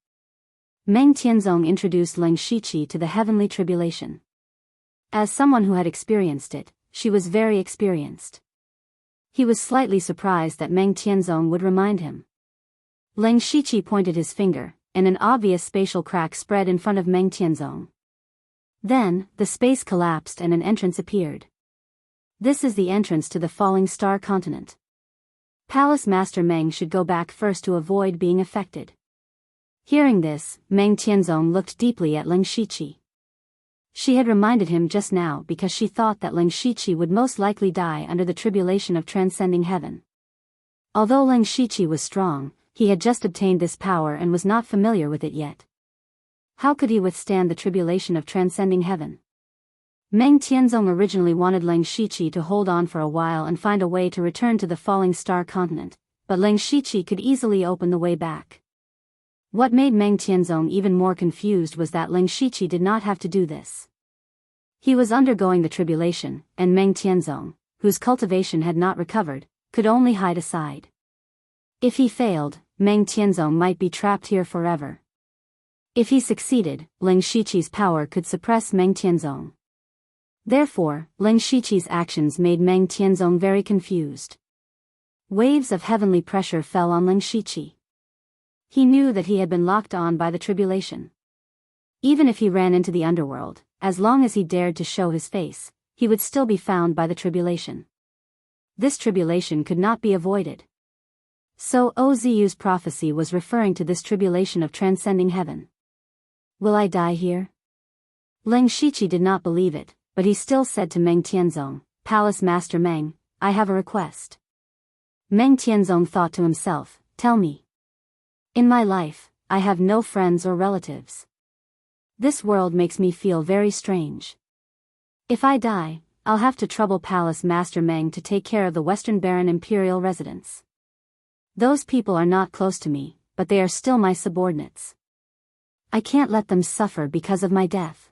Meng Tianzong introduced Leng Shiqi to the heavenly tribulation. As someone who had experienced it, she was very experienced. He was slightly surprised that Meng Tianzong would remind him. Leng Shiqi pointed his finger, and an obvious spatial crack spread in front of Meng Tianzong. Then, the space collapsed and an entrance appeared. This is the entrance to the falling star continent. Palace Master Meng should go back first to avoid being affected. Hearing this, Meng Tianzong looked deeply at Leng Shiqi. She had reminded him just now because she thought that Leng Shiqi would most likely die under the tribulation of transcending heaven. Although Leng Shiqi was strong, he had just obtained this power and was not familiar with it yet. How could he withstand the tribulation of transcending heaven? Meng Tianzong originally wanted Leng Shiqi to hold on for a while and find a way to return to the falling star continent, but Leng Shiqi could easily open the way back. What made Meng Tianzong even more confused was that Leng Shiqi did not have to do this. He was undergoing the tribulation, and Meng Tianzong, whose cultivation had not recovered, could only hide aside. If he failed, Meng Tianzong might be trapped here forever. If he succeeded, Leng Shiqi's power could suppress Meng Tianzong. Therefore, Leng Shiqi's actions made Meng Tianzong very confused. Waves of heavenly pressure fell on Leng Shiqi. He knew that he had been locked on by the tribulation. Even if he ran into the underworld, as long as he dared to show his face, he would still be found by the tribulation. This tribulation could not be avoided. So Ozu's prophecy was referring to this tribulation of transcending heaven. Will I die here? Leng Shiqi did not believe it, but he still said to Meng Tianzong, Palace Master Meng, I have a request. Meng Tianzong thought to himself, tell me. In my life, I have no friends or relatives. This world makes me feel very strange. If I die, I'll have to trouble Palace Master Meng to take care of the Western Baron Imperial residents. Those people are not close to me, but they are still my subordinates. I can't let them suffer because of my death.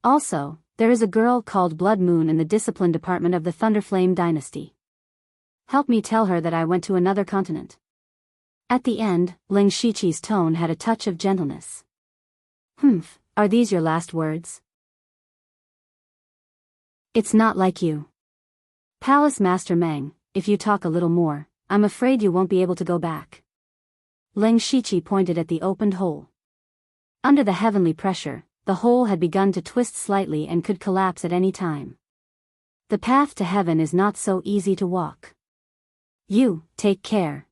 Also, there is a girl called Blood Moon in the discipline department of the Thunderflame dynasty. Help me tell her that I went to another continent. At the end, Ling Shiqi's tone had a touch of gentleness. Humph, are these your last words? It's not like you. Palace Master Meng, if you talk a little more, I'm afraid you won't be able to go back. Ling Shiqi pointed at the opened hole. Under the heavenly pressure, the hole had begun to twist slightly and could collapse at any time. The path to heaven is not so easy to walk. You, take care.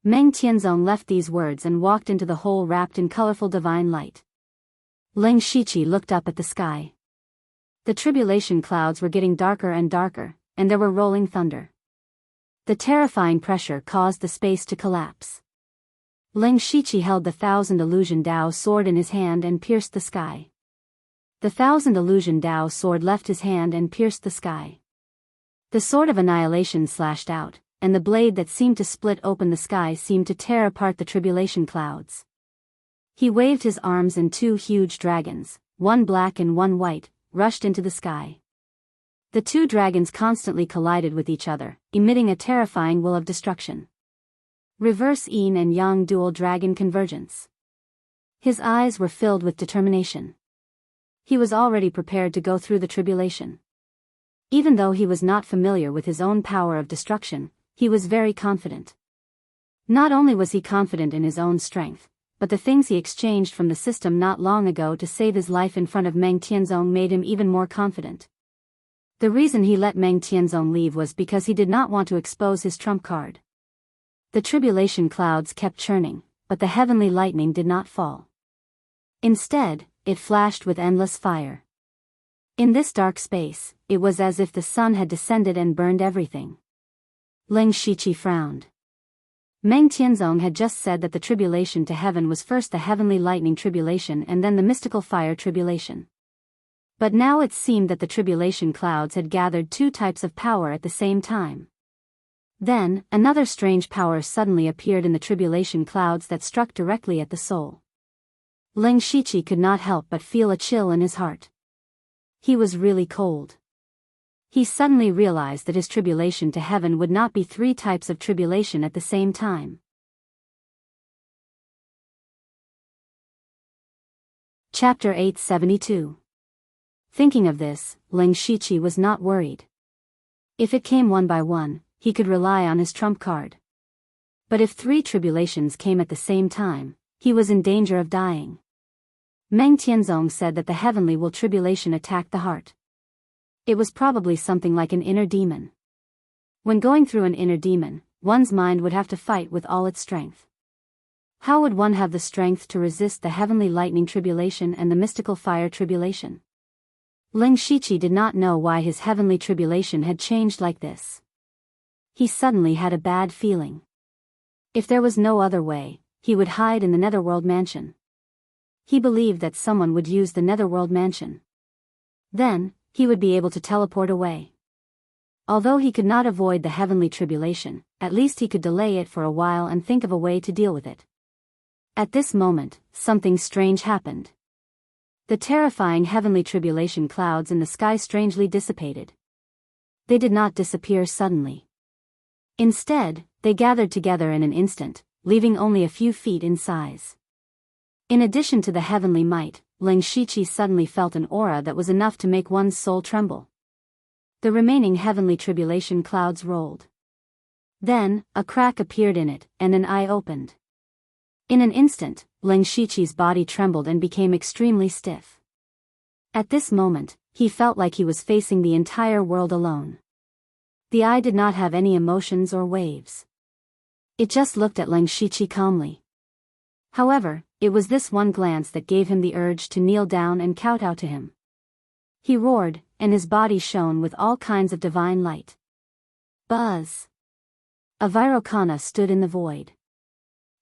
Meng Tianzong left these words and walked into the hole wrapped in colorful divine light. Ling Shiqi looked up at the sky. The tribulation clouds were getting darker and darker, and there were rolling thunder. The terrifying pressure caused the space to collapse. Ling Shiqi held the Thousand Illusion Dao sword in his hand and pierced the sky. The Thousand Illusion Dao sword left his hand and pierced the sky. The sword of annihilation slashed out, and the blade that seemed to split open the sky seemed to tear apart the tribulation clouds. He waved his arms and two huge dragons, one black and one white, rushed into the sky. The two dragons constantly collided with each other, emitting a terrifying will of destruction. Reverse Yin and Yang dual dragon convergence. His eyes were filled with determination. He was already prepared to go through the tribulation. Even though he was not familiar with his own power of destruction, he was very confident. Not only was he confident in his own strength, but the things he exchanged from the system not long ago to save his life in front of Meng Tianzong made him even more confident. The reason he let Meng Tianzong leave was because he did not want to expose his trump card. The tribulation clouds kept churning, but the heavenly lightning did not fall. Instead, it flashed with endless fire. In this dark space, it was as if the sun had descended and burned everything. Ling Shiqi frowned. Meng Tianzong had just said that the tribulation to heaven was first the heavenly lightning tribulation and then the mystical fire tribulation. But now it seemed that the tribulation clouds had gathered two types of power at the same time. Then, another strange power suddenly appeared in the tribulation clouds that struck directly at the soul. Ling Shiqi could not help but feel a chill in his heart. He was really cold. He suddenly realized that his tribulation to heaven would not be three types of tribulation at the same time. Chapter 872. Thinking of this, Ling Shiqi was not worried. If it came one by one, he could rely on his trump card. But if three tribulations came at the same time, he was in danger of dying. Meng Tianzong said that the heavenly will tribulation attacked the heart. It was probably something like an inner demon. When going through an inner demon, one's mind would have to fight with all its strength. How would one have the strength to resist the heavenly lightning tribulation and the mystical fire tribulation? Ling Shiqi did not know why his heavenly tribulation had changed like this. He suddenly had a bad feeling. If there was no other way, he would hide in the Netherworld Mansion. He believed that someone would use the Netherworld Mansion. Then, he would be able to teleport away. Although he could not avoid the heavenly tribulation, at least he could delay it for a while and think of a way to deal with it. At this moment, something strange happened. The terrifying heavenly tribulation clouds in the sky strangely dissipated. They did not disappear suddenly. Instead, they gathered together in an instant, leaving only a few feet in size. In addition to the heavenly might, Ling Shiqi suddenly felt an aura that was enough to make one's soul tremble. The remaining heavenly tribulation clouds rolled. Then, a crack appeared in it, and an eye opened. In an instant, Ling Shiqi's body trembled and became extremely stiff. At this moment, he felt like he was facing the entire world alone. The eye did not have any emotions or waves. It just looked at Ling Shiqi calmly. However, it was this one glance that gave him the urge to kneel down and kowtow to him. He roared, and his body shone with all kinds of divine light. Buzz! A Vairocana stood in the void.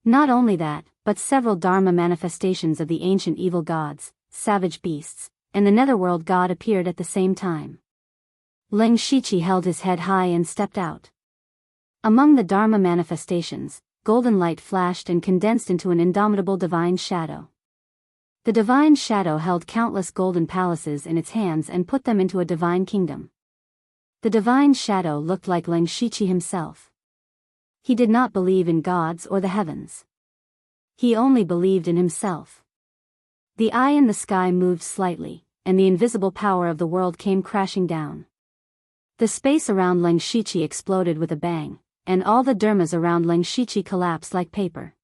Not only that, but several Dharma manifestations of the ancient evil gods, savage beasts, and the netherworld god appeared at the same time. Leng Shiqi held his head high and stepped out. Among the Dharma manifestations, golden light flashed and condensed into an indomitable divine shadow. The divine shadow held countless golden palaces in its hands and put them into a divine kingdom. The divine shadow looked like Leng Shiqi himself. He did not believe in gods or the heavens. He only believed in himself. The eye in the sky moved slightly, and the invisible power of the world came crashing down. The space around Leng Shiqi exploded with a bang, and all the dharmas around Leng Shiqi collapsed like paper.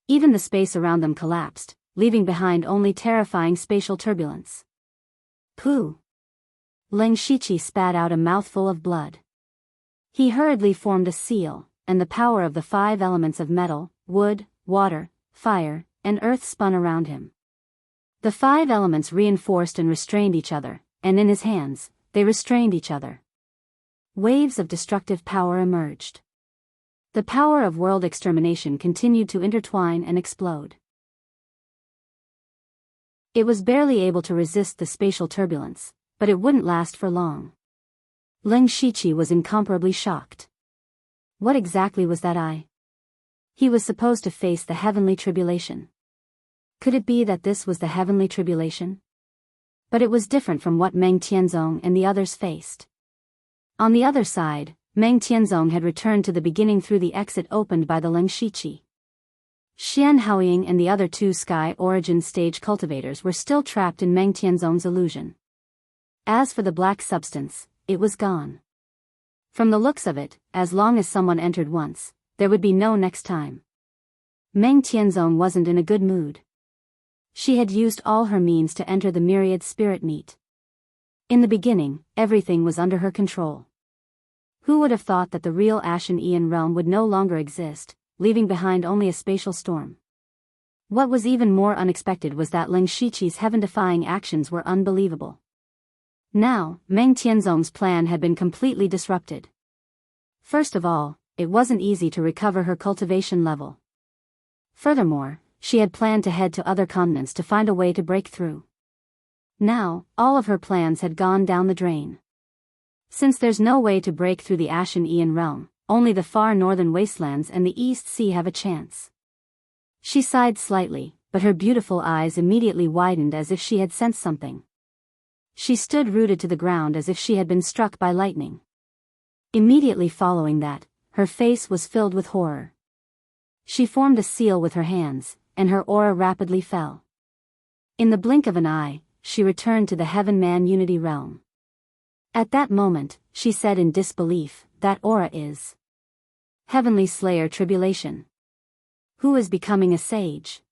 Even the space around them collapsed, leaving behind only terrifying spatial turbulence. Pooh! Leng Shiqi spat out a mouthful of blood. He hurriedly formed a seal, and the power of the 5 elements of metal, wood, water, fire, and earth spun around him. The 5 elements reinforced and restrained each other, and in his hands, they restrained each other. Waves of destructive power emerged. The power of world extermination continued to intertwine and explode. It was barely able to resist the spatial turbulence, but it wouldn't last for long. Leng Shiqi was incomparably shocked. What exactly was that eye? He was supposed to face the heavenly tribulation. Could it be that this was the heavenly tribulation? But it was different from what Meng Tianzong and the others faced. On the other side, Meng Tianzong had returned to the beginning through the exit opened by the Leng Shiqi. Xian Haoying and the other 2 Sky Origin stage cultivators were still trapped in Meng Tianzong's illusion. As for the black substance, it was gone. From the looks of it, as long as someone entered once, there would be no next time. Meng Tianzong wasn't in a good mood. She had used all her means to enter the myriad spirit meat. In the beginning, everything was under her control. Who would have thought that the real Ashen Aeon realm would no longer exist, leaving behind only a spatial storm? What was even more unexpected was that Leng Shiqi's heaven-defying actions were unbelievable. Now, Meng Tianzong's plan had been completely disrupted. First of all, it wasn't easy to recover her cultivation level. Furthermore, she had planned to head to other continents to find a way to break through. Now, all of her plans had gone down the drain. Since there's no way to break through the Ashen Aeon realm, only the far northern wastelands and the East Sea have a chance. She sighed slightly, but her beautiful eyes immediately widened as if she had sensed something. She stood rooted to the ground as if she had been struck by lightning. Immediately following that, her face was filled with horror. She formed a seal with her hands, and her aura rapidly fell. In the blink of an eye, she returned to the Heaven-Man Unity realm. At that moment, she said in disbelief, "That aura is Heavenly Slayer Tribulation. Who is becoming a sage?"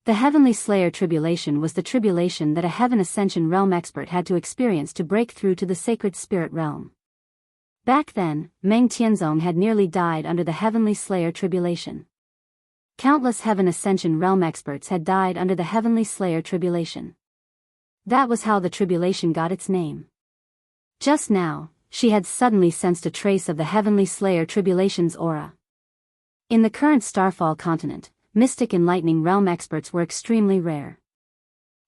The Heavenly Slayer Tribulation was the tribulation that a Heaven Ascension realm expert had to experience to break through to the Sacred Spirit realm. Back then, Meng Tianzong had nearly died under the Heavenly Slayer Tribulation. Countless Heaven Ascension realm experts had died under the Heavenly Slayer Tribulation. That was how the tribulation got its name. Just now, she had suddenly sensed a trace of the Heavenly Slayer Tribulation's aura. In the current Starfall continent, Mystic Enlightening realm experts were extremely rare.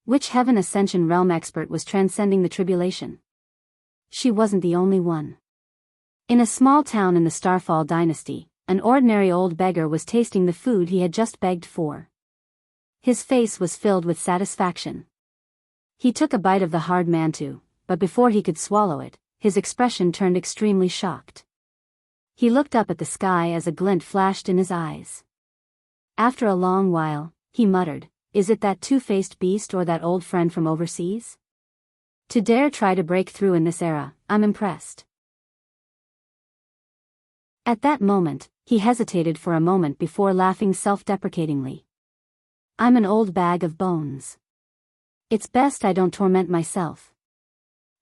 Which Heaven Ascension realm expert was transcending the tribulation? She wasn't the only one. In a small town in the Starfall dynasty, an ordinary old beggar was tasting the food he had just begged for. His face was filled with satisfaction. He took a bite of the hard mantu, but before he could swallow it, his expression turned extremely shocked. He looked up at the sky as a glint flashed in his eyes. After a long while, he muttered, "Is it that two-faced beast or that old friend from overseas? To dare try to break through in this era, I'm impressed." At that moment, he hesitated for a moment before laughing self-deprecatingly. "I'm an old bag of bones. It's best I don't torment myself."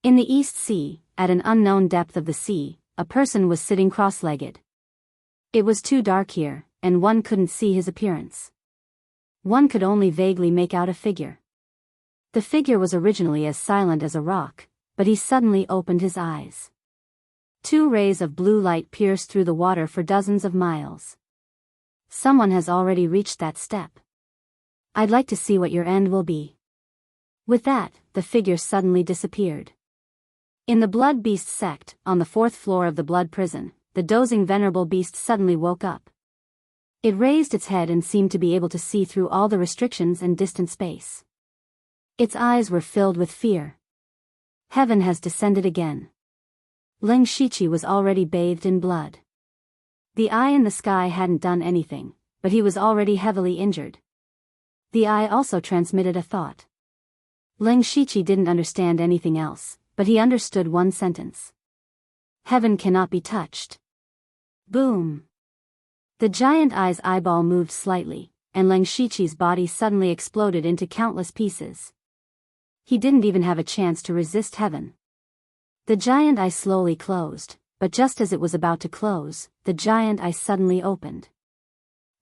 In the East Sea, at an unknown depth of the sea, a person was sitting cross-legged. It was too dark here, and one couldn't see his appearance. One could only vaguely make out a figure. The figure was originally as silent as a rock, but he suddenly opened his eyes. Two rays of blue light pierced through the water for dozens of miles. Someone has already reached that step. I'd like to see what your end will be. With that, the figure suddenly disappeared. In the Blood Beast sect, on the 4th floor of the Blood Prison, the dozing venerable beast suddenly woke up. It raised its head and seemed to be able to see through all the restrictions and distant space. Its eyes were filled with fear. Heaven has descended again. Ling Shiqi was already bathed in blood. The eye in the sky hadn't done anything, but he was already heavily injured. The eye also transmitted a thought. Ling Shiqi didn't understand anything else, but he understood one sentence. Heaven cannot be touched. Boom! The giant eye's eyeball moved slightly, and Ling Shiqi's body suddenly exploded into countless pieces. He didn't even have a chance to resist heaven. The giant eye slowly closed, but just as it was about to close, the giant eye suddenly opened.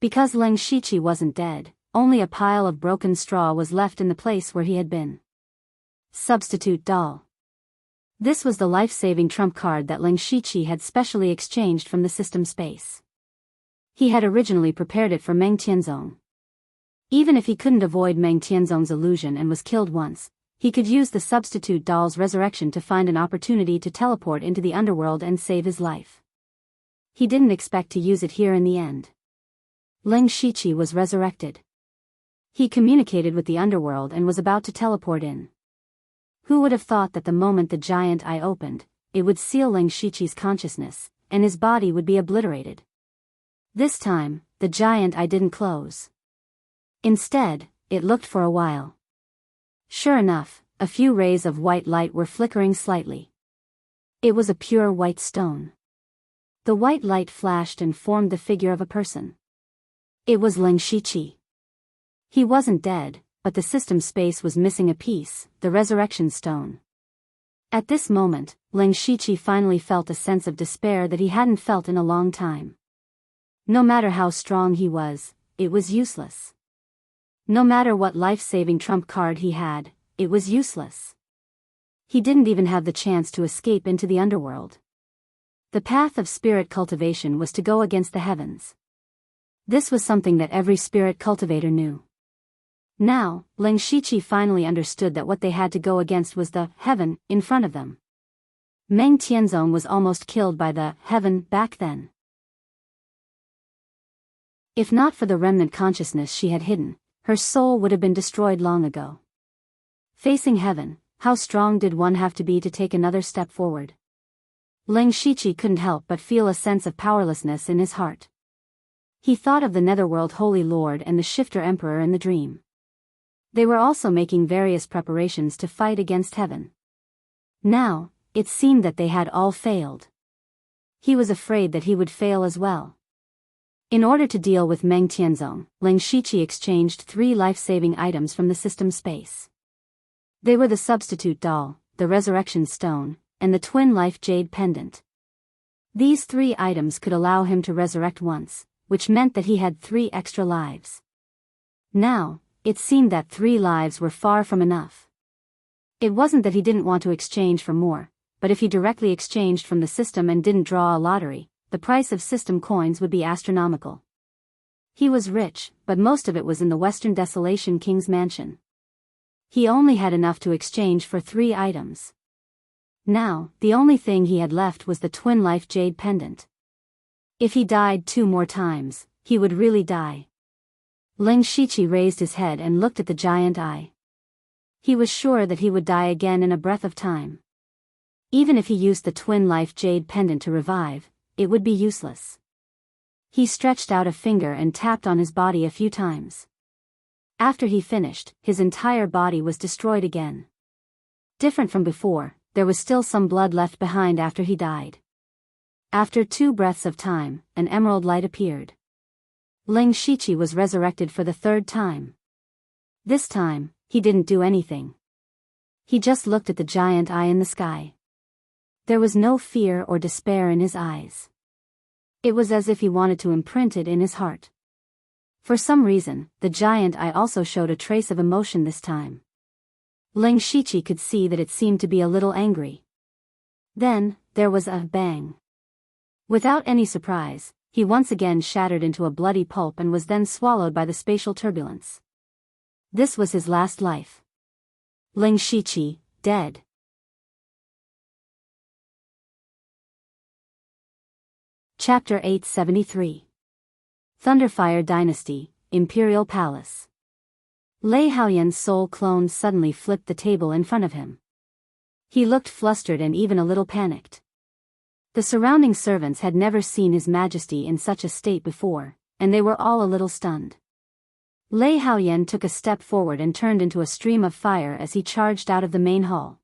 Because Ling Shiqi wasn't dead, only a pile of broken straw was left in the place where he had been. Substitute doll. This was the life-saving trump card that Ling Shiqi had specially exchanged from the system space. He had originally prepared it for Meng Tianzong. Even if he couldn't avoid Meng Tianzong's illusion and was killed once, he could use the substitute doll's resurrection to find an opportunity to teleport into the underworld and save his life. He didn't expect to use it here in the end. Ling Shiqi was resurrected. He communicated with the underworld and was about to teleport in. Who would have thought that the moment the giant eye opened, it would seal Ling Shiqi's consciousness, and his body would be obliterated. This time, the giant eye didn't close. Instead, it looked for a while. Sure enough, a few rays of white light were flickering slightly. It was a pure white stone. The white light flashed and formed the figure of a person. It was Ling Shiqi. He wasn't dead, but the system space was missing a piece, the resurrection stone. At this moment, Ling Shiqi finally felt a sense of despair that he hadn't felt in a long time. No matter how strong he was, it was useless. No matter what life-saving trump card he had, it was useless. He didn't even have the chance to escape into the underworld. The path of spirit cultivation was to go against the heavens. This was something that every spirit cultivator knew. Now, Ling Shiqi finally understood that what they had to go against was the heaven in front of them. Meng Tianzong was almost killed by the heaven back then. If not for the remnant consciousness she had hidden, her soul would have been destroyed long ago. Facing heaven, how strong did one have to be to take another step forward? Ling Shiqi couldn't help but feel a sense of powerlessness in his heart. He thought of the Netherworld Holy Lord and the Shifter Emperor in the dream. They were also making various preparations to fight against heaven. Now, it seemed that they had all failed. He was afraid that he would fail as well. In order to deal with Meng Tianzong, Ling Shiqi exchanged 3 life-saving items from the system space. They were the substitute doll, the resurrection stone, and the twin life jade pendant. These 3 items could allow him to resurrect once, which meant that he had 3 extra lives. Now, it seemed that 3 lives were far from enough. It wasn't that he didn't want to exchange for more, but if he directly exchanged from the system and didn't draw a lottery, the price of system coins would be astronomical. He was rich, but most of it was in the Western Desolation King's mansion. He only had enough to exchange for 3 items. Now, the only thing he had left was the twin life jade pendant. If he died 2 more times, he would really die. Ling Shiqi raised his head and looked at the giant eye. He was sure that he would die again in a breath of time. Even if he used the twin life jade pendant to revive, it would be useless. He stretched out a finger and tapped on his body a few times. After he finished, his entire body was destroyed again. Different from before, there was still some blood left behind after he died. After 2 breaths of time, an emerald light appeared. Ling Shiqi was resurrected for the 3rd time. This time, he didn't do anything. He just looked at the giant eye in the sky. There was no fear or despair in his eyes. It was as if he wanted to imprint it in his heart. For some reason, the giant eye also showed a trace of emotion this time. Ling Shiqi could see that it seemed to be a little angry. Then, there was a bang. Without any surprise, he once again shattered into a bloody pulp and was then swallowed by the spatial turbulence. This was his last life. Ling Shiqi, dead. Chapter 873. Thunderfire Dynasty, Imperial Palace. Lei Haoyan's soul clone suddenly flipped the table in front of him. He looked flustered and even a little panicked. The surrounding servants had never seen His Majesty in such a state before, and they were all a little stunned. Lei Haoyan took a step forward and turned into a stream of fire as he charged out of the main hall.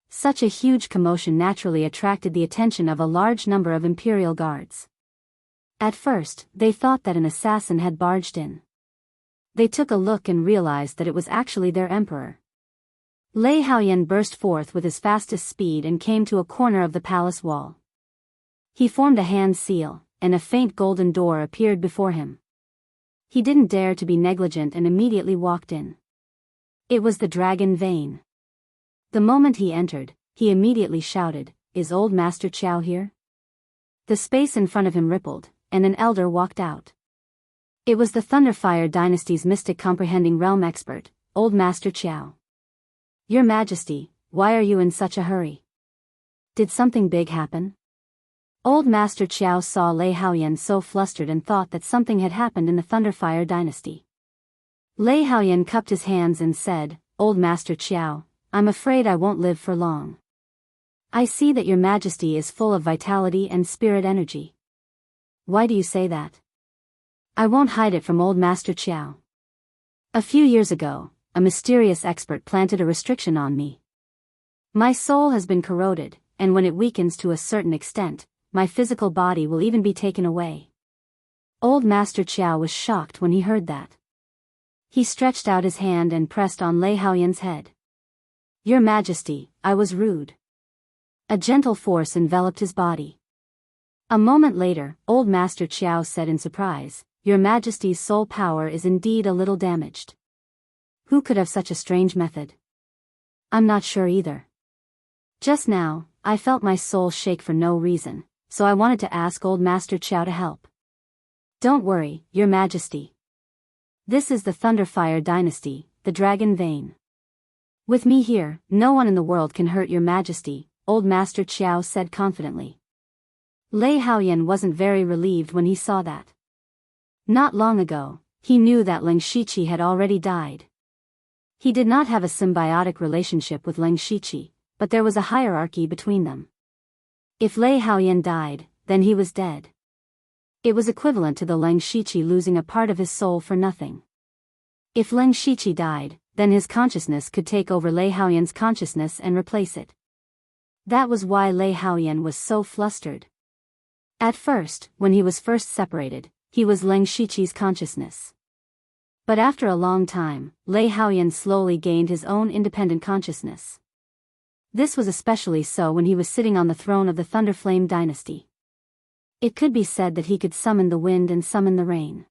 Such a huge commotion naturally attracted the attention of a large number of imperial guards. At first, they thought that an assassin had barged in. They took a look and realized that it was actually their emperor. Lei Haoyan burst forth with his fastest speed and came to a corner of the palace wall. He formed a hand seal, and a faint golden door appeared before him. He didn't dare to be negligent and immediately walked in. It was the dragon Vane. The moment he entered, he immediately shouted, "Is old Master Qiao here?" The space in front of him rippled, and an elder walked out. It was the Thunderfire Dynasty's mystic comprehending realm expert, Old Master Qiao. "Your Majesty, why are you in such a hurry? Did something big happen?" Old Master Qiao saw Lei Haoyan so flustered and thought that something had happened in the Thunderfire Dynasty. Lei Haoyan cupped his hands and said, "Old Master Qiao, I'm afraid I won't live for long. I see that your Majesty is full of vitality and spirit energy." "Why do you say that?" "I won't hide it from Old Master Qiao. A few years ago, a mysterious expert planted a restriction on me. My soul has been corroded, and when it weakens to a certain extent, my physical body will even be taken away." Old Master Qiao was shocked when he heard that. He stretched out his hand and pressed on Lei Haoyan's head. "Your Majesty, I was rude." A gentle force enveloped his body. A moment later, Old Master Qiao said in surprise, "Your Majesty's soul power is indeed a little damaged. Who could have such a strange method?" "I'm not sure either. Just now, I felt my soul shake for no reason, so I wanted to ask Old Master Qiao to help." "Don't worry, Your Majesty. This is the Thunderfire Dynasty, the Dragon Vane. With me here, no one in the world can hurt Your Majesty," Old Master Qiao said confidently. Lei Haoyan wasn't very relieved when he saw that. Not long ago, he knew that Ling Shiqi had already died. He did not have a symbiotic relationship with Ling Shiqi, but there was a hierarchy between them. If Lei Haoyan died, then he was dead. It was equivalent to the Ling Shiqi losing a part of his soul for nothing. If Ling Shiqi died, then his consciousness could take over Lei Haoyan's consciousness and replace it. That was why Lei Haoyan was so flustered. At first, when he was first separated, he was Ling Shiqi's consciousness. But after a long time, Lei Haoyan slowly gained his own independent consciousness. This was especially so when he was sitting on the throne of the Thunderflame Dynasty. It could be said that he could summon the wind and summon the rain.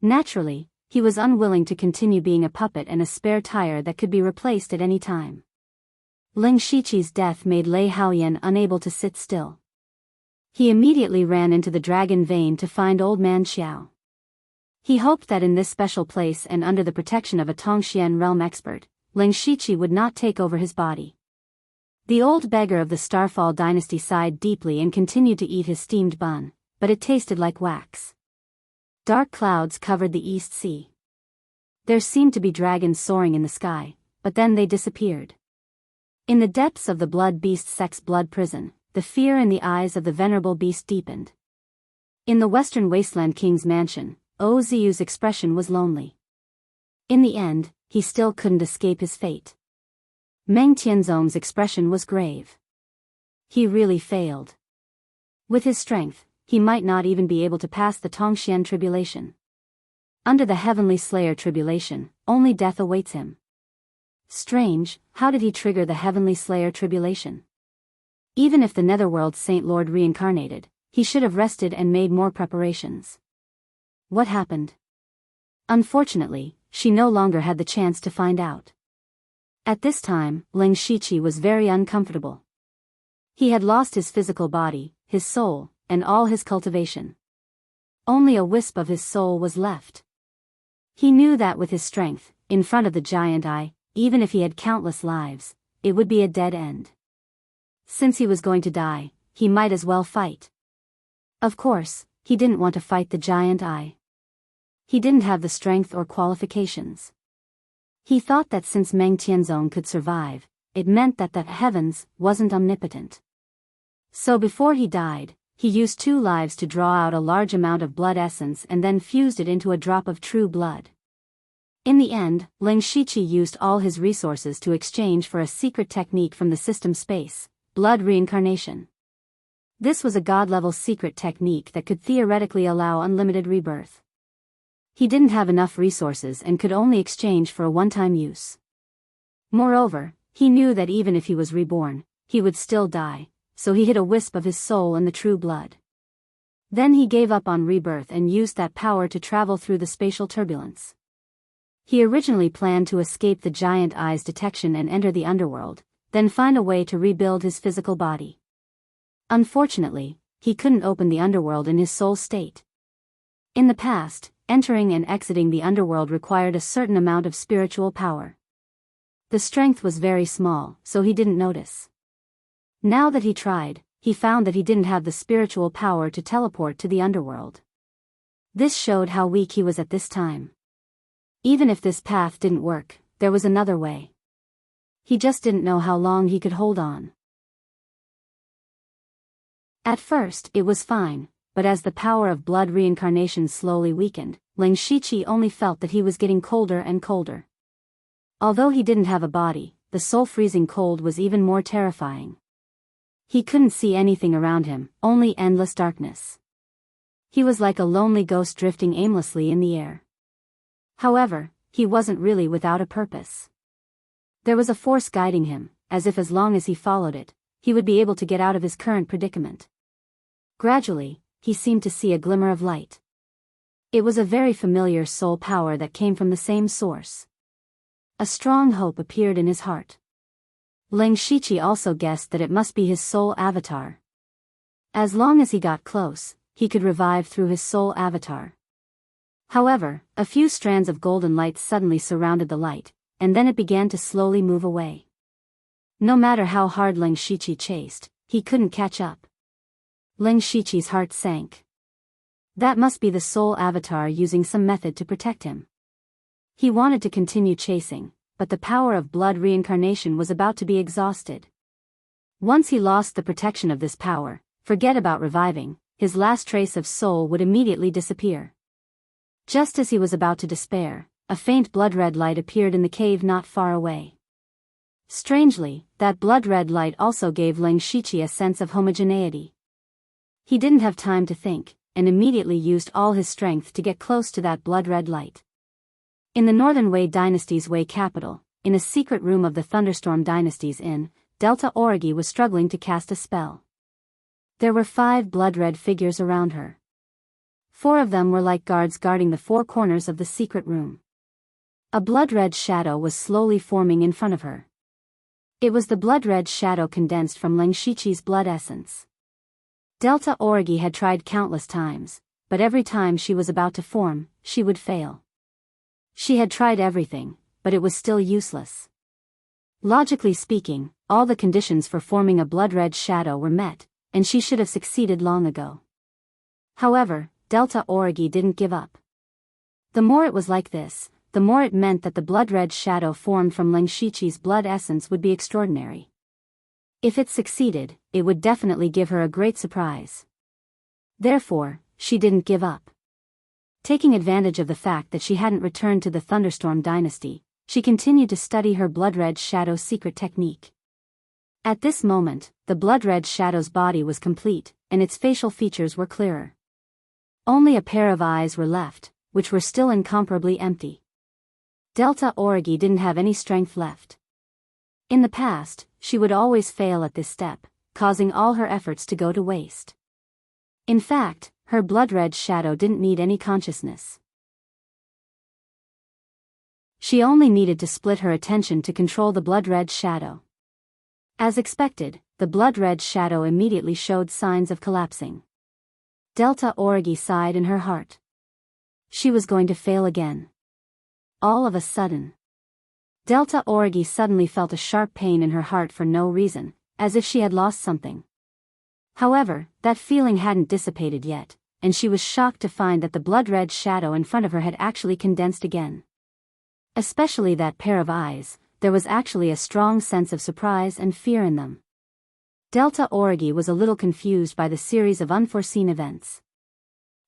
Naturally, he was unwilling to continue being a puppet and a spare tire that could be replaced at any time. Ling Shiqi's death made Lei Haoyan unable to sit still. He immediately ran into the Dragon Vane to find Old Man Qiao. He hoped that in this special place and under the protection of a Tongxian realm expert, Ling Shiqi would not take over his body. The old beggar of the Starfall dynasty sighed deeply and continued to eat his steamed bun, but it tasted like wax. Dark clouds covered the East Sea. There seemed to be dragons soaring in the sky, but then they disappeared. In the depths of the blood beast sex blood prison, the fear in the eyes of the venerable beast deepened. In the Western Wasteland King's mansion, Oziu's expression was lonely. In the end, he still couldn't escape his fate. Meng Tianzong's expression was grave. He really failed. With his strength, he might not even be able to pass the Tongxian tribulation. Under the Heavenly Slayer tribulation, only death awaits him. Strange, how did he trigger the Heavenly Slayer tribulation? Even if the Netherworld Saint Lord reincarnated, he should have rested and made more preparations. What happened? Unfortunately, she no longer had the chance to find out. At this time, Ling Shiqi was very uncomfortable. He had lost his physical body, his soul, and all his cultivation. Only a wisp of his soul was left. He knew that with his strength, in front of the giant eye, even if he had countless lives, it would be a dead end. Since he was going to die, he might as well fight. Of course, he didn't want to fight the giant eye. He didn't have the strength or qualifications. He thought that since Meng Tianzong could survive, it meant that the heavens wasn't omnipotent. So before he died, he used 2 lives to draw out a large amount of blood essence and then fused it into a drop of true blood. In the end, Ling Shiqi used all his resources to exchange for a secret technique from the system space, blood reincarnation. This was a god-level secret technique that could theoretically allow unlimited rebirth. He didn't have enough resources and could only exchange for a one-time use. Moreover, he knew that even if he was reborn, he would still die, so he hid a wisp of his soul in the true blood. Then he gave up on rebirth and used that power to travel through the spatial turbulence. He originally planned to escape the giant eye's detection and enter the underworld, then find a way to rebuild his physical body. Unfortunately, he couldn't open the underworld in his soul state. In the past, entering and exiting the underworld required a certain amount of spiritual power. The strength was very small, so he didn't notice. Now that he tried, he found that he didn't have the spiritual power to teleport to the underworld. This showed how weak he was at this time. Even if this path didn't work, there was another way. He just didn't know how long he could hold on. At first, it was fine, but as the power of blood reincarnation slowly weakened, Ling Shiqi only felt that he was getting colder and colder. Although he didn't have a body, the soul-freezing cold was even more terrifying. He couldn't see anything around him, only endless darkness. He was like a lonely ghost drifting aimlessly in the air. However, he wasn't really without a purpose. There was a force guiding him, as if as long as he followed it, he would be able to get out of his current predicament. Gradually, he seemed to see a glimmer of light. It was a very familiar soul power that came from the same source. A strong hope appeared in his heart. Ling Shiqi also guessed that it must be his soul avatar. As long as he got close, he could revive through his soul avatar. However, a few strands of golden light suddenly surrounded the light, and then it began to slowly move away. No matter how hard Ling Shiqi chased, he couldn't catch up. Ling Shiqi's heart sank. That must be the soul avatar using some method to protect him. He wanted to continue chasing, but the power of blood reincarnation was about to be exhausted. Once he lost the protection of this power, forget about reviving, his last trace of soul would immediately disappear. Just as he was about to despair, a faint blood-red light appeared in the cave not far away. Strangely, that blood-red light also gave Ling Shiqi a sense of homogeneity. He didn't have time to think, and immediately used all his strength to get close to that blood-red light. In the Northern Wei Dynasty's Wei capital, in a secret room of the Thunderstorm Dynasty's Inn, Delta Origi was struggling to cast a spell. There were 5 blood-red figures around her. 4 of them were like guards guarding the 4 corners of the secret room. A blood-red shadow was slowly forming in front of her. It was the blood-red shadow condensed from Ling Shiqi's blood essence. Delta Origi had tried countless times, but every time she was about to form, she would fail. She had tried everything, but it was still useless. Logically speaking, all the conditions for forming a blood-red shadow were met, and she should have succeeded long ago. However, Delta Origi didn't give up. The more it was like this, the more it meant that the blood-red shadow formed from Ling Shiqi's blood essence would be extraordinary. If it succeeded, it would definitely give her a great surprise. Therefore, she didn't give up. Taking advantage of the fact that she hadn't returned to the Thunderstorm Dynasty, she continued to study her blood-red shadow secret technique. At this moment, the blood-red shadow's body was complete, and its facial features were clearer. Only a pair of eyes were left, which were still incomparably empty. Delta Origi didn't have any strength left. In the past, she would always fail at this step, causing all her efforts to go to waste. In fact, her blood-red shadow didn't need any consciousness. She only needed to split her attention to control the blood-red shadow. As expected, the blood-red shadow immediately showed signs of collapsing. Delta Origi sighed in her heart. She was going to fail again. All of a sudden, Delta Origi suddenly felt a sharp pain in her heart for no reason, as if she had lost something. However, that feeling hadn't dissipated yet, and she was shocked to find that the blood-red shadow in front of her had actually condensed again. Especially that pair of eyes, there was actually a strong sense of surprise and fear in them. Delta Origi was a little confused by the series of unforeseen events.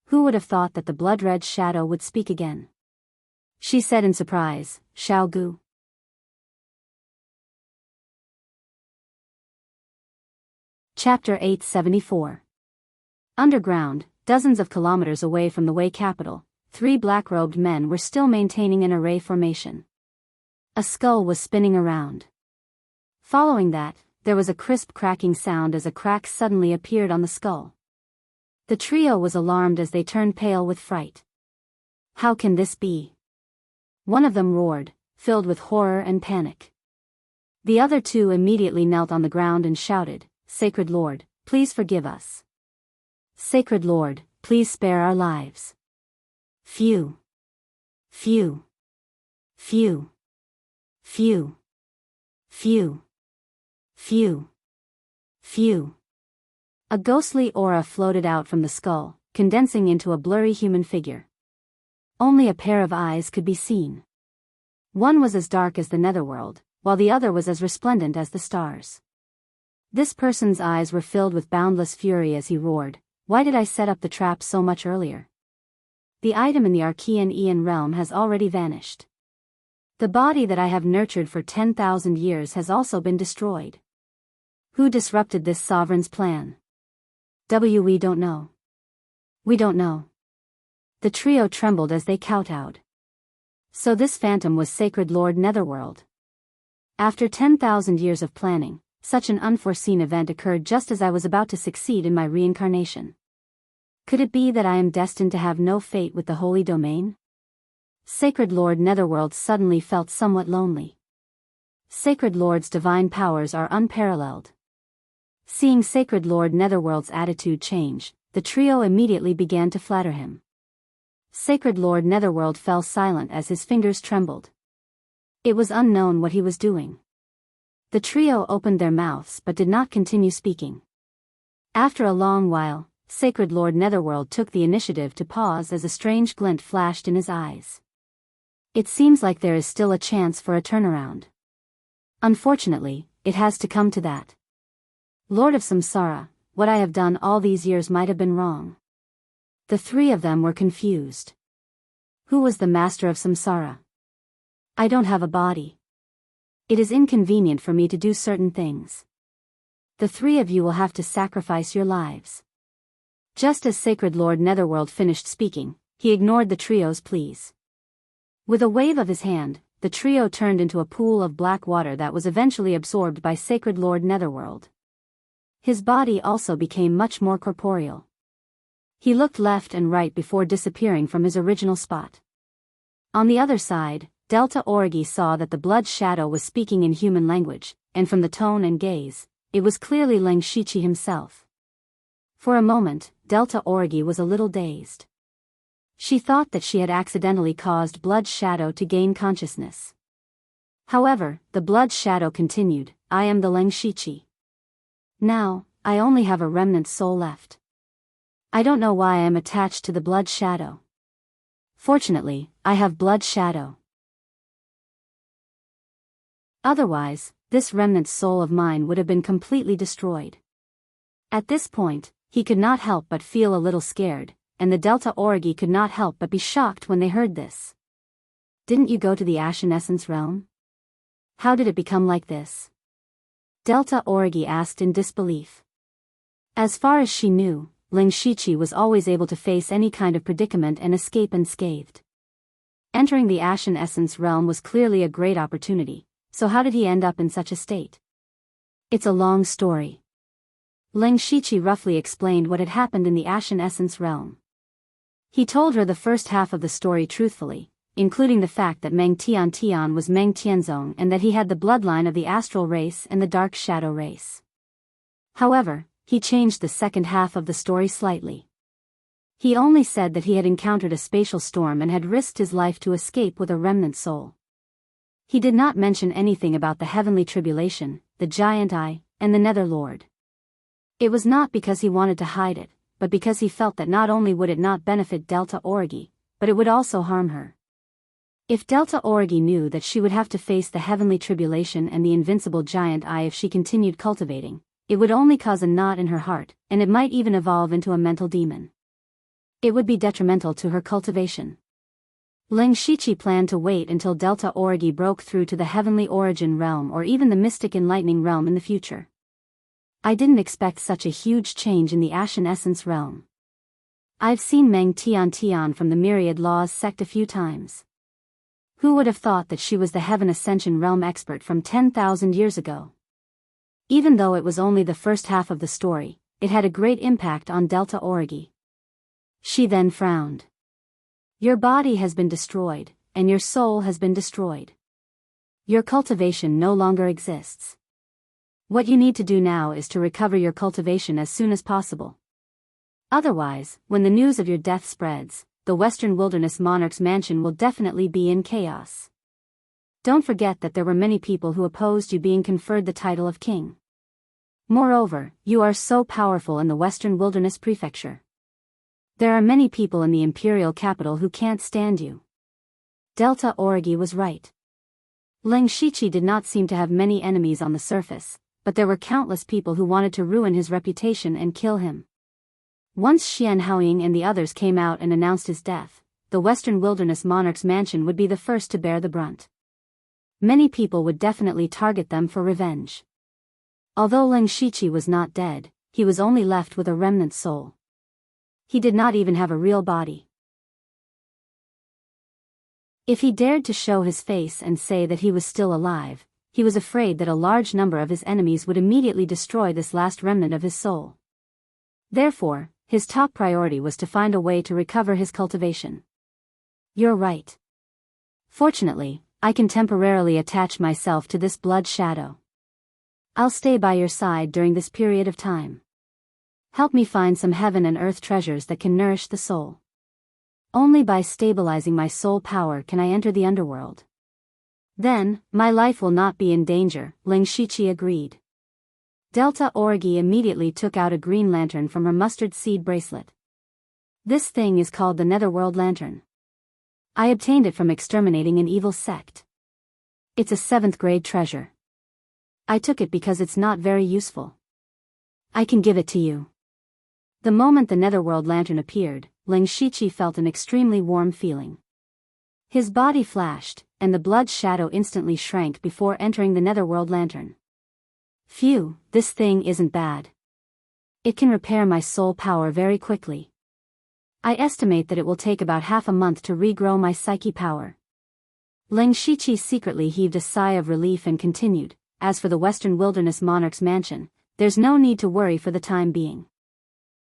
Who would have thought that the blood-red shadow would speak again? She said in surprise, "Xiao Gu." Chapter 874. Underground, dozens of kilometers away from the Wei capital, 3 black-robed men were still maintaining an array formation. A skull was spinning around. Following that, there was a crisp cracking sound as a crack suddenly appeared on the skull. The trio was alarmed as they turned pale with fright. How can this be? One of them roared, filled with horror and panic. The other 2 immediately knelt on the ground and shouted, "Sacred Lord, please forgive us. Sacred Lord, please spare our lives." Phew. Phew. Phew. Phew. Phew. Phew. Phew. A ghostly aura floated out from the skull, condensing into a blurry human figure. Only a pair of eyes could be seen. One was as dark as the netherworld, while the other was as resplendent as the stars. This person's eyes were filled with boundless fury as he roared, "Why did I set up the trap so much earlier? The item in the Archean Aeon realm has already vanished. The body that I have nurtured for 10,000 years has also been destroyed. Who disrupted this sovereign's plan? We don't know. We don't know." The trio trembled as they kowtowed. So this phantom was Sacred Lord Netherworld. After 10,000 years of planning, such an unforeseen event occurred just as I was about to succeed in my reincarnation. Could it be that I am destined to have no fate with the Holy Domain? Sacred Lord Netherworld suddenly felt somewhat lonely. Sacred Lord's divine powers are unparalleled. Seeing Sacred Lord Netherworld's attitude change, the trio immediately began to flatter him. Sacred Lord Netherworld fell silent as his fingers trembled. It was unknown what he was doing. The trio opened their mouths but did not continue speaking. After a long while, Sacred Lord Netherworld took the initiative to pause as a strange glint flashed in his eyes. It seems like there is still a chance for a turnaround. Unfortunately, it has to come to that. Lord of Samsara, what I have done all these years might have been wrong. The 3 of them were confused. Who was the master of Samsara? I don't have a body. It is inconvenient for me to do certain things. The 3 of you will have to sacrifice your lives. Just as Sacred Lord Netherworld finished speaking, he ignored the trio's pleas. With a wave of his hand, the trio turned into a pool of black water that was eventually absorbed by Sacred Lord Netherworld. His body also became much more corporeal. He looked left and right before disappearing from his original spot. On the other side, Delta Origi saw that the blood shadow was speaking in human language, and from the tone and gaze, it was clearly Leng Shiqi himself. For a moment, Delta Origi was a little dazed. She thought that she had accidentally caused blood shadow to gain consciousness. However, the blood shadow continued, "I am the Leng Shiqi. Now, I only have a remnant soul left. I don't know why I am attached to the blood shadow. Fortunately, I have blood shadow. Otherwise, this remnant soul of mine would have been completely destroyed." At this point, he could not help but feel a little scared, and the Delta Origi could not help but be shocked when they heard this. "Didn't you go to the Ashen Essence realm? How did it become like this?" Delta Origi asked in disbelief. As far as she knew, Leng Shiqi was always able to face any kind of predicament and escape unscathed. Entering the Ashen Essence realm was clearly a great opportunity. So how did he end up in such a state? It's a long story. Leng Shiqi roughly explained what had happened in the Ashen Essence realm. He told her the first half of the story truthfully, including the fact that Meng Tian was Meng Tianzong and that he had the bloodline of the astral race and the dark shadow race. However, he changed the second half of the story slightly. He only said that he had encountered a spatial storm and had risked his life to escape with a remnant soul. He did not mention anything about the heavenly tribulation, the giant eye, and the Netherlord. It was not because he wanted to hide it, but because he felt that not only would it not benefit Delta Orgi, but it would also harm her. If Delta Orgi knew that she would have to face the heavenly tribulation and the invincible giant eye if she continued cultivating, it would only cause a knot in her heart, and it might even evolve into a mental demon. It would be detrimental to her cultivation. Ling Shiqi planned to wait until Delta Orgi broke through to the heavenly origin realm or even the mystic enlightening realm in the future. I didn't expect such a huge change in the Ashen Essence realm. I've seen Meng Tian from the Myriad Laws sect a few times. Who would have thought that she was the Heaven Ascension realm expert from 10,000 years ago? Even though it was only the first half of the story, it had a great impact on Delta Orgi. She then frowned. Your body has been destroyed, and your soul has been destroyed. Your cultivation no longer exists. What you need to do now is to recover your cultivation as soon as possible. Otherwise, when the news of your death spreads, the Western Wilderness Monarch's mansion will definitely be in chaos. Don't forget that there were many people who opposed you being conferred the title of king. Moreover, you are so powerful in the Western Wilderness Prefecture. There are many people in the imperial capital who can't stand you. Delta Orgi was right. Ling Shiqi did not seem to have many enemies on the surface, but there were countless people who wanted to ruin his reputation and kill him. Once Xian Haoying and the others came out and announced his death, the Western Wilderness Monarch's mansion would be the first to bear the brunt. Many people would definitely target them for revenge. Although Ling Shiqi was not dead, he was only left with a remnant soul. He did not even have a real body. If he dared to show his face and say that he was still alive, he was afraid that a large number of his enemies would immediately destroy this last remnant of his soul. Therefore, his top priority was to find a way to recover his cultivation. You're right. Fortunately, I can temporarily attach myself to this blood shadow. I'll stay by your side during this period of time. Help me find some heaven and earth treasures that can nourish the soul. Only by stabilizing my soul power can I enter the underworld. Then, my life will not be in danger, Ling Shiqi agreed. Delta Orgi immediately took out a green lantern from her mustard seed bracelet. This thing is called the Netherworld Lantern. I obtained it from exterminating an evil sect. It's a 7th grade treasure. I took it because it's not very useful. I can give it to you. The moment the Netherworld Lantern appeared, Ling Shiqi felt an extremely warm feeling. His body flashed, and the blood shadow instantly shrank before entering the Netherworld Lantern. Phew, this thing isn't bad. It can repair my soul power very quickly. I estimate that it will take about half a month to regrow my psyche power. Ling Shiqi secretly heaved a sigh of relief and continued, as for the Western Wilderness Monarch's mansion, there's no need to worry for the time being.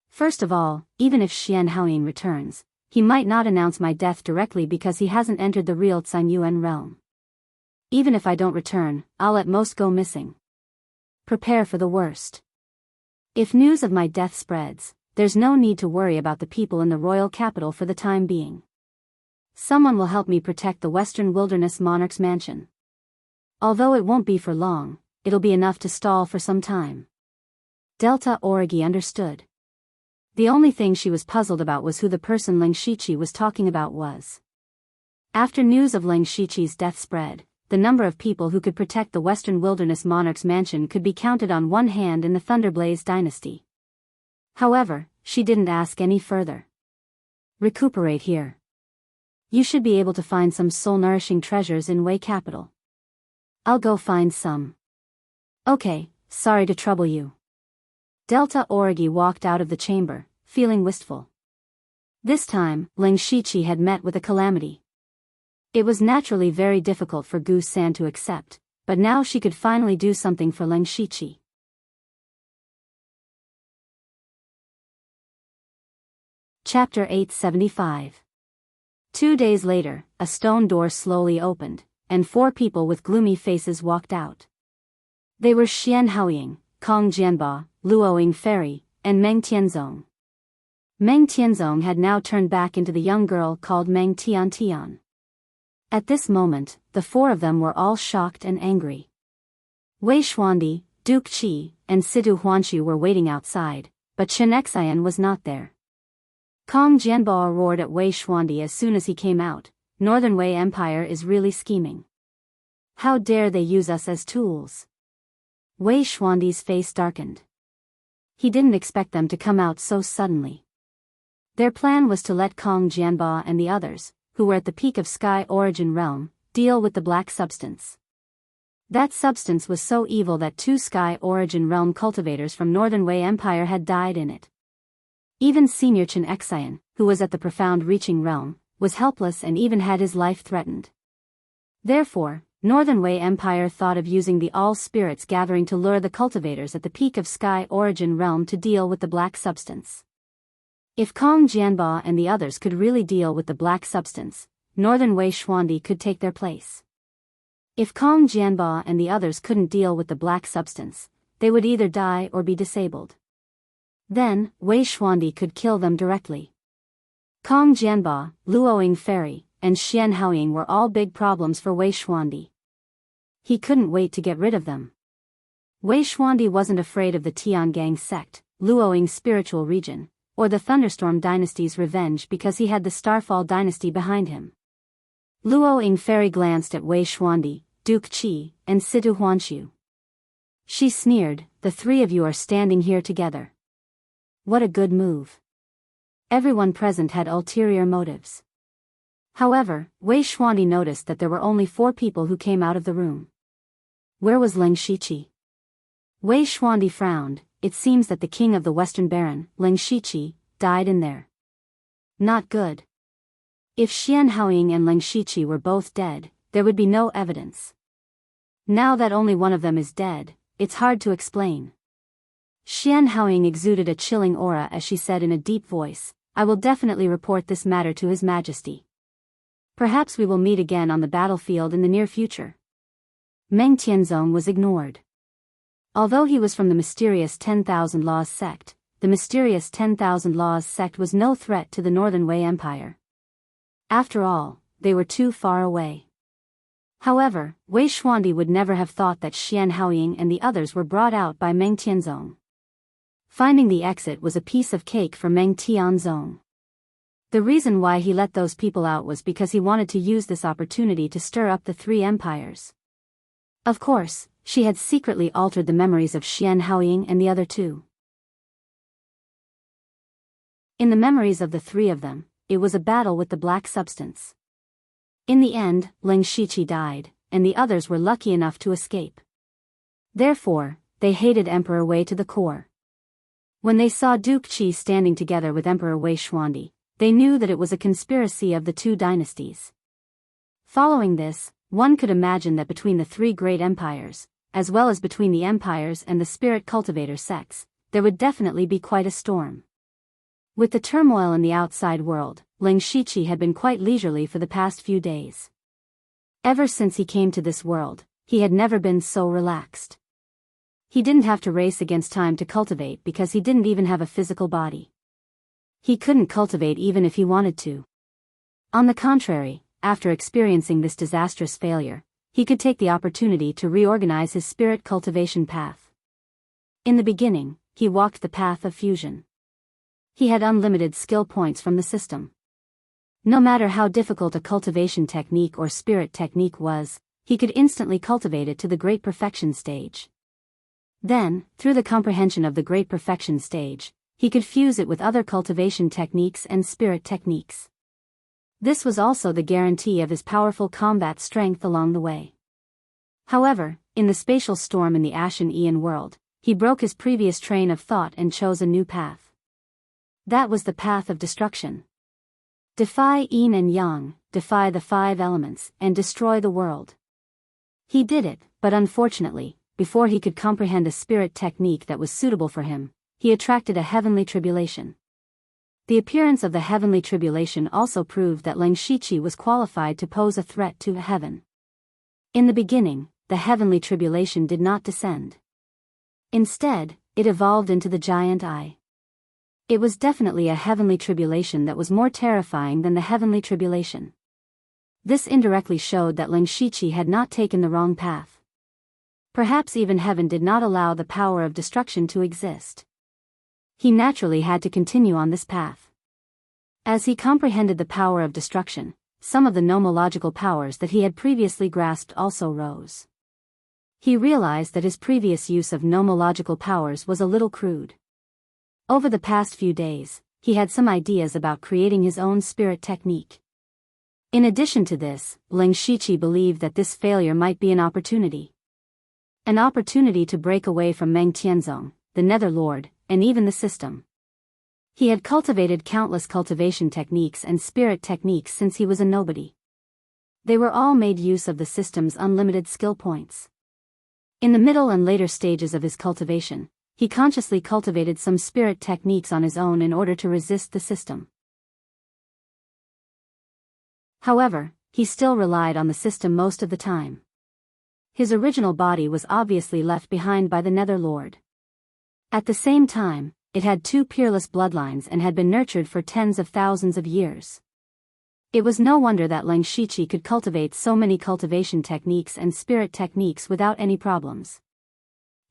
First of all, even if Xian Haoying returns, he might not announce my death directly because he hasn't entered the real Tsangyuan realm. Even if I don't return, I'll at most go missing. Prepare for the worst. If news of my death spreads, there's no need to worry about the people in the royal capital for the time being. Someone will help me protect the Western Wilderness Monarch's mansion. Although it won't be for long, it'll be enough to stall for some time. Delta Orgi understood. The only thing she was puzzled about was who the person Ling Shiqi was talking about was. After news of Ling Shiqi's death spread, the number of people who could protect the Western Wilderness Monarch's mansion could be counted on one hand in the Thunderblaze dynasty. However, she didn't ask any further. Recuperate here. You should be able to find some soul-nourishing treasures in Wei Capital. I'll go find some. Okay, sorry to trouble you. Delta Orgi walked out of the chamber, feeling wistful. This time, Ling Shiqi had met with a calamity. It was naturally very difficult for Gu San to accept, but now she could finally do something for Ling Shiqi. Chapter 875. 2 days later, a stone door slowly opened, and 4 people with gloomy faces walked out. They were Xian Haoying, Kong Jianba, Luoying Fairy, and Meng Tianzong. Meng Tianzong had now turned back into the young girl called Meng Tian. At this moment, the four of them were all shocked and angry. Wei Xuandi, Duke Qi, and Sidu Huanshu were waiting outside, but Chen Xian was not there. Kong Jianba roared at Wei Xuandi as soon as he came out. Northern Wei Empire is really scheming. How dare they use us as tools? Wei Xuandi's face darkened. He didn't expect them to come out so suddenly. Their plan was to let Kong Jianba and the others, who were at the peak of Sky Origin Realm, deal with the black substance. That substance was so evil that 2 Sky Origin Realm cultivators from Northern Wei Empire had died in it. Even Senior Chen Xian, who was at the profound reaching realm, was helpless and even had his life threatened. Therefore, Northern Wei Empire thought of using the all-spirits gathering to lure the cultivators at the peak of Sky Origin Realm to deal with the black substance. If Kong Jianba and the others could really deal with the black substance, Northern Wei Xuandi could take their place. If Kong Jianba and the others couldn't deal with the black substance, they would either die or be disabled. Then, Wei Xuandi could kill them directly. Kong Jianba, Luoying Fairy, and Xian Haoying were all big problems for Wei Xuandi. He couldn't wait to get rid of them. Wei Xuandi wasn't afraid of the Tiangang sect, Luoying's spiritual region, or the Thunderstorm dynasty's revenge because he had the Starfall dynasty behind him. Luoying Fairy glanced at Wei Xuandi, Duke Qi, and Sidu Huanshu. She sneered, "The 3 of you are standing here together. What a good move." Everyone present had ulterior motives. However, Wei Xuandi noticed that there were only 4 people who came out of the room. Where was Ling Shiqi? Wei Xuandi frowned. It seems that the king of the Western Baron, Ling Shiqi, died in there. Not good. If Xian Haoying and Ling Shiqi were both dead, there would be no evidence. Now that only one of them is dead, it's hard to explain. Xian Haoying exuded a chilling aura as she said in a deep voice, "I will definitely report this matter to His Majesty. Perhaps we will meet again on the battlefield in the near future." Meng Tianzong was ignored. Although he was from the mysterious 10,000 Laws sect, the mysterious 10,000 Laws sect was no threat to the Northern Wei Empire. After all, they were too far away. However, Wei Xuandi would never have thought that Xian Haoying and the others were brought out by Meng Tianzong. Finding the exit was a piece of cake for Meng Tianzong. The reason why he let those people out was because he wanted to use this opportunity to stir up the 3 empires. Of course, she had secretly altered the memories of Xian Haoying and the other 2. In the memories of the 3 of them, it was a battle with the black substance. In the end, Ling Shiqi died, and the others were lucky enough to escape. Therefore, they hated Emperor Wei to the core. When they saw Duke Qi standing together with Emperor Wei Xuandi, they knew that it was a conspiracy of the 2 dynasties. Following this, one could imagine that between the 3 great empires, as well as between the empires and the spirit cultivator sects, there would definitely be quite a storm. With the turmoil in the outside world, Ling Shiqi had been quite leisurely for the past few days. Ever since he came to this world, he had never been so relaxed. He didn't have to race against time to cultivate because he didn't even have a physical body. He couldn't cultivate even if he wanted to. On the contrary, after experiencing this disastrous failure, he could take the opportunity to reorganize his spirit cultivation path. In the beginning, he walked the path of fusion. He had unlimited skill points from the system. No matter how difficult a cultivation technique or spirit technique was, he could instantly cultivate it to the great perfection stage. Then, through the comprehension of the great perfection stage, he could fuse it with other cultivation techniques and spirit techniques. This was also the guarantee of his powerful combat strength along the way. However, in the spatial storm in the Ashen Aeon world, he broke his previous train of thought and chose a new path. That was the path of destruction. Defy yin and yang, defy the 5 elements, and destroy the world. He did it, but unfortunately, before he could comprehend a spirit technique that was suitable for him, he attracted a heavenly tribulation. The appearance of the heavenly tribulation also proved that Ling Shiqi was qualified to pose a threat to heaven. In the beginning, the heavenly tribulation did not descend. Instead, it evolved into the giant eye. It was definitely a heavenly tribulation that was more terrifying than the heavenly tribulation. This indirectly showed that Ling Shiqi had not taken the wrong path. Perhaps even heaven did not allow the power of destruction to exist. He naturally had to continue on this path. As he comprehended the power of destruction, some of the nomological powers that he had previously grasped also rose. He realized that his previous use of nomological powers was a little crude. Over the past few days, he had some ideas about creating his own spirit technique. In addition to this, Ling Shiqi believed that this failure might be an opportunity. An opportunity to break away from Meng Tianzong, the Netherlord, and even the system. He had cultivated countless cultivation techniques and spirit techniques since he was a nobody. They were all made use of the system's unlimited skill points. In the middle and later stages of his cultivation, he consciously cultivated some spirit techniques on his own in order to resist the system. However, he still relied on the system most of the time. His original body was obviously left behind by the Netherlord. At the same time, it had two peerless bloodlines and had been nurtured for tens of thousands of years. It was no wonder that Ling Shiqi could cultivate so many cultivation techniques and spirit techniques without any problems.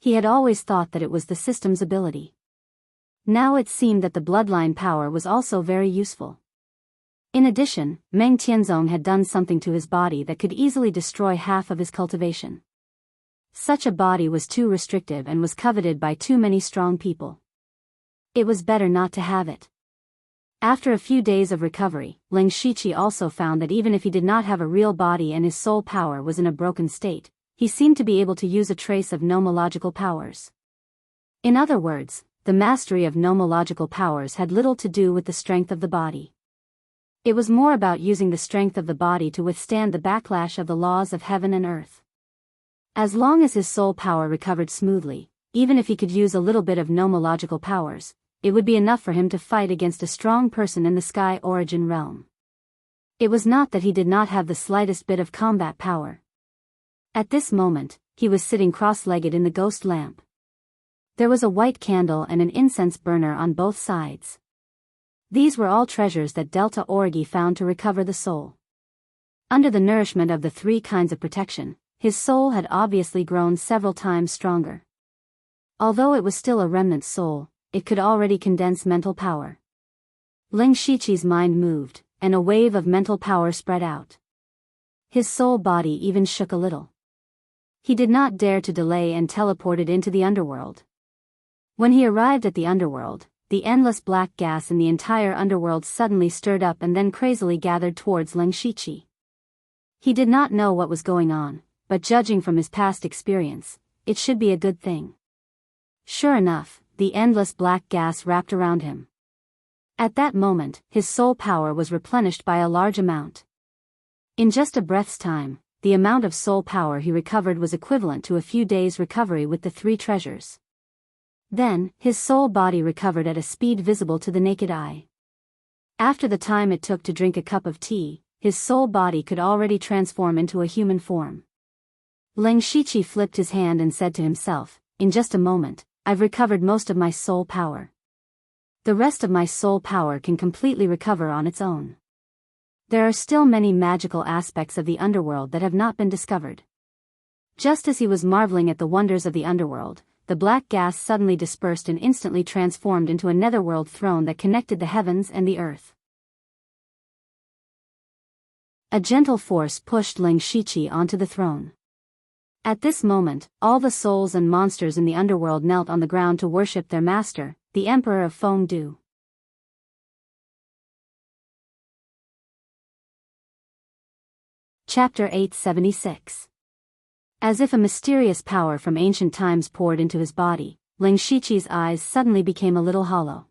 He had always thought that it was the system's ability. Now it seemed that the bloodline power was also very useful. In addition, Meng Tianzong had done something to his body that could easily destroy half of his cultivation. Such a body was too restrictive and was coveted by too many strong people. It was better not to have it. After a few days of recovery, Ling Shiqi also found that even if he did not have a real body and his soul power was in a broken state, he seemed to be able to use a trace of nomological powers. In other words, the mastery of nomological powers had little to do with the strength of the body. It was more about using the strength of the body to withstand the backlash of the laws of heaven and earth. As long as his soul power recovered smoothly, even if he could use a little bit of nomological powers, it would be enough for him to fight against a strong person in the sky origin realm. It was not that he did not have the slightest bit of combat power. At this moment, he was sitting cross-legged in the ghost lamp. There was a white candle and an incense burner on both sides. These were all treasures that Delta Origi found to recover the soul. Under the nourishment of the three kinds of protection, his soul had obviously grown several times stronger. Although it was still a remnant soul, it could already condense mental power. Ling Shiqi's mind moved, and a wave of mental power spread out. His soul body even shook a little. He did not dare to delay and teleported into the underworld. When he arrived at the underworld, the endless black gas in the entire underworld suddenly stirred up and then crazily gathered towards Ling Shiqi. He did not know what was going on, but judging from his past experience, it should be a good thing. Sure enough, the endless black gas wrapped around him. At that moment, his soul power was replenished by a large amount. In just a breath's time, the amount of soul power he recovered was equivalent to a few days' recovery with the three treasures. Then, his soul body recovered at a speed visible to the naked eye. After the time it took to drink a cup of tea, his soul body could already transform into a human form. Ling Shiqi flipped his hand and said to himself, "In just a moment, I've recovered most of my soul power. The rest of my soul power can completely recover on its own. There are still many magical aspects of the underworld that have not been discovered." Just as he was marveling at the wonders of the underworld, the black gas suddenly dispersed and instantly transformed into a netherworld throne that connected the heavens and the earth. A gentle force pushed Ling Shiqi onto the throne. At this moment, all the souls and monsters in the underworld knelt on the ground to worship their master, the Emperor of Fengdu. Chapter 876. As if a mysterious power from ancient times poured into his body, Ling Shiqi's eyes suddenly became a little hollow.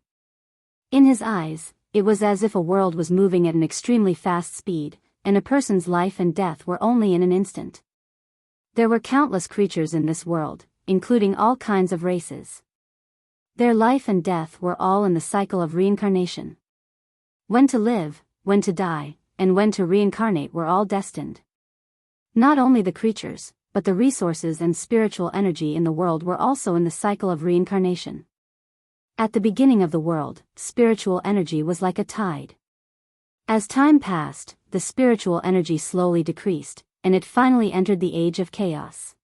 In his eyes, it was as if a world was moving at an extremely fast speed, and a person's life and death were only in an instant. There were countless creatures in this world, including all kinds of races. Their life and death were all in the cycle of reincarnation. When to live, when to die, and when to reincarnate were all destined. Not only the creatures, but the resources and spiritual energy in the world were also in the cycle of reincarnation. At the beginning of the world, spiritual energy was like a tide. As time passed, the spiritual energy slowly decreased, and it finally entered the age of chaos.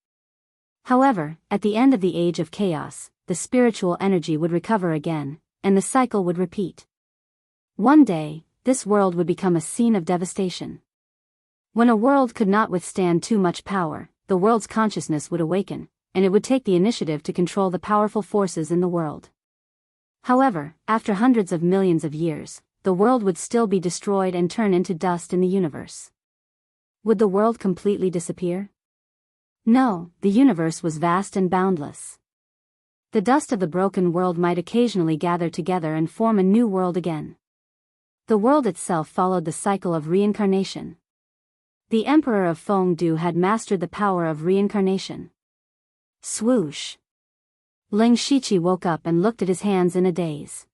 However, at the end of the age of chaos, the spiritual energy would recover again, and the cycle would repeat. One day, this world would become a scene of devastation. When a world could not withstand too much power, the world's consciousness would awaken, and it would take the initiative to control the powerful forces in the world. However, after hundreds of millions of years, the world would still be destroyed and turn into dust in the universe. Would the world completely disappear? No, the universe was vast and boundless. The dust of the broken world might occasionally gather together and form a new world again. The world itself followed the cycle of reincarnation. The Emperor of Fengdu had mastered the power of reincarnation. Swoosh! Ling Shiqi woke up and looked at his hands in a daze.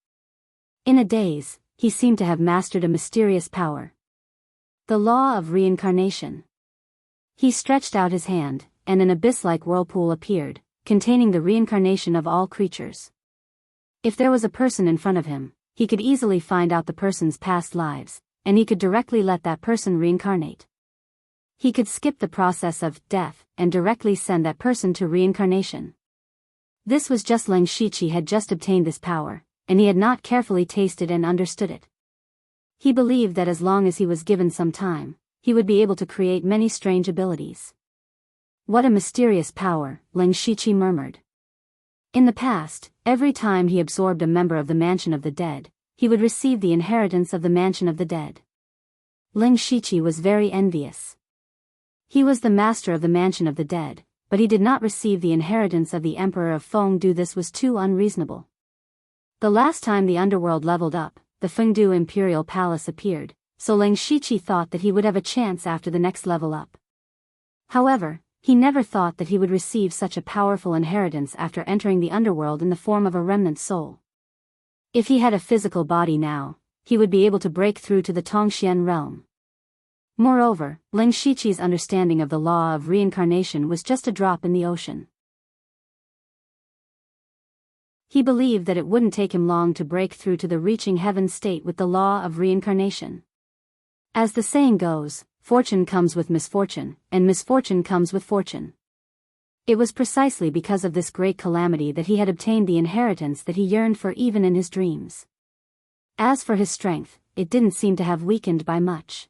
In a daze, he seemed to have mastered a mysterious power. The law of reincarnation. He stretched out his hand, and an abyss-like whirlpool appeared, containing the reincarnation of all creatures. If there was a person in front of him, he could easily find out the person's past lives, and he could directly let that person reincarnate. He could skip the process of death and directly send that person to reincarnation. This was just Ling Shiqi had just obtained this power, and he had not carefully tasted and understood it. He believed that as long as he was given some time, he would be able to create many strange abilities. What a mysterious power, Ling Shiqi murmured. In the past, every time he absorbed a member of the Mansion of the Dead, he would receive the inheritance of the Mansion of the Dead. Ling Shiqi was very envious. He was the master of the Mansion of the Dead, but he did not receive the inheritance of the Emperor of Fengdu. This was too unreasonable. The last time the underworld leveled up, the Fengdu Imperial Palace appeared, so Ling Shiqi thought that he would have a chance after the next level up. However, he never thought that he would receive such a powerful inheritance after entering the underworld in the form of a remnant soul. If he had a physical body now, he would be able to break through to the Tongxian realm. Moreover, Ling Shiqi's understanding of the law of reincarnation was just a drop in the ocean. He believed that it wouldn't take him long to break through to the reaching heaven state with the law of reincarnation. As the saying goes, fortune comes with misfortune, and misfortune comes with fortune. It was precisely because of this great calamity that he had obtained the inheritance that he yearned for even in his dreams. As for his strength, it didn't seem to have weakened by much.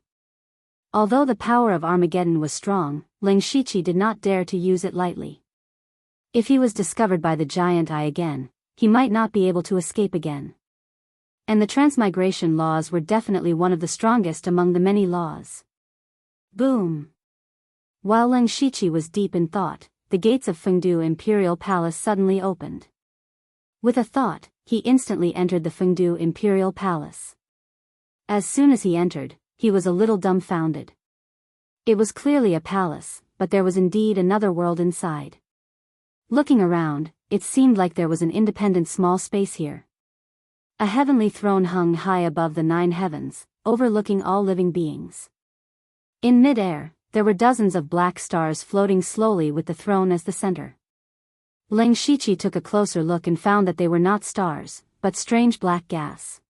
Although the power of Armageddon was strong, Ling Shiqi did not dare to use it lightly. If he was discovered by the giant eye again, he might not be able to escape again. And the transmigration laws were definitely one of the strongest among the many laws. Boom! While Ling Shiqi was deep in thought, the gates of Fengdu Imperial Palace suddenly opened. With a thought, he instantly entered the Fengdu Imperial Palace. As soon as he entered, he was a little dumbfounded. It was clearly a palace, but there was indeed another world inside. Looking around, it seemed like there was an independent small space here. A heavenly throne hung high above the 9 heavens, overlooking all living beings. In mid-air, there were dozens of black stars floating slowly with the throne as the center. Ling Shiqi took a closer look and found that they were not stars, but strange black gas.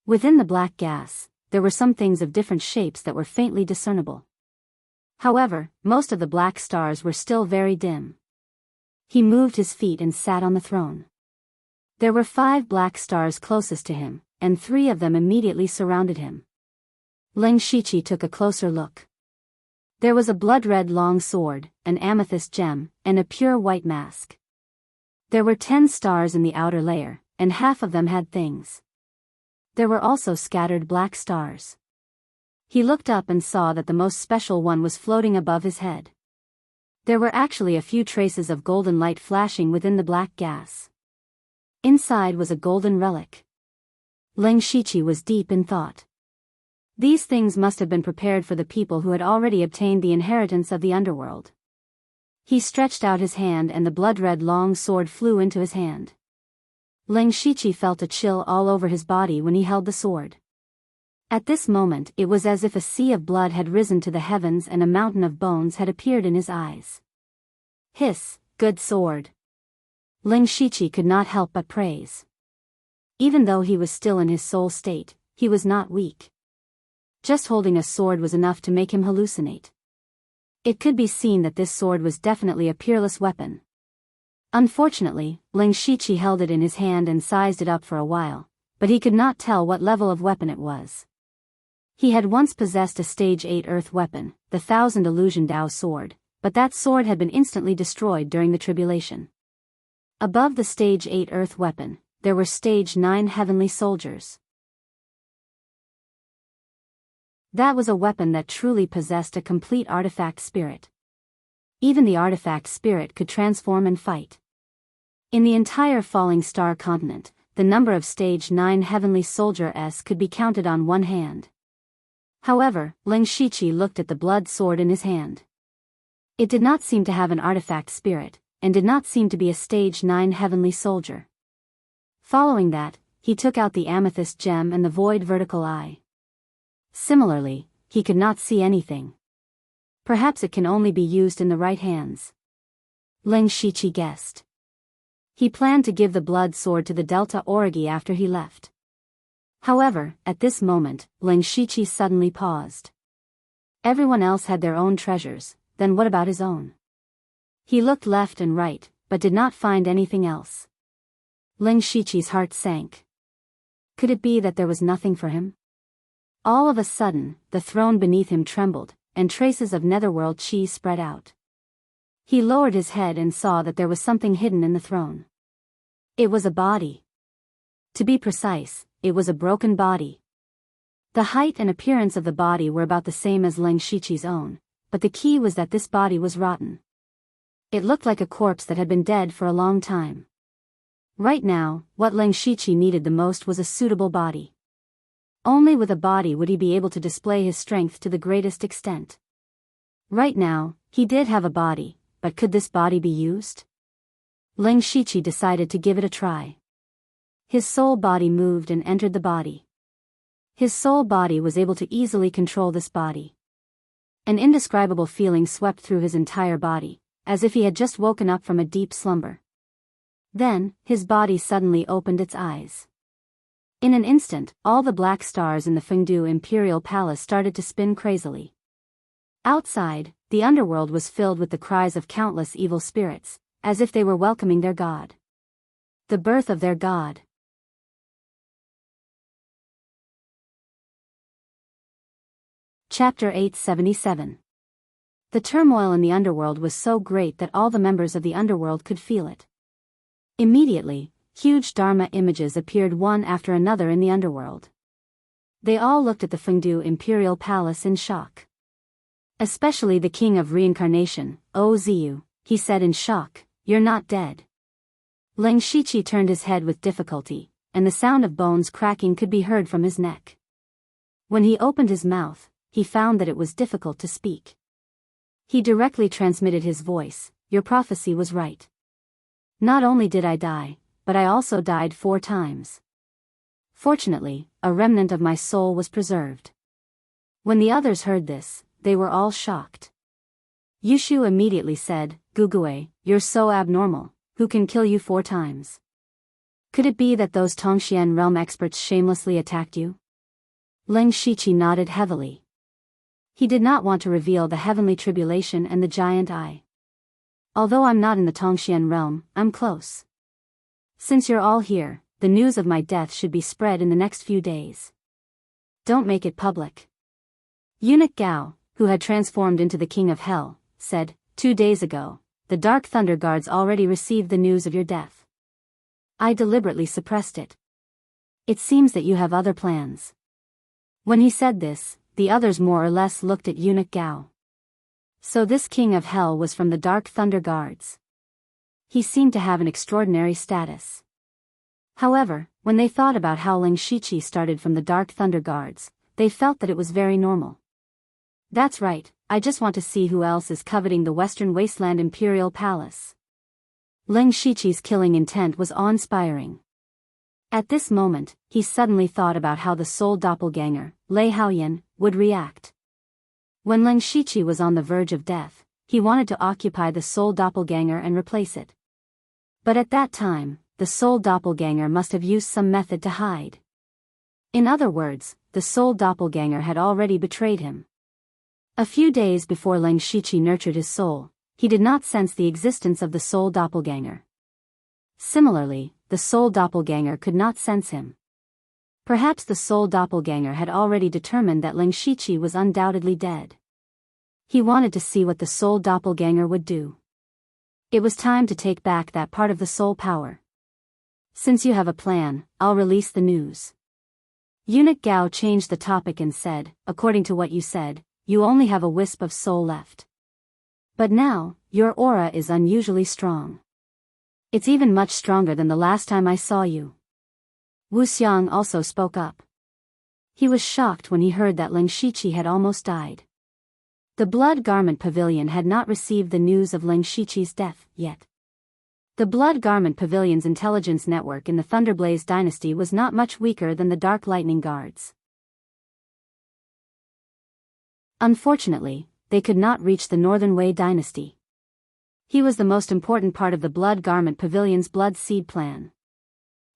Within the black gas, there were some things of different shapes that were faintly discernible. However, most of the black stars were still very dim. He moved his feet and sat on the throne. There were 5 black stars closest to him, and 3 of them immediately surrounded him. Ling Shiqi took a closer look. There was a blood-red long sword, an amethyst gem, and a pure white mask. There were 10 stars in the outer layer, and half of them had things. There were also scattered black stars. He looked up and saw that the most special one was floating above his head. There were actually a few traces of golden light flashing within the black gas. Inside was a golden relic. Ling Shiqi was deep in thought. These things must have been prepared for the people who had already obtained the inheritance of the underworld. He stretched out his hand and the blood-red long sword flew into his hand. Ling Shiqi felt a chill all over his body when he held the sword. At this moment it was as if a sea of blood had risen to the heavens and a mountain of bones had appeared in his eyes. Hiss, good sword. Ling Shiqi could not help but praise. Even though he was still in his soul state, he was not weak. Just holding a sword was enough to make him hallucinate. It could be seen that this sword was definitely a peerless weapon. Unfortunately, Ling Shiqi held it in his hand and sized it up for a while, but he could not tell what level of weapon it was. He had once possessed a stage 8 earth weapon, the Thousand Illusion Dao sword, but that sword had been instantly destroyed during the tribulation. Above the stage 8 earth weapon, there were stage 9 heavenly soldiers. That was a weapon that truly possessed a complete artifact spirit. Even the artifact spirit could transform and fight. In the entire Falling Star continent, the number of stage 9 heavenly soldiers could be counted on one hand. However, Ling Shiqi looked at the blood sword in his hand. It did not seem to have an artifact spirit, and did not seem to be a stage 9 heavenly soldier. Following that, he took out the amethyst gem and the void vertical eye. Similarly, he could not see anything. Perhaps it can only be used in the right hands. Ling Shiqi guessed. He planned to give the blood sword to the Delta Origi after he left. However, at this moment, Ling Shiqi suddenly paused. Everyone else had their own treasures, then what about his own? He looked left and right, but did not find anything else. Ling Shiqi's heart sank. Could it be that there was nothing for him? All of a sudden, the throne beneath him trembled, and traces of netherworld chi spread out. He lowered his head and saw that there was something hidden in the throne. It was a body. To be precise, it was a broken body. The height and appearance of the body were about the same as Ling Shiqi's own, but the key was that this body was rotten. It looked like a corpse that had been dead for a long time. Right now, what Ling Shiqi needed the most was a suitable body. Only with a body would he be able to display his strength to the greatest extent. Right now, he did have a body, but could this body be used? Ling Shiqi decided to give it a try. His soul body moved and entered the body. His soul body was able to easily control this body. An indescribable feeling swept through his entire body, as if he had just woken up from a deep slumber. Then, his body suddenly opened its eyes. In an instant, all the black stars in the Fengdu Imperial Palace started to spin crazily. Outside, the underworld was filled with the cries of countless evil spirits, as if they were welcoming their god. The birth of their god. Chapter 877. The turmoil in the underworld was so great that all the members of the underworld could feel it. Immediately, huge Dharma images appeared one after another in the underworld. They all looked at the Fengdu Imperial Palace in shock. Especially the King of Reincarnation, O Ziyu, he said in shock, "You're not dead." Ling Shiqi turned his head with difficulty, and the sound of bones cracking could be heard from his neck. When he opened his mouth, he found that it was difficult to speak. He directly transmitted his voice, "Your prophecy was right. Not only did I die, but I also died 4 times. Fortunately, a remnant of my soul was preserved." When the others heard this, they were all shocked. Yushu immediately said, "Gugue, you're so abnormal, who can kill you 4 times? Could it be that those Tongxian realm experts shamelessly attacked you?" Ling Shiqi nodded heavily. He did not want to reveal the heavenly tribulation and the giant eye. "Although I'm not in the Tongxian realm, I'm close. Since you're all here, the news of my death should be spread in the next few days. Don't make it public." Eunuch Gao, who had transformed into the King of Hell, said, 2 days ago, the Dark Thunder Guards already received the news of your death. I deliberately suppressed it. It seems that you have other plans. When he said this, the others more or less looked at Eunuch Gao. So this King of Hell was from the Dark Thunder Guards. He seemed to have an extraordinary status. However, when they thought about how Ling Shiqi started from the Dark Thunder Guards, they felt that it was very normal. That's right, I just want to see who else is coveting the Western Wasteland Imperial Palace. Ling Shiqi's killing intent was awe-inspiring. At this moment, he suddenly thought about how the soul doppelganger, Lei Haoyan, would react. When Ling Shiqi was on the verge of death, he wanted to occupy the soul doppelganger and replace it. But at that time, the soul doppelganger must have used some method to hide. In other words, the soul doppelganger had already betrayed him. A few days before Leng Shiqi nurtured his soul, he did not sense the existence of the soul doppelganger. Similarly, the soul doppelganger could not sense him. Perhaps the soul doppelganger had already determined that Leng Shiqi was undoubtedly dead. He wanted to see what the soul doppelganger would do. It was time to take back that part of the soul power. Since you have a plan, I'll release the news. Eunuch Gao changed the topic and said, according to what you said, you only have a wisp of soul left. But now, your aura is unusually strong. It's even much stronger than the last time I saw you. Wu Xiang also spoke up. He was shocked when he heard that Leng Shiqi had almost died. The Blood Garment Pavilion had not received the news of Leng Shiqi's death yet. The Blood Garment Pavilion's intelligence network in the Thunderblaze dynasty was not much weaker than the Dark Lightning Guards. Unfortunately, they could not reach the Northern Wei dynasty. He was the most important part of the Blood Garment Pavilion's Blood Seed plan.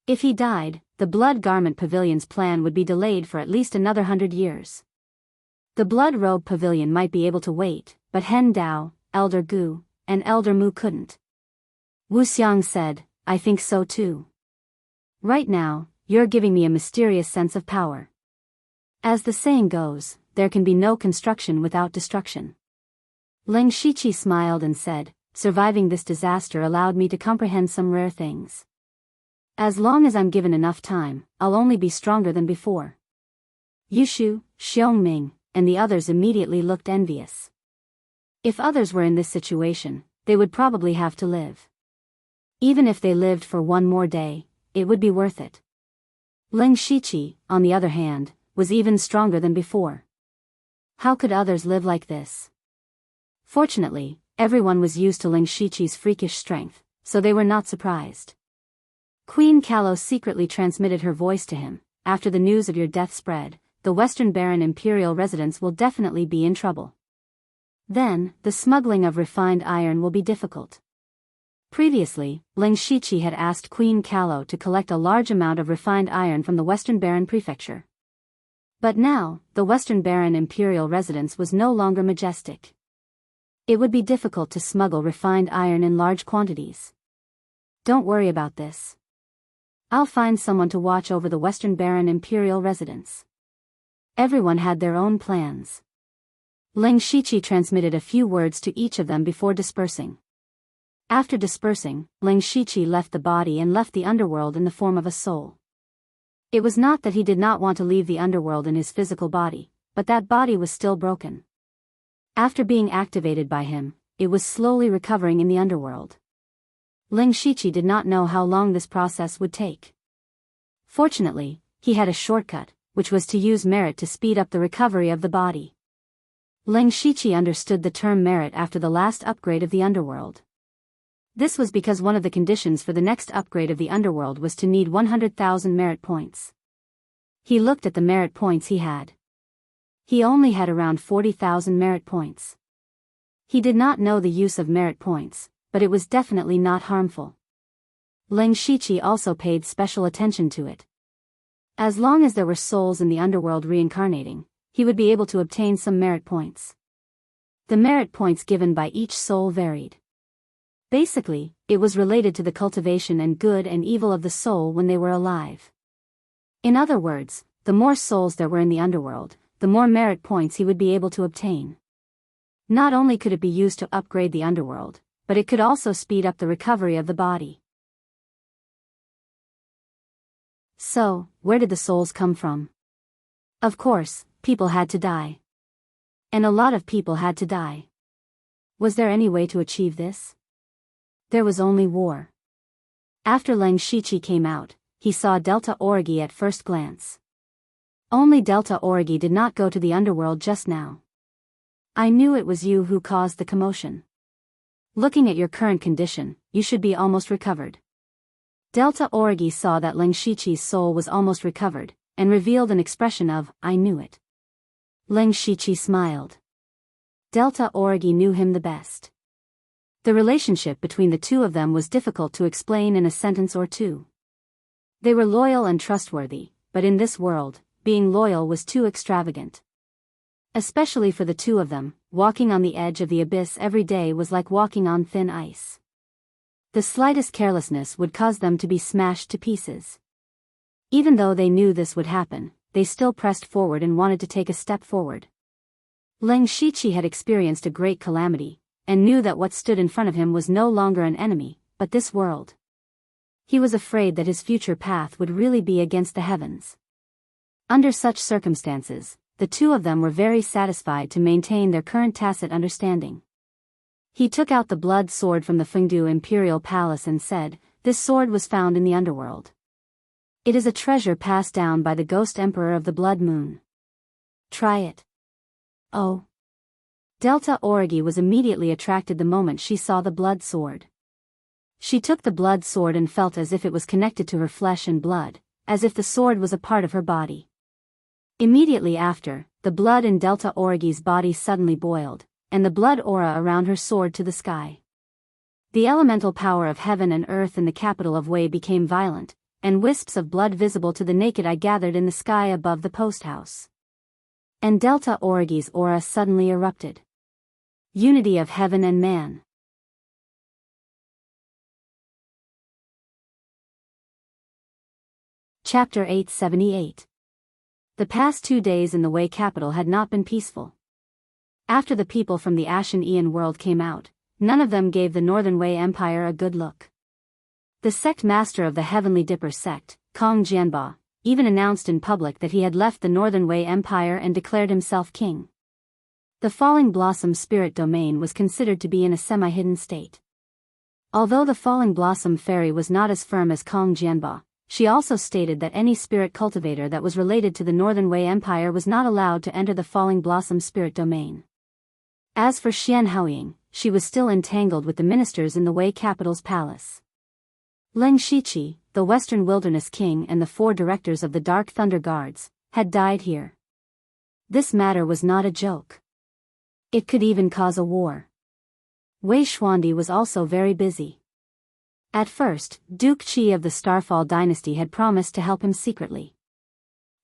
If he died, the Blood Garment Pavilion's plan would be delayed for at least another 100 years. The Blood Robe Pavilion might be able to wait, but Hen Dao, Elder Gu, and Elder Mu couldn't. Wu Xiang said, I think so too. Right now, you're giving me a mysterious sense of power. As the saying goes, there can be no construction without destruction. Leng Shiqi smiled and said, surviving this disaster allowed me to comprehend some rare things. As long as I'm given enough time, I'll only be stronger than before. Yushu, Xiongming, and the others immediately looked envious. If others were in this situation, they would probably have to live. Even if they lived for one more day, it would be worth it. Leng Shiqi, on the other hand, was even stronger than before. How could others live like this? Fortunately, everyone was used to Leng Shiqi's freakish strength, so they were not surprised. Queen Kalos secretly transmitted her voice to him. After the news of your death spread, the Western Baron Imperial residents will definitely be in trouble. Then, the smuggling of refined iron will be difficult. Previously, Leng Shiqi had asked Queen Kalo to collect a large amount of refined iron from the Western Baron Prefecture. But now, the Western Baron Imperial residence was no longer majestic. It would be difficult to smuggle refined iron in large quantities. Don't worry about this. I'll find someone to watch over the Western Baron Imperial residence. Everyone had their own plans. Leng Shiqi transmitted a few words to each of them before dispersing. After dispersing, Leng Shiqi left the body and left the underworld in the form of a soul. It was not that he did not want to leave the underworld in his physical body, but that body was still broken. After being activated by him, it was slowly recovering in the underworld. Leng Shiqi did not know how long this process would take. Fortunately, he had a shortcut, which was to use merit to speed up the recovery of the body. Leng Shiqi understood the term merit after the last upgrade of the underworld. This was because one of the conditions for the next upgrade of the underworld was to need 100,000 merit points. He looked at the merit points he had. He only had around 40,000 merit points. He did not know the use of merit points, but it was definitely not harmful. Leng Shiqi also paid special attention to it. As long as there were souls in the underworld reincarnating, he would be able to obtain some merit points. The merit points given by each soul varied. Basically, it was related to the cultivation and good and evil of the soul when they were alive. In other words, the more souls there were in the underworld, the more merit points he would be able to obtain. Not only could it be used to upgrade the underworld, but it could also speed up the recovery of the body. So, where did the souls come from? Of course, people had to die. And a lot of people had to die. Was there any way to achieve this? There was only war. After Leng Shiqi came out, he saw Delta Origi at first glance. Only Delta Origi did not go to the underworld just now. I knew it was you who caused the commotion. Looking at your current condition, you should be almost recovered. Delta Origi saw that Leng Shiqi's soul was almost recovered, and revealed an expression of, I knew it. Leng Shiqi smiled. Delta Origi knew him the best. The relationship between the two of them was difficult to explain in a sentence or two. They were loyal and trustworthy, but in this world, being loyal was too extravagant. Especially for the two of them, walking on the edge of the abyss every day was like walking on thin ice. The slightest carelessness would cause them to be smashed to pieces. Even though they knew this would happen, they still pressed forward and wanted to take a step forward. Leng Shiqi had experienced a great calamity, and knew that what stood in front of him was no longer an enemy, but this world. He was afraid that his future path would really be against the heavens. Under such circumstances, the two of them were very satisfied to maintain their current tacit understanding. He took out the blood sword from the Fengdu Imperial Palace and said, "This sword was found in the underworld. It is a treasure passed down by the Ghost Emperor of the Blood Moon. Try it." Oh. Delta Origi was immediately attracted the moment she saw the blood sword. She took the blood sword and felt as if it was connected to her flesh and blood, as if the sword was a part of her body. Immediately after, the blood in Delta Origi's body suddenly boiled, and the blood aura around her soared to the sky. The elemental power of heaven and earth in the capital of Wei became violent, and wisps of blood visible to the naked eye gathered in the sky above the post house. And Delta Origi's aura suddenly erupted. Unity of heaven and man. Chapter 878. The past 2 days in the Wei capital had not been peaceful. After the people from the Ashen Aeon world came out, none of them gave the Northern Wei Empire a good look. The sect master of the Heavenly Dipper sect, Kong Jianba, even announced in public that he had left the Northern Wei Empire and declared himself king. The Falling Blossom spirit domain was considered to be in a semi-hidden state. Although the Falling Blossom fairy was not as firm as Kong Jianba, she also stated that any spirit cultivator that was related to the Northern Wei Empire was not allowed to enter the Falling Blossom spirit domain. As for Xian Haoying, she was still entangled with the ministers in the Wei capital's palace. Leng Shiqi, the Western Wilderness King and the 4 directors of the Dark Thunder Guards, had died here. This matter was not a joke. It could even cause a war. Wei Xuandi was also very busy. At first, Duke Qi of the Starfall dynasty had promised to help him secretly.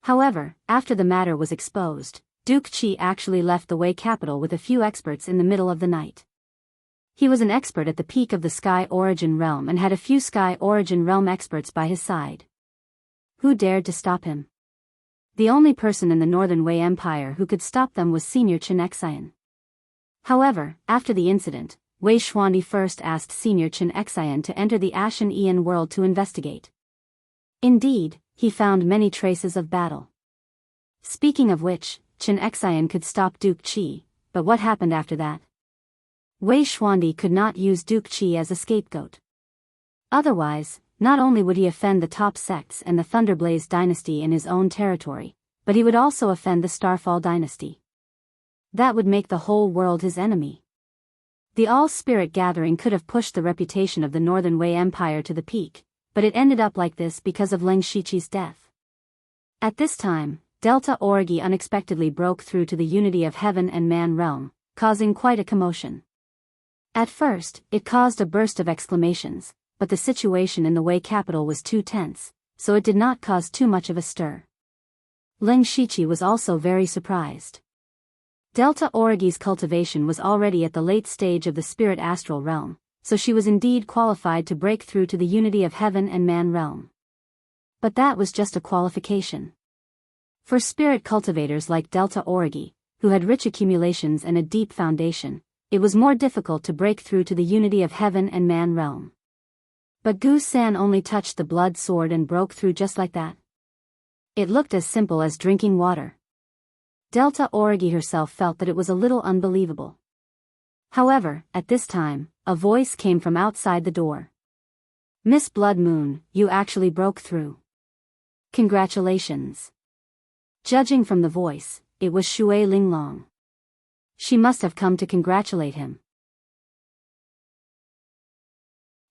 However, after the matter was exposed, Duke Qi actually left the Wei capital with a few experts in the middle of the night. He was an expert at the peak of the Sky Origin Realm and had a few Sky Origin Realm experts by his side. Who dared to stop him? The only person in the Northern Wei Empire who could stop them was Senior Chen Xian. However, after the incident, Wei Xuandi first asked Senior Chen Xian to enter the Ashen Aeon world to investigate. Indeed, he found many traces of battle. Speaking of which, Chen Xian could stop Duke Qi, but what happened after that? Wei Xuandi could not use Duke Qi as a scapegoat. Otherwise, not only would he offend the top sects and the Thunderblaze dynasty in his own territory, but he would also offend the Starfall dynasty. That would make the whole world his enemy. The All-Spirit Gathering could have pushed the reputation of the Northern Wei Empire to the peak, but it ended up like this because of Leng Shiqi's death. At this time, Delta Origi unexpectedly broke through to the unity of heaven and man realm, causing quite a commotion. At first, it caused a burst of exclamations, but the situation in the Wei capital was too tense, so it did not cause too much of a stir. Leng Shiqi was also very surprised. Delta Origi's cultivation was already at the late stage of the spirit astral realm, so she was indeed qualified to break through to the unity of heaven and man realm. But that was just a qualification. For spirit cultivators like Delta Origi, who had rich accumulations and a deep foundation, it was more difficult to break through to the unity of heaven and man realm. But Gu San only touched the blood sword and broke through just like that. It looked as simple as drinking water. Delta Origi herself felt that it was a little unbelievable. However, at this time, a voice came from outside the door. "Miss Blood Moon, you actually broke through. Congratulations." Judging from the voice, it was Shui Linglong. She must have come to congratulate him.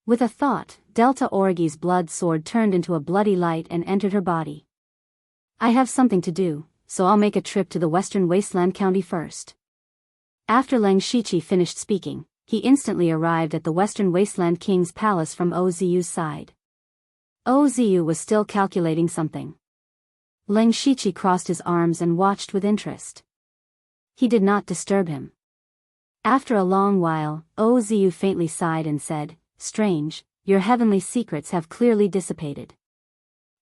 With a thought, Delta Origi's blood sword turned into a bloody light and entered her body. "I have something to do, so I'll make a trip to the Western Wasteland County first." After Leng Shiqi finished speaking, he instantly arrived at the Western Wasteland King's palace from Oziyu's side. Oziyu was still calculating something. Leng Shiqi crossed his arms and watched with interest. He did not disturb him. After a long while, Oziyu faintly sighed and said, "Strange, your heavenly secrets have clearly dissipated.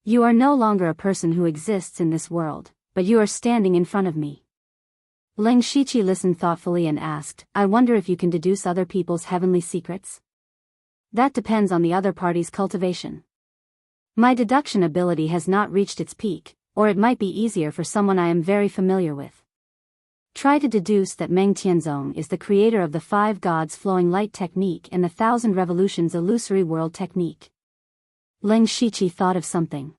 You are no longer a person who exists in this world, but you are standing in front of me." Leng Shiqi listened thoughtfully and asked, "I wonder if you can deduce other people's heavenly secrets?" "That depends on the other party's cultivation. My deduction ability has not reached its peak, or it might be easier for someone I am very familiar with. Try to deduce that Meng Tianzong is the creator of the 5 gods flowing light technique and the 1,000 revolutions illusory world technique." Leng Shiqi thought of something.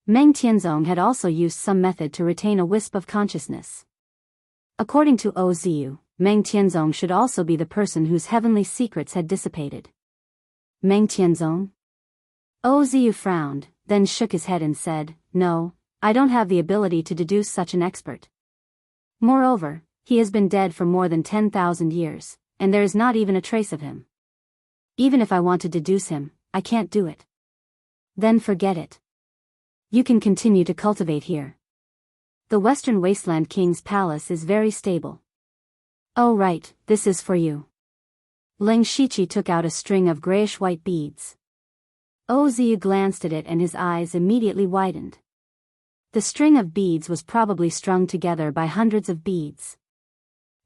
Meng Tianzong had also used some method to retain a wisp of consciousness. According to Oziyu, Meng Tianzong should also be the person whose heavenly secrets had dissipated. Meng Tianzong? Oziyu frowned, then shook his head and said, "No, I don't have the ability to deduce such an expert. Moreover, he has been dead for more than 10,000 years, and there is not even a trace of him. Even if I want to deduce him, I can't do it." "Then forget it. You can continue to cultivate here. The Western Wasteland King's palace is very stable." "Oh right, this is for you." Leng Shiqi took out a string of grayish-white beads. Oziyu glanced at it and his eyes immediately widened. The string of beads was probably strung together by hundreds of beads.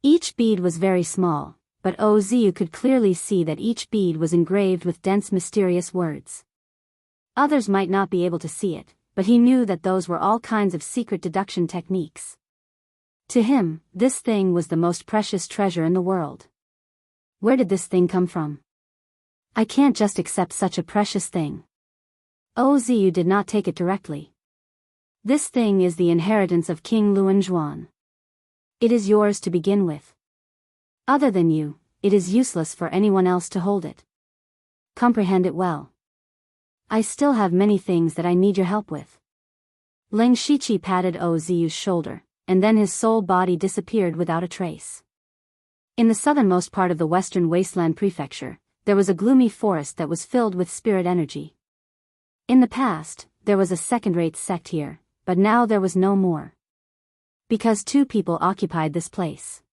Each bead was very small, but Oziyu could clearly see that each bead was engraved with dense mysterious words. Others might not be able to see it, but he knew that those were all kinds of secret deduction techniques. To him, this thing was the most precious treasure in the world. Where did this thing come from? I can't just accept such a precious thing. Oziyu did not take it directly. This thing is the inheritance of King Luanzhuan. It is yours to begin with. Other than you, it is useless for anyone else to hold it. Comprehend it well. I still have many things that I need your help with." Leng Shiqi patted Oziyu's shoulder, and then his soul body disappeared without a trace. In the southernmost part of the Western Wasteland Prefecture, there was a gloomy forest that was filled with spirit energy. In the past, there was a second-rate sect here, but now there was no more. Because 2 people occupied this place.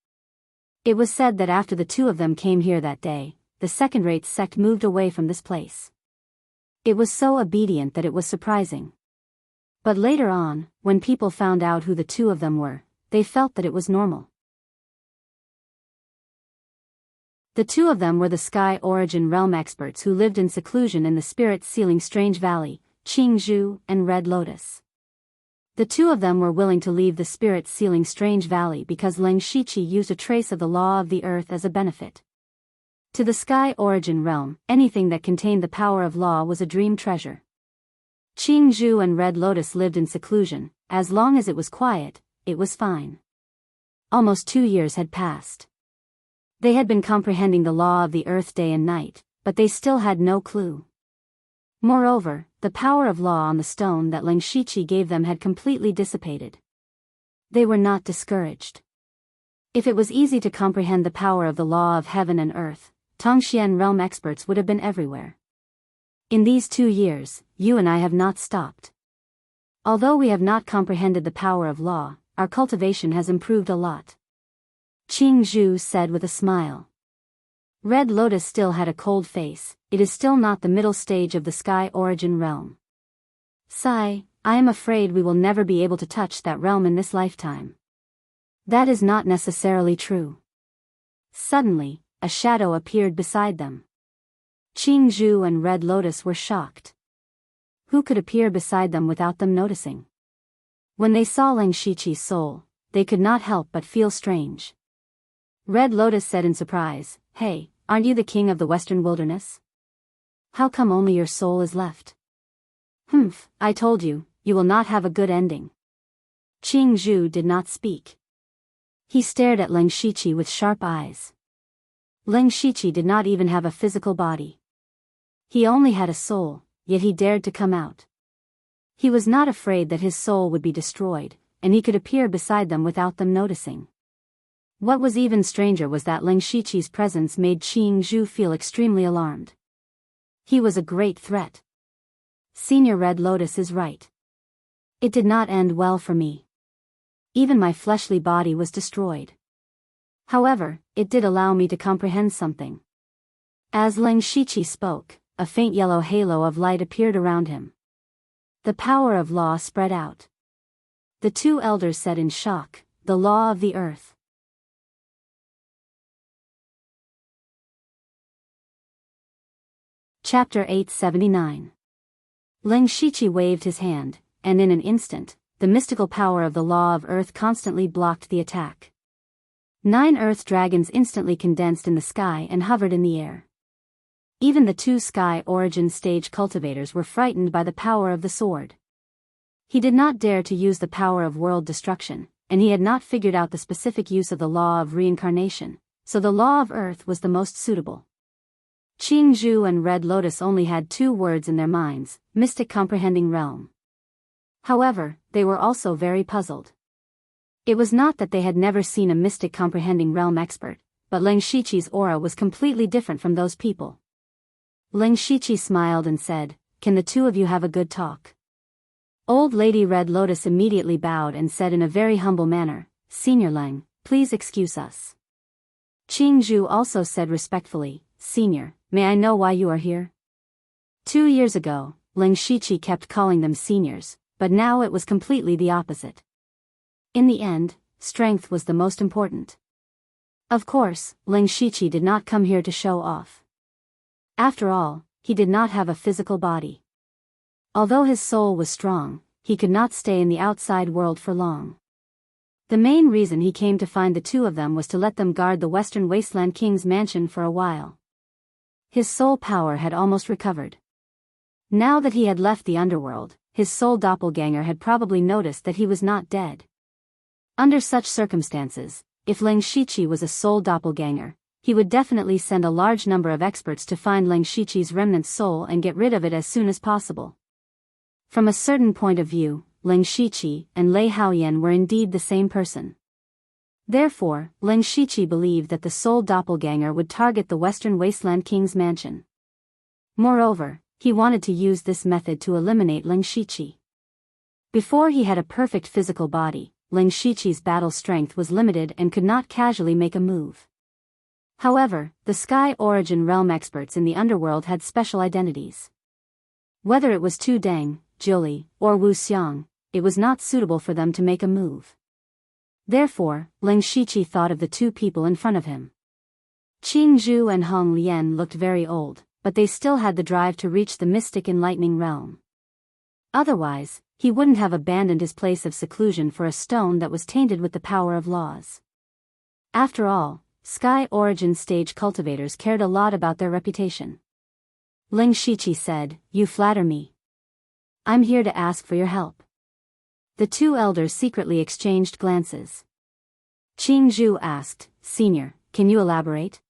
It was said that after the 2 of them came here that day, the second-rate sect moved away from this place. It was so obedient that it was surprising. But later on, when people found out who the 2 of them were, they felt that it was normal. The 2 of them were the Sky Origin Realm experts who lived in seclusion in the Spirit Sealing Strange Valley, Qingzhu and Red Lotus. The 2 of them were willing to leave the Spirit Sealing Strange Valley because Leng Shiqi used a trace of the law of the earth as a benefit. To the Sky Origin Realm, anything that contained the power of law was a dream treasure. Qingzhu and Red Lotus lived in seclusion. As long as it was quiet, it was fine. Almost 2 years had passed. They had been comprehending the law of the earth day and night, but they still had no clue. Moreover, the power of law on the stone that Leng Shiqi gave them had completely dissipated. They were not discouraged. If it was easy to comprehend the power of the law of heaven and earth, Tongxian realm experts would have been everywhere. In these 2 years, you and I have not stopped. Although we have not comprehended the power of law, our cultivation has improved a lot. Qingzhu said with a smile. Red Lotus still had a cold face. It is still not the middle stage of the Sky Origin realm. Sigh, I am afraid we will never be able to touch that realm in this lifetime. That is not necessarily true. Suddenly, a shadow appeared beside them. Qingzhu and Red Lotus were shocked. Who could appear beside them without them noticing? When they saw Leng Shiqi's soul, they could not help but feel strange. Red Lotus said in surprise, "Hey, aren't you the king of the Western Wilderness? How come only your soul is left?" "Humph, I told you, you will not have a good ending." Qingzhu did not speak. He stared at Leng Shiqi with sharp eyes. Leng Shiqi did not even have a physical body. He only had a soul, yet he dared to come out. He was not afraid that his soul would be destroyed, and he could appear beside them without them noticing. What was even stranger was that Ling Shiqi's presence made Qing Zhu feel extremely alarmed. He was a great threat. Senior Red Lotus is right. It did not end well for me. Even my fleshly body was destroyed. However, it did allow me to comprehend something. As Ling Shiqi spoke, a faint yellow halo of light appeared around him. The power of law spread out. The two elders said in shock, "The law of the earth." Chapter 879. Ling Shiqi waved his hand, and in an instant, the mystical power of the law of earth constantly blocked the attack. 9 earth dragons instantly condensed in the sky and hovered in the air. Even the 2 sky origin stage cultivators were frightened by the power of the sword. He did not dare to use the power of world destruction, and he had not figured out the specific use of the law of reincarnation, so the law of earth was the most suitable. Qing Zhu and Red Lotus only had 2 words in their minds: mystic comprehending realm. However, they were also very puzzled. It was not that they had never seen a mystic comprehending realm expert, but Ling Shiqi's aura was completely different from those people. Ling Shiqi smiled and said, "Can the 2 of you have a good talk?" Old Lady Red Lotus immediately bowed and said in a very humble manner, "Senior Ling, please excuse us." Qing Zhu also said respectfully, "Senior, may I know why you are here?" 2 years ago, Ling Shiqi kept calling them seniors, but now it was completely the opposite. In the end, strength was the most important. Of course, Ling Shiqi did not come here to show off. After all, he did not have a physical body. Although his soul was strong, he could not stay in the outside world for long. The main reason he came to find the 2 of them was to let them guard the Western Wasteland King's mansion for a while. His soul power had almost recovered. Now that he had left the underworld, his soul doppelganger had probably noticed that he was not dead. Under such circumstances, if Ling Shiqi was a soul doppelganger, he would definitely send a large number of experts to find Ling Shiqi's remnant soul and get rid of it as soon as possible. From a certain point of view, Ling Shiqi and Lei Haoyan were indeed the same person. Therefore, Ling Shiqi believed that the soul doppelganger would target the Western Wasteland King's mansion. Moreover, he wanted to use this method to eliminate Ling Shiqi. Before he had a perfect physical body, Ling Shiqi's battle strength was limited and could not casually make a move. However, the Sky Origin Realm experts in the underworld had special identities. Whether it was Tu Deng, Jiuli, or Wu Xiang, it was not suitable for them to make a move. Therefore, Ling Shiqi thought of the 2 people in front of him. Qing Zhu and Hong Lian looked very old, but they still had the drive to reach the mystic enlightening realm. Otherwise, he wouldn't have abandoned his place of seclusion for a stone that was tainted with the power of laws. After all, Sky Origin stage cultivators cared a lot about their reputation. Ling Shiqi said, "You flatter me. I'm here to ask for your help." The 2 elders secretly exchanged glances. Qing Zhu asked, "Senior, can you elaborate?"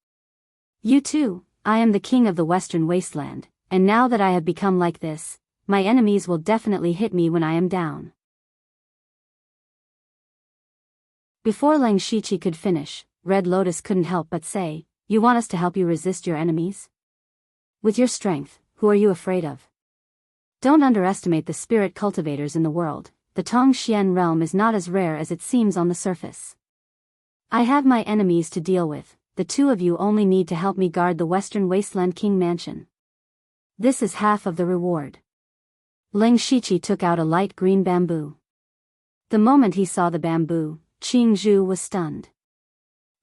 "You too, I am the king of the Western Wasteland, and now that I have become like this, my enemies will definitely hit me when I am down." Before Ling Shiqi could finish, Red Lotus couldn't help but say, "You want us to help you resist your enemies? With your strength, who are you afraid of? Don't underestimate the spirit cultivators in the world. The Tongxian realm is not as rare as it seems on the surface. I have my enemies to deal with. The 2 of you only need to help me guard the Western Wasteland King mansion. This is half of the reward." Ling Shiqi took out a light green bamboo. The moment he saw the bamboo, Qing Zhu was stunned.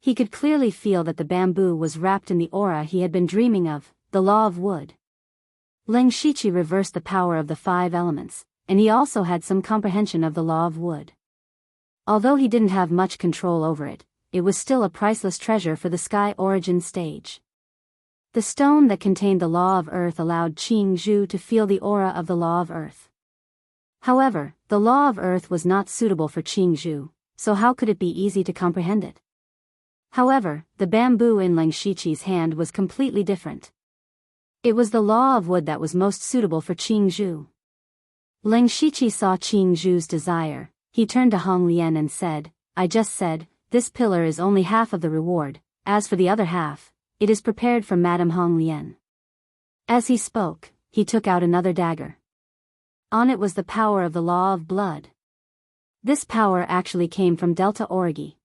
He could clearly feel that the bamboo was wrapped in the aura he had been dreaming of, the law of wood. Ling Shiqi reversed the power of the 5 elements, and he also had some comprehension of the law of wood. Although he didn't have much control over it, it was still a priceless treasure for the Sky Origin stage. The stone that contained the law of earth allowed Qing Zhu to feel the aura of the law of earth. However, the law of earth was not suitable for Qing Zhu, so how could it be easy to comprehend it? However, the bamboo in Ling Shiqi's hand was completely different. It was the law of wood that was most suitable for Qing Zhu. Ling Shiqi saw Qing Zhu's desire. He turned to Hong Lian and said, "I just said, this pillar is only half of the reward, as for the other half, it is prepared for Madame Hong Lian. As he spoke, he took out another dagger. On it was the power of the law of blood. This power actually came from Delta Origi.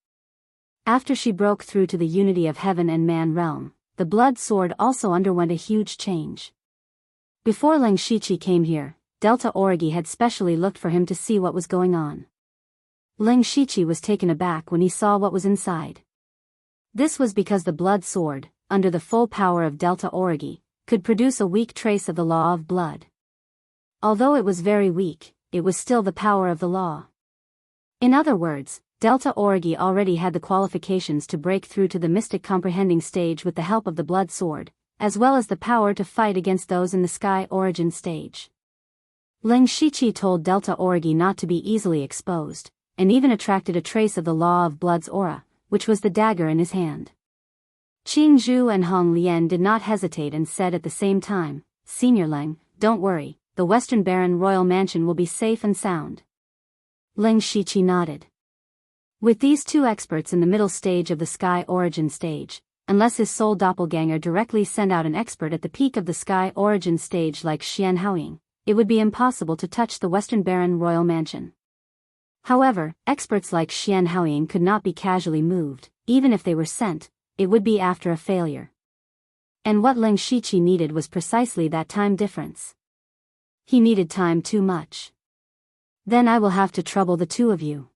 After she broke through to the unity of heaven and man realm, the blood sword also underwent a huge change. Before Leng Shiqi came here, Delta Origi had specially looked for him to see what was going on. Leng Shiqi was taken aback when he saw what was inside. This was because the blood sword, under the full power of Delta Origi, could produce a weak trace of the law of blood. Although it was very weak, it was still the power of the law. In other words, Delta Origi already had the qualifications to break through to the mystic comprehending stage with the help of the blood sword, as well as the power to fight against those in the sky origin stage. Leng Shiqi told Delta Origi not to be easily exposed, and even attracted a trace of the law of blood's aura, which was the dagger in his hand. Qing Zhu and Hong Lian did not hesitate and said at the same time, "Senior Leng, don't worry, the Western Baron Royal Mansion will be safe and sound." Leng Shiqi nodded. With these two experts in the middle stage of the sky origin stage, unless his soul doppelganger directly sent out an expert at the peak of the sky origin stage like Xian Haoying, it would be impossible to touch the Western Baron Royal Mansion. However, experts like Xian Haoying could not be casually moved, even if they were sent, it would be after a failure. And what Leng Shiqi needed was precisely that time difference. He needed time too much. "Then I will have to trouble the two of you."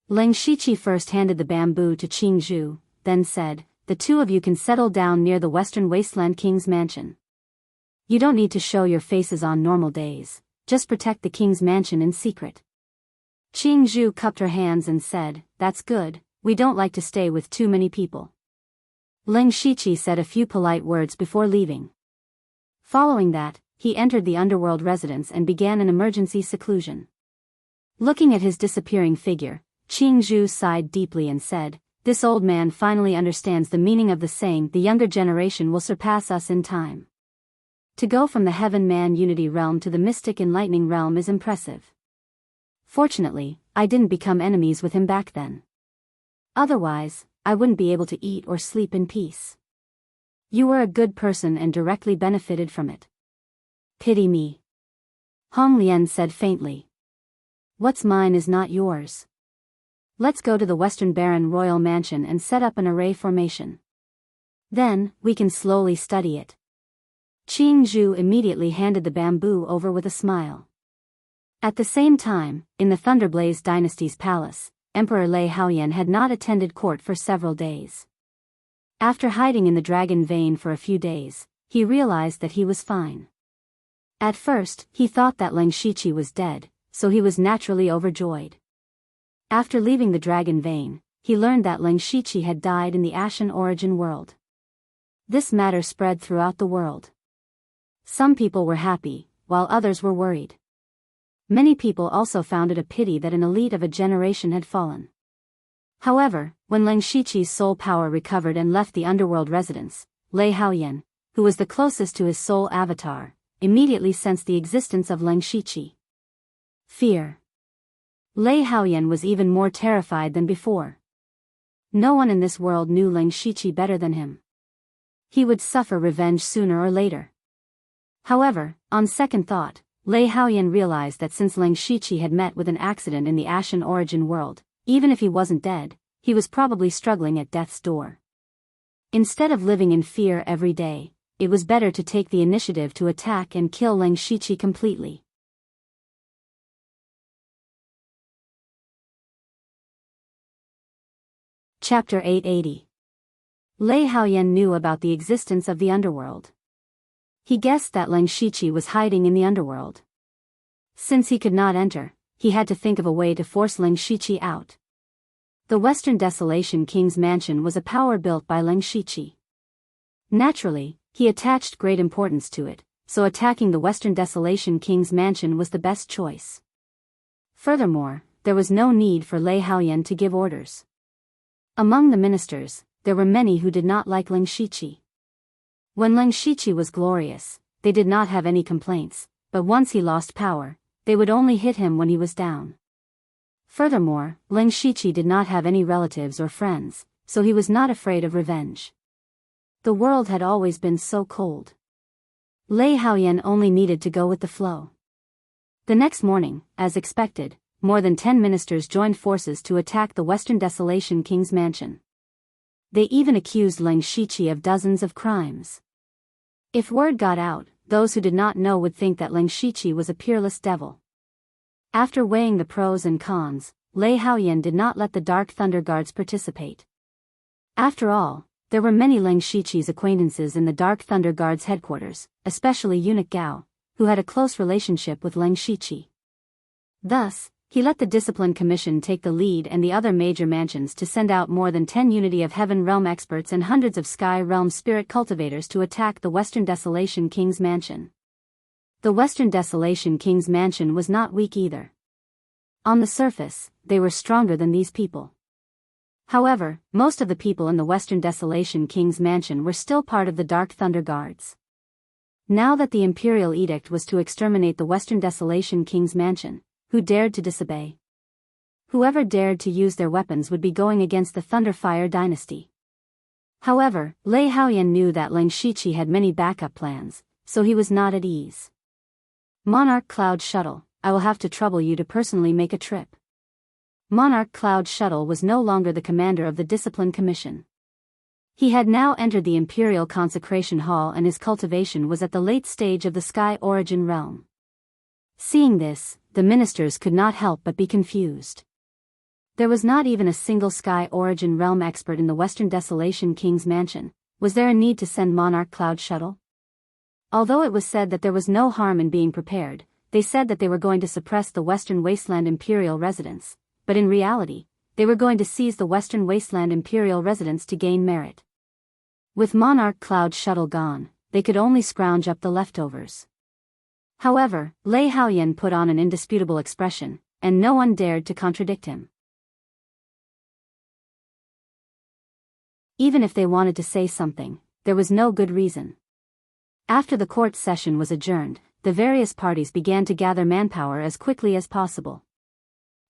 Leng Shiqi first handed the bamboo to Qing Zhu, then said, "The two of you can settle down near the Western Wasteland King's mansion. You don't need to show your faces on normal days, just protect the King's mansion in secret." Qing Zhu cupped her hands and said, "That's good, we don't like to stay with too many people." Leng Shiqi said a few polite words before leaving. Following that, he entered the underworld residence and began an emergency seclusion. Looking at his disappearing figure, Qing Zhu sighed deeply and said, "This old man finally understands the meaning of the saying, the younger generation will surpass us in time. To go from the heaven-man unity realm to the mystic enlightening realm is impressive. Fortunately, I didn't become enemies with him back then. Otherwise, I wouldn't be able to eat or sleep in peace. You were a good person and directly benefited from it. Pity me." Hong Lian said faintly. "What's mine is not yours. Let's go to the Western Baron Royal Mansion and set up an array formation. Then, we can slowly study it." Qing Zhu immediately handed the bamboo over with a smile. At the same time, in the Thunderblaze dynasty's palace, Emperor Lei Haoyan had not attended court for several days. After hiding in the dragon vein for a few days, he realized that he was fine. At first, he thought that Leng Shiqi was dead, so he was naturally overjoyed. After leaving the dragon vein, he learned that Leng Shiqi had died in the Ashen Origin world. This matter spread throughout the world. Some people were happy, while others were worried. Many people also found it a pity that an elite of a generation had fallen. However, when Leng Shiqi's soul power recovered and left the underworld residence, Lei Haoyan, who was the closest to his soul avatar, immediately sensed the existence of Leng Shiqi. Fear. Lei Haoyan was even more terrified than before. No one in this world knew Leng Shiqi better than him. He would suffer revenge sooner or later. However, on second thought, Lei Haoyan realized that since Leng Shiqi had met with an accident in the Ashen Origin world, even if he wasn't dead, he was probably struggling at death's door. Instead of living in fear every day, it was better to take the initiative to attack and kill Leng Shiqi completely. Chapter 880. Lei Haoyan knew about the existence of the underworld. He guessed that Leng Shiqi was hiding in the underworld. Since he could not enter, he had to think of a way to force Leng Shiqi out. The Western Desolation King's mansion was a power built by Leng Shiqi. Naturally, he attached great importance to it, so attacking the Western Desolation King's mansion was the best choice. Furthermore, there was no need for Lei Haoyan to give orders. Among the ministers, there were many who did not like Leng Shiqi. When Leng Shiqi was glorious, they did not have any complaints, but once he lost power, they would only hit him when he was down. Furthermore, Ling Shiqi did not have any relatives or friends, so he was not afraid of revenge. The world had always been so cold. Lei Haoyan only needed to go with the flow. The next morning, as expected, more than 10 ministers joined forces to attack the Western Desolation King's mansion. They even accused Ling Shiqi of dozens of crimes. If word got out, those who did not know would think that Ling Shiqi was a peerless devil. After weighing the pros and cons, Lei Haoyan did not let the Dark Thunder Guards participate. After all, there were many Ling Shiqi's acquaintances in the Dark Thunder Guards headquarters, especially Eunuch Gao, who had a close relationship with Ling Shiqi. Thus, he let the Discipline Commission take the lead and the other major mansions to send out more than 10 Unity of Heaven Realm experts and hundreds of Sky Realm spirit cultivators to attack the Western Desolation King's mansion. The Western Desolation King's mansion was not weak either. On the surface, they were stronger than these people. However, most of the people in the Western Desolation King's mansion were still part of the Dark Thunder Guards. Now that the Imperial Edict was to exterminate the Western Desolation King's mansion, who dared to disobey? Whoever dared to use their weapons would be going against the Thunderfire dynasty. However, Lei Haoyan knew that Ling Shiqi had many backup plans, so he was not at ease. Monarch Cloud Shuttle, I will have to trouble you to personally make a trip. Monarch Cloud Shuttle was no longer the commander of the Discipline Commission. He had now entered the Imperial Consecration Hall and his cultivation was at the late stage of the Sky Origin Realm. Seeing this, the ministers could not help but be confused. There was not even a single Sky Origin Realm expert in the Western Desolation King's mansion. Was there a need to send Monarch Cloud Shuttle? Although it was said that there was no harm in being prepared, they said that they were going to suppress the Western Wasteland Imperial residents, but in reality, they were going to seize the Western Wasteland Imperial residents to gain merit. With Monarch Cloud Shuttle gone, they could only scrounge up the leftovers. However, Lei Haoyan put on an indisputable expression, and no one dared to contradict him. Even if they wanted to say something, there was no good reason. After the court session was adjourned, the various parties began to gather manpower as quickly as possible.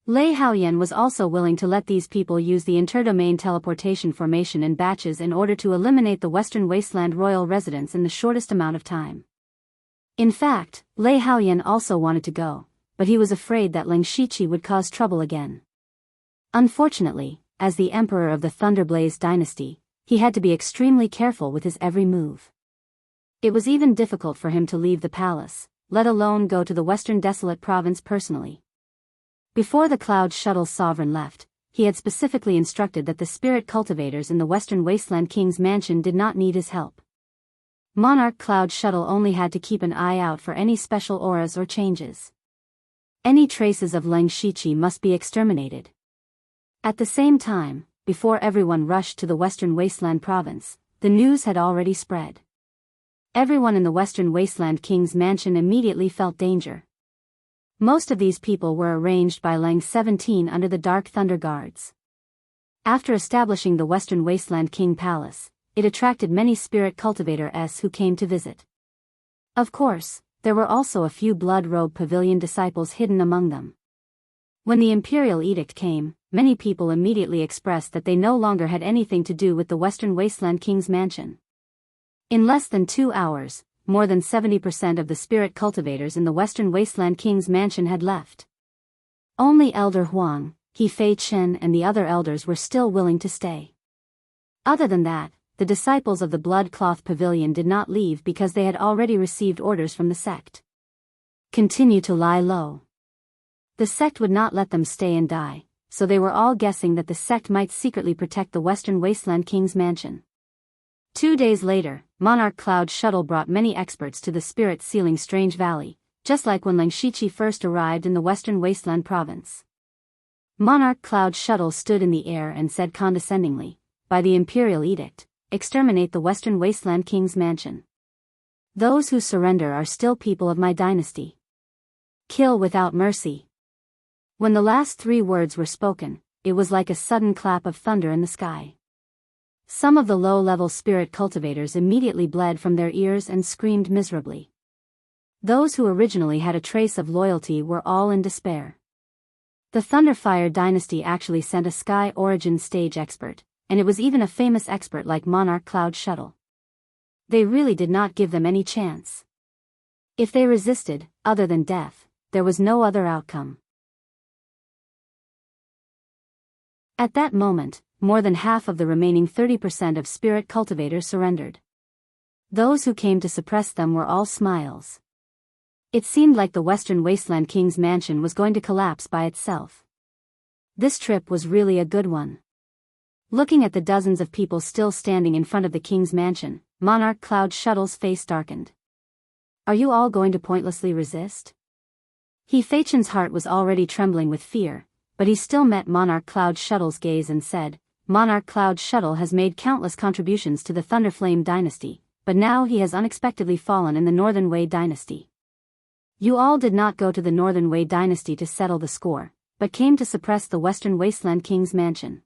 Lei Haoyan was also willing to let these people use the interdomain teleportation formation in batches in order to eliminate the Western Wasteland royal residents in the shortest amount of time. In fact, Lei Haoyan also wanted to go, but he was afraid that Ling Shiqi would cause trouble again. Unfortunately, as the emperor of the Thunderblaze dynasty, he had to be extremely careful with his every move. It was even difficult for him to leave the palace, let alone go to the Western Desolate Province personally. Before the Cloud Shuttle's sovereign left, he had specifically instructed that the spirit cultivators in the Western Wasteland King's mansion did not need his help. Monarch Cloud Shuttle only had to keep an eye out for any special auras or changes. Any traces of Ling Shiqi must be exterminated. At the same time, before everyone rushed to the Western Wasteland Province, the news had already spread. Everyone in the Western Wasteland King's mansion immediately felt danger. Most of these people were arranged by Lang 17 under the Dark Thunder Guards. After establishing the Western Wasteland King Palace, it attracted many spirit cultivators who came to visit. Of course, there were also a few Blood Robe Pavilion disciples hidden among them. When the Imperial Edict came, many people immediately expressed that they no longer had anything to do with the Western Wasteland King's mansion. In less than 2 hours, more than 70% of the spirit cultivators in the Western Wasteland King's mansion had left. Only Elder Huang, He Fei Chen and the other elders were still willing to stay. Other than that, the disciples of the Blood Cloth Pavilion did not leave because they had already received orders from the sect. Continue to lie low. The sect would not let them stay and die, so they were all guessing that the sect might secretly protect the Western Wasteland King's mansion. 2 days later, Monarch Cloud Shuttle brought many experts to the Spirit Sealing Strange Valley, just like when Ling Shiqi first arrived in the Western Wasteland Province. Monarch Cloud Shuttle stood in the air and said condescendingly, "By the Imperial Edict, exterminate the Western Wasteland King's mansion. Those who surrender are still people of my dynasty. Kill without mercy." When the last 3 words were spoken, it was like a sudden clap of thunder in the sky. Some of the low-level spirit cultivators immediately bled from their ears and screamed miserably. Those who originally had a trace of loyalty were all in despair. The Thunderfire dynasty actually sent a Sky Origin stage expert, and it was even a famous expert like Monarch Cloud Shuttle. They really did not give them any chance. If they resisted, other than death, there was no other outcome. At that moment, more than half of the remaining 30% of spirit cultivators surrendered. Those who came to suppress them were all smiles. It seemed like the Western Wasteland King's mansion was going to collapse by itself. This trip was really a good one. Looking at the dozens of people still standing in front of the King's mansion, Monarch Cloud Shuttle's face darkened. Are you all going to pointlessly resist? Heifachan's heart was already trembling with fear, but he still met Monarch Cloud Shuttle's gaze and said, Monarch Cloud Shuttle has made countless contributions to the Thunderflame dynasty, but now he has unexpectedly fallen in the Northern Wei dynasty. You all did not go to the Northern Wei dynasty to settle the score, but came to suppress the Western Wasteland King's mansion.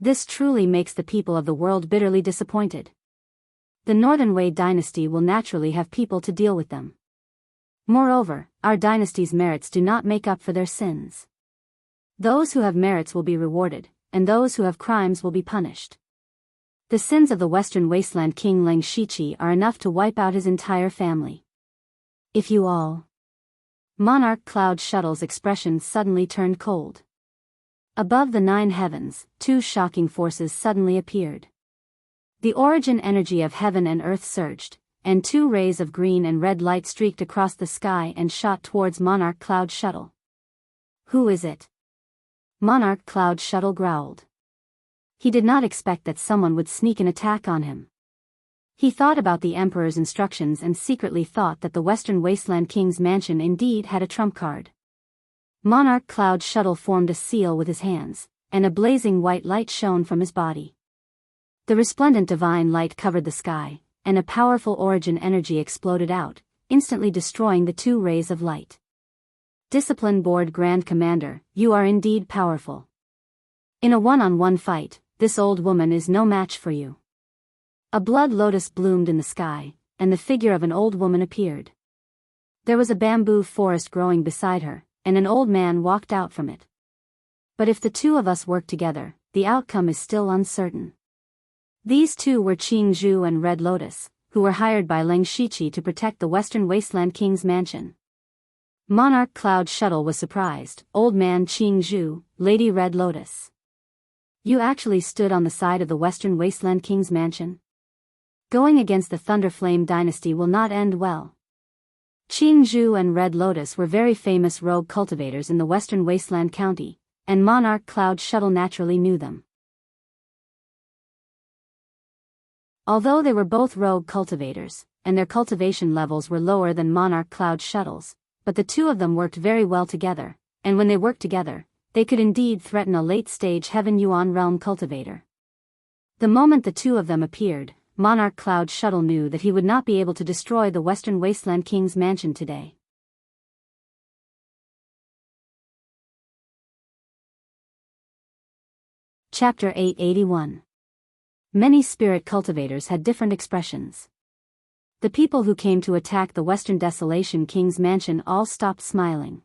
This truly makes the people of the world bitterly disappointed. The Northern Wei dynasty will naturally have people to deal with them. Moreover, our dynasty's merits do not make up for their sins. Those who have merits will be rewarded, and those who have crimes will be punished. The sins of the Western Wasteland King Leng Shiqi are enough to wipe out his entire family. If you all... Monarch Cloud Shuttle's expression suddenly turned cold. Above the 9 heavens, 2 shocking forces suddenly appeared. The origin energy of heaven and earth surged, and 2 rays of green and red light streaked across the sky and shot towards Monarch Cloud Shuttle. Who is it? Monarch Cloud Shuttle growled. He did not expect that someone would sneak an attack on him. He thought about the Emperor's instructions and secretly thought that the Western Wasteland King's mansion indeed had a trump card. Monarch Cloud Shuttle formed a seal with his hands, and a blazing white light shone from his body. The resplendent divine light covered the sky, and a powerful origin energy exploded out, instantly destroying the 2 rays of light. Discipline Board Grand Commander, you are indeed powerful. In a one-on-one fight, this old woman is no match for you. A blood lotus bloomed in the sky, and the figure of an old woman appeared. There was a bamboo forest growing beside her, and an old man walked out from it. But if the 2 of us work together, the outcome is still uncertain. These 2 were Qing Zhu and Red Lotus, who were hired by Leng Shiqi to protect the Western Wasteland King's mansion. Monarch Cloud Shuttle was surprised. Old man Qing Zhu, Lady Red Lotus. You actually stood on the side of the Western Wasteland King's mansion? Going against the Thunderflame dynasty will not end well. Qing Zhu and Red Lotus were very famous rogue cultivators in the Western Wasteland County, and Monarch Cloud Shuttle naturally knew them. Although they were both rogue cultivators, and their cultivation levels were lower than Monarch Cloud Shuttle's, but the 2 of them worked very well together, and when they worked together, they could indeed threaten a late-stage Heaven Yuan Realm cultivator. The moment the 2 of them appeared, Monarch Cloud Shuttle knew that he would not be able to destroy the Western Wasteland King's mansion today. Chapter 881. Many spirit cultivators had different expressions. The people who came to attack the Western Desolation King's mansion all stopped smiling.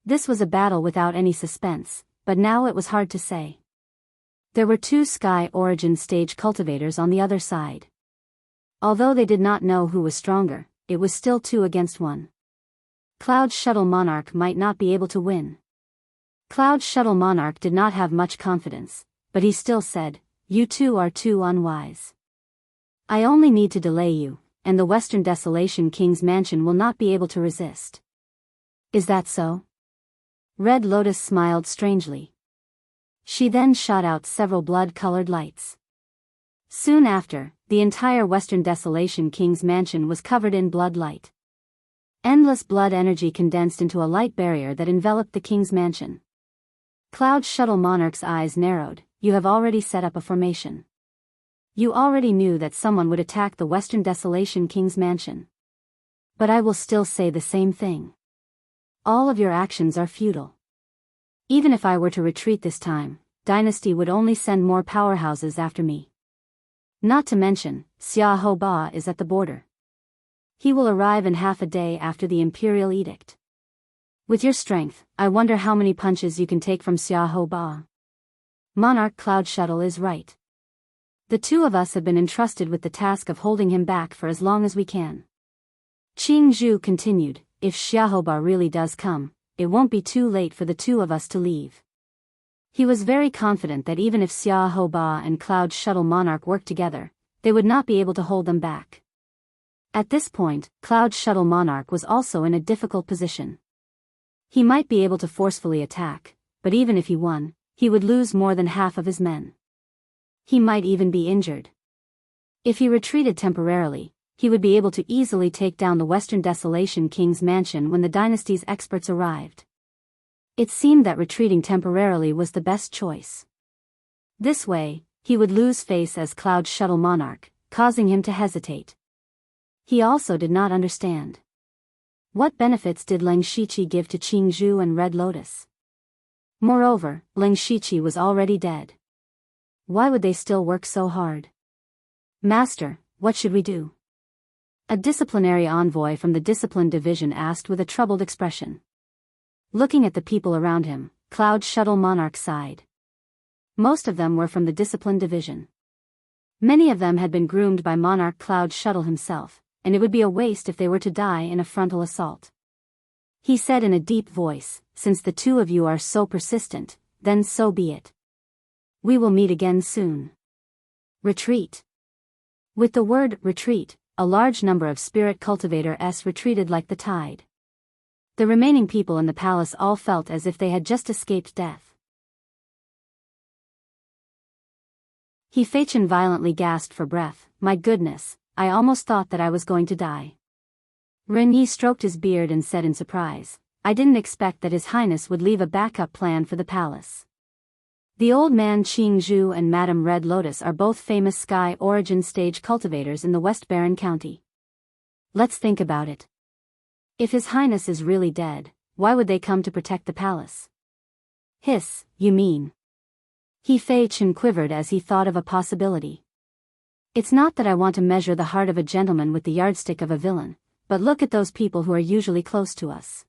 This was a battle without any suspense, but now it was hard to say. There were 2 Sky Origin stage cultivators on the other side. Although they did not know who was stronger, it was still 2 against 1. Cloud Shuttle Monarch might not be able to win. Cloud Shuttle Monarch did not have much confidence, but he still said, you 2 are too unwise. I only need to delay you, and the Western Desolation King's mansion will not be able to resist. Is that so? Red Lotus smiled strangely. She then shot out several blood-colored lights. Soon after, the entire Western Desolation King's mansion was covered in blood light. Endless blood energy condensed into a light barrier that enveloped the King's mansion. Cloud Shuttle Monarch's eyes narrowed. You have already set up a formation. You already knew that someone would attack the Western Desolation King's mansion. But I will still say the same thing. All of your actions are futile. Even if I were to retreat this time, Dynasty would only send more powerhouses after me. Not to mention, Xia Ho Ba is at the border. He will arrive in half a day after the Imperial Edict. With your strength, I wonder how many punches you can take from Xiahou Ba. Monarch Cloud Shuttle is right. The two of us have been entrusted with the task of holding him back for as long as we can. Qing Zhu continued, if Xiahou Ba really does come, it won't be too late for the two of us to leave. He was very confident that even if Xiahou Ba and Cloud Shuttle Monarch worked together, they would not be able to hold them back. At this point, Cloud Shuttle Monarch was also in a difficult position. He might be able to forcefully attack, but even if he won, he would lose more than half of his men. He might even be injured. If he retreated temporarily, he would be able to easily take down the Western Desolation King's mansion when the dynasty's experts arrived. It seemed that retreating temporarily was the best choice. This way, he would lose face as Cloud Shuttle Monarch, causing him to hesitate. He also did not understand. What benefits did Leng Shiqi give to Qing Zhu and Red Lotus? Moreover, Leng Shiqi was already dead. Why would they still work so hard? Master, what should we do? A disciplinary envoy from the Discipline Division asked with a troubled expression. Looking at the people around him, Cloud Shuttle Monarch sighed. Most of them were from the Discipline Division. Many of them had been groomed by Monarch Cloud Shuttle himself, and it would be a waste if they were to die in a frontal assault. He said in a deep voice, since the two of you are so persistent, then so be it. We will meet again soon. Retreat. With the word retreat, a large number of spirit cultivators retreated like the tide. The remaining people in the palace all felt as if they had just escaped death. He Feichen violently gasped for breath. My goodness, I almost thought that I was going to die. Ren Yi stroked his beard and said in surprise, I didn't expect that His Highness would leave a backup plan for the palace. The old man Qing Zhu and Madame Red Lotus are both famous Sky Origin stage cultivators in the West Baron County. Let's think about it. If His Highness is really dead, why would they come to protect the palace? Hiss, you mean? He Feichen quivered as he thought of a possibility. It's not that I want to measure the heart of a gentleman with the yardstick of a villain, but look at those people who are usually close to us.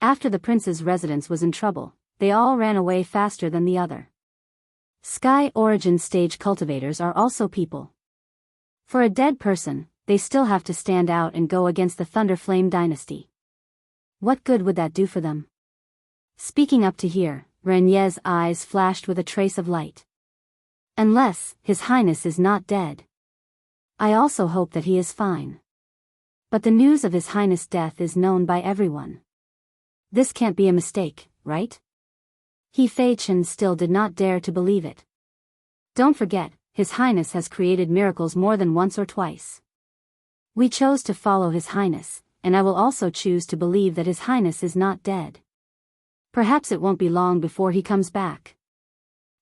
After the prince's residence was in trouble, they all ran away faster than the other. Sky Origin stage cultivators are also people. For a dead person, they still have to stand out and go against the Thunderflame dynasty. What good would that do for them? Speaking up to here, Ren Ye's eyes flashed with a trace of light. Unless His Highness is not dead. I also hope that he is fine. But the news of His Highness' death is known by everyone. This can't be a mistake, right? He Feichen still did not dare to believe it. Don't forget, His Highness has created miracles more than once or twice. We chose to follow His Highness, and I will also choose to believe that His Highness is not dead. Perhaps it won't be long before he comes back.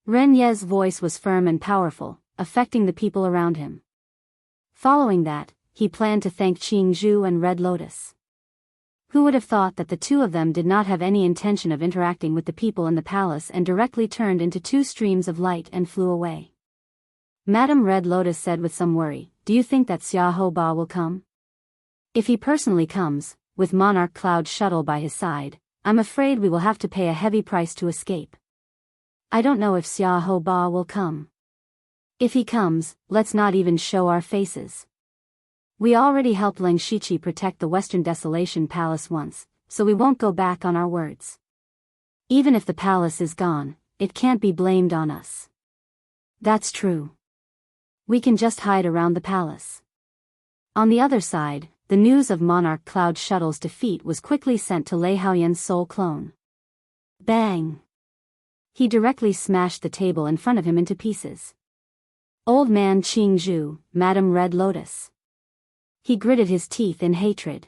Ren Ye's voice was firm and powerful, affecting the people around him. Following that, he planned to thank Qing Zhu and Red Lotus. Who would have thought that the two of them did not have any intention of interacting with the people in the palace and directly turned into two streams of light and flew away? Madame Red Lotus said with some worry, do you think that Xiahou Ba will come? If he personally comes, with Monarch Cloud Shuttle by his side, I'm afraid we will have to pay a heavy price to escape. I don't know if Xiahou Ba will come. If he comes, let's not even show our faces. We already helped Leng Shiqi protect the Western Desolation Palace once, so we won't go back on our words. Even if the palace is gone, it can't be blamed on us. That's true. We can just hide around the palace. On the other side, the news of Monarch Cloud Shuttle's defeat was quickly sent to Lei Haoyan's soul clone. Bang! He directly smashed the table in front of him into pieces. Old man Qing Zhu, Madame Red Lotus. He gritted his teeth in hatred.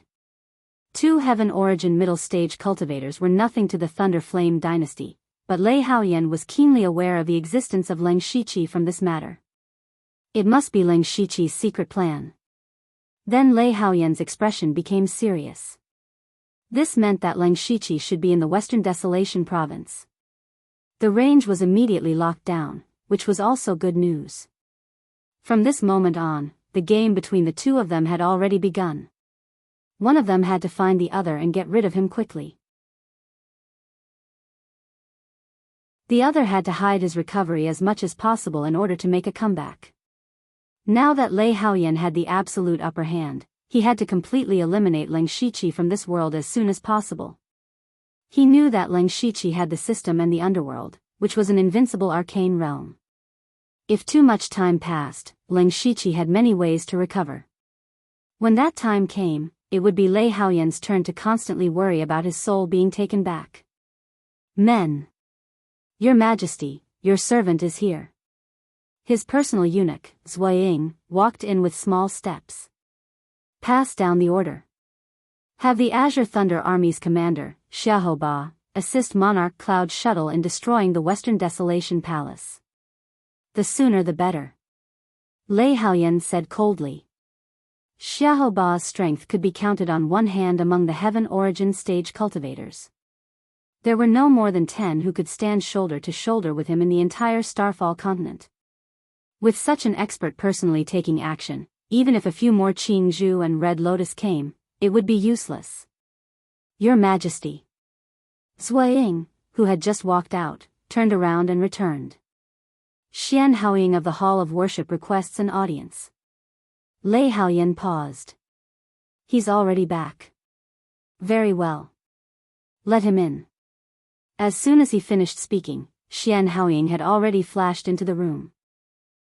Two Heaven Origin middle stage cultivators were nothing to the Thunder Flame dynasty, but Lei Haoyan was keenly aware of the existence of Leng Shiqi from this matter. It must be Leng Shiqi's secret plan. Then Lei Haoyan's expression became serious. This meant that Leng Shiqi should be in the Western Desolation province. The range was immediately locked down, which was also good news. From this moment on, the game between the two of them had already begun. One of them had to find the other and get rid of him quickly. The other had to hide his recovery as much as possible in order to make a comeback. Now that Lei Haoyan had the absolute upper hand, he had to completely eliminate Leng Shiqi from this world as soon as possible. He knew that Leng Shiqi had the system and the underworld, which was an invincible arcane realm. If too much time passed, Leng Shiqi had many ways to recover. When that time came, it would be Lei Haoyan's turn to constantly worry about his soul being taken back. Men. Your Majesty, your servant is here. His personal eunuch, Zhuaying, walked in with small steps. Pass down the order. Have the Azure Thunder Army's commander, Xiaoba, assist Monarch Cloud Shuttle in destroying the Western Desolation Palace. The sooner the better. Lei Haoyan said coldly. Xiaoba's strength could be counted on one hand among the Heaven Origin stage cultivators. There were no more than 10 who could stand shoulder to shoulder with him in the entire Starfall continent. With such an expert personally taking action, even if a few more Qingzhou and Red Lotus came, it would be useless. Your Majesty. Zhuaying, who had just walked out, turned around and returned. Xian Haoying of the Hall of Worship requests an audience. Lei Haoyan paused. He's already back. Very well. Let him in. As soon as he finished speaking, Xian Haoying had already flashed into the room.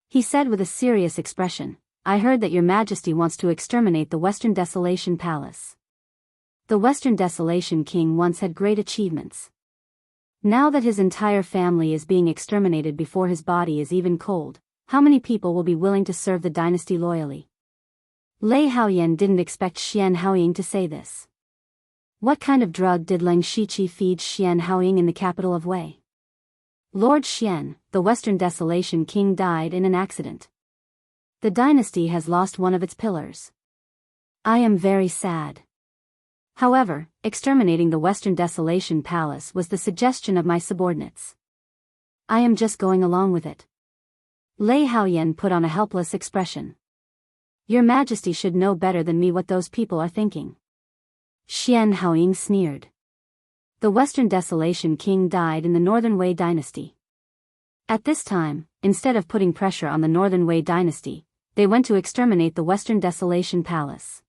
He said with a serious expression, I heard that your Majesty wants to exterminate the Western Desolation Palace. The Western Desolation King once had great achievements. Now that his entire family is being exterminated before his body is even cold, how many people will be willing to serve the dynasty loyally? Lei Haoyan didn't expect Xian Haoying to say this. What kind of drug did Leng Shiqi feed Xian Haoying in the capital of Wei? Lord Xian, the Western Desolation King, died in an accident. The dynasty has lost one of its pillars. I am very sad. However, exterminating the Western Desolation Palace was the suggestion of my subordinates. I am just going along with it. Lei Haoyan put on a helpless expression. Your Majesty should know better than me what those people are thinking. Xian Haoying sneered. The Western Desolation King died in the Northern Wei dynasty. At this time, instead of putting pressure on the Northern Wei dynasty, they went to exterminate the Western Desolation Palace.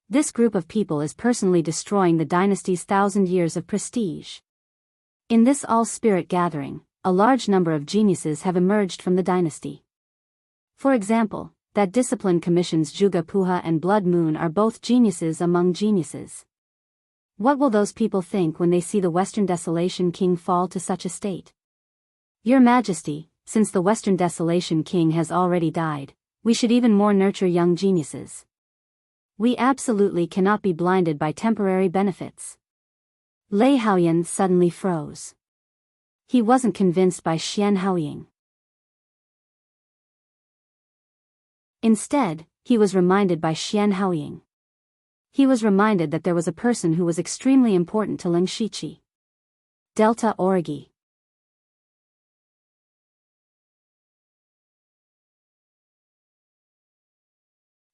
This group of people is personally destroying the dynasty's 1,000 years of prestige. In this all-spirit gathering, a large number of geniuses have emerged from the dynasty. For example, that Discipline Commission's Juga Puha and Blood Moon are both geniuses among geniuses. What will those people think when they see the Western Desolation King fall to such a state? Your Majesty, since the Western Desolation King has already died, we should even more nurture young geniuses. We absolutely cannot be blinded by temporary benefits. Lei Haoyan suddenly froze. He wasn't convinced by Xian Haoying. Instead, he was reminded by Xian Haoying. He was reminded that there was a person who was extremely important to Leng Shiqi. Delta Origi.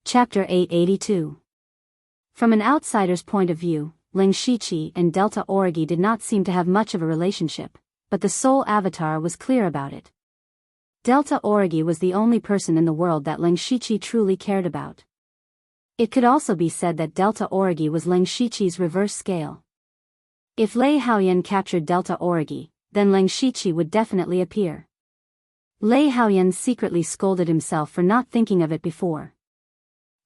Chapter 882. From an outsider's point of view, Leng Shiqi and Delta Origi did not seem to have much of a relationship, but the Soul Avatar was clear about it. Delta Origi was the only person in the world that Leng Shiqi truly cared about. It could also be said that Delta Origi was Leng Shiqi's reverse scale. If Lei Haoyan captured Delta Origi, then Leng Shiqi would definitely appear. Lei Haoyan secretly scolded himself for not thinking of it before.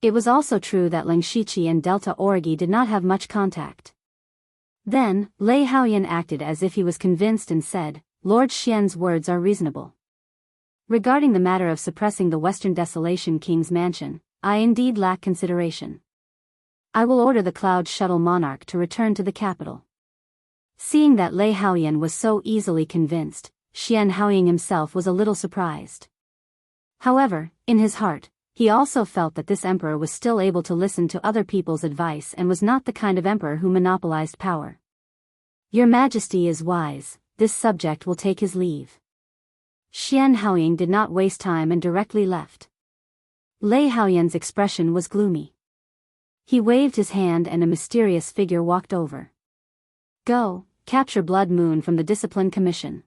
It was also true that Leng Shiqi and Delta Origi did not have much contact. Then, Lei Haoyan acted as if he was convinced and said, Lord Xian's words are reasonable. Regarding the matter of suppressing the Western Desolation King's mansion, I indeed lack consideration. I will order the Cloud Shuttle Monarch to return to the capital. Seeing that Lei Haoyan was so easily convinced, Xian Haoying himself was a little surprised. However, in his heart, he also felt that this emperor was still able to listen to other people's advice and was not the kind of emperor who monopolized power. Your Majesty is wise, this subject will take his leave. Xian Haoying did not waste time and directly left. Lei Haoyan's expression was gloomy. He waved his hand and a mysterious figure walked over. Go, capture Blood Moon from the Discipline Commission.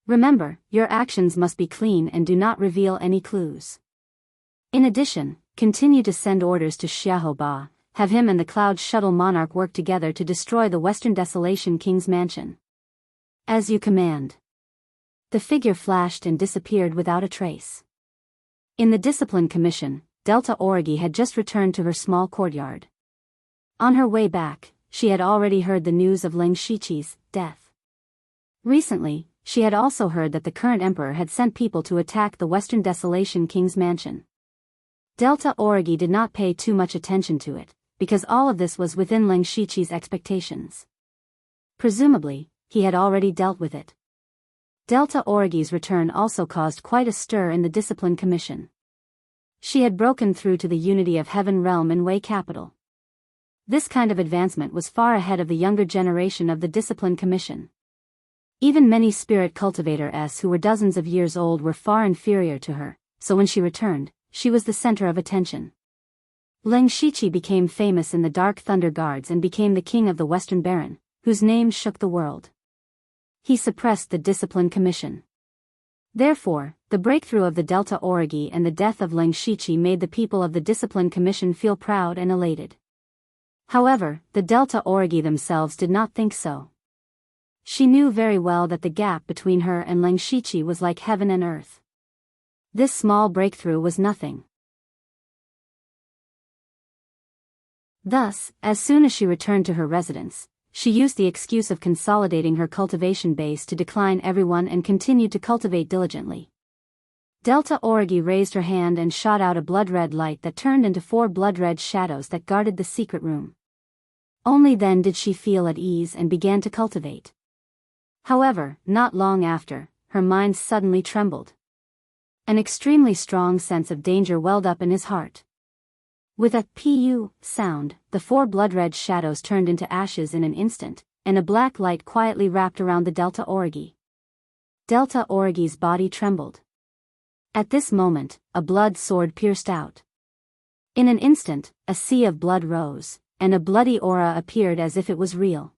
Remember, your actions must be clean and do not reveal any clues. In addition, continue to send orders to Xiaoba, have him and the Cloud Shuttle Monarch work together to destroy the Western Desolation King's mansion. As you command. The figure flashed and disappeared without a trace. In the Discipline Commission, Delta Origi had just returned to her small courtyard. On her way back, she had already heard the news of Leng Shiqi's death. Recently, she had also heard that the current emperor had sent people to attack the Western Desolation King's mansion. Delta Origi did not pay too much attention to it, because all of this was within Leng Shiqi's expectations. Presumably, he had already dealt with it. Delta Origi's return also caused quite a stir in the Discipline Commission. She had broken through to the Unity of Heaven realm in Wei capital. This kind of advancement was far ahead of the younger generation of the Discipline Commission. Even many spirit cultivators who were dozens of years old were far inferior to her, so when she returned, she was the center of attention. Leng Shiqi became famous in the Dark Thunder Guards and became the king of the Western Baron, whose name shook the world. He suppressed the Discipline Commission. Therefore, the breakthrough of the Delta Origi and the death of Leng Shiqi made the people of the Discipline Commission feel proud and elated. However, the Delta Origi themselves did not think so. She knew very well that the gap between her and Leng Shiqi was like heaven and earth. This small breakthrough was nothing. Thus, as soon as she returned to her residence, she used the excuse of consolidating her cultivation base to decline everyone and continued to cultivate diligently. Delta Origi raised her hand and shot out a blood-red light that turned into 4 blood-red shadows that guarded the secret room. Only then did she feel at ease and began to cultivate. However, not long after, her mind suddenly trembled. An extremely strong sense of danger welled up in his heart. With a "pu" sound, the 4 blood-red shadows turned into ashes in an instant, and a black light quietly wrapped around the Delta Origi. Delta Origi's body trembled. At this moment, a blood sword pierced out. In an instant, a sea of blood rose, and a bloody aura appeared as if it was real.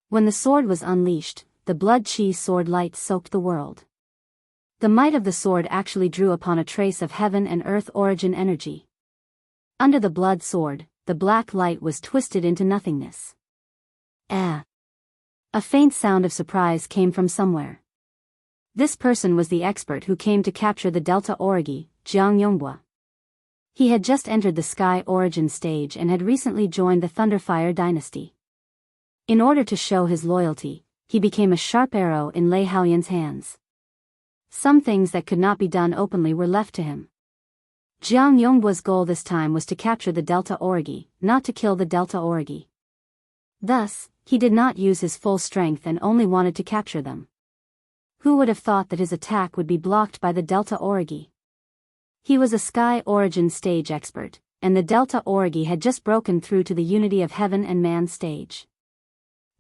When the sword was unleashed, the blood-chi sword light soaked the world. The might of the sword actually drew upon a trace of heaven and earth origin energy. Under the blood sword, the black light was twisted into nothingness. A faint sound of surprise came from somewhere. This person was the expert who came to capture the Delta Origi, Jiang Yonghua. He had just entered the Sky Origin stage and had recently joined the Thunderfire dynasty. In order to show his loyalty, he became a sharp arrow in Lei Haoyan's hands. Some things that could not be done openly were left to him. Jiang Yonghua's goal this time was to capture the Delta Origi, not to kill the Delta Origi. Thus, he did not use his full strength and only wanted to capture them. Who would have thought that his attack would be blocked by the Delta Origi? He was a Sky Origin stage expert, and the Delta Origi had just broken through to the Unity of Heaven and Man stage.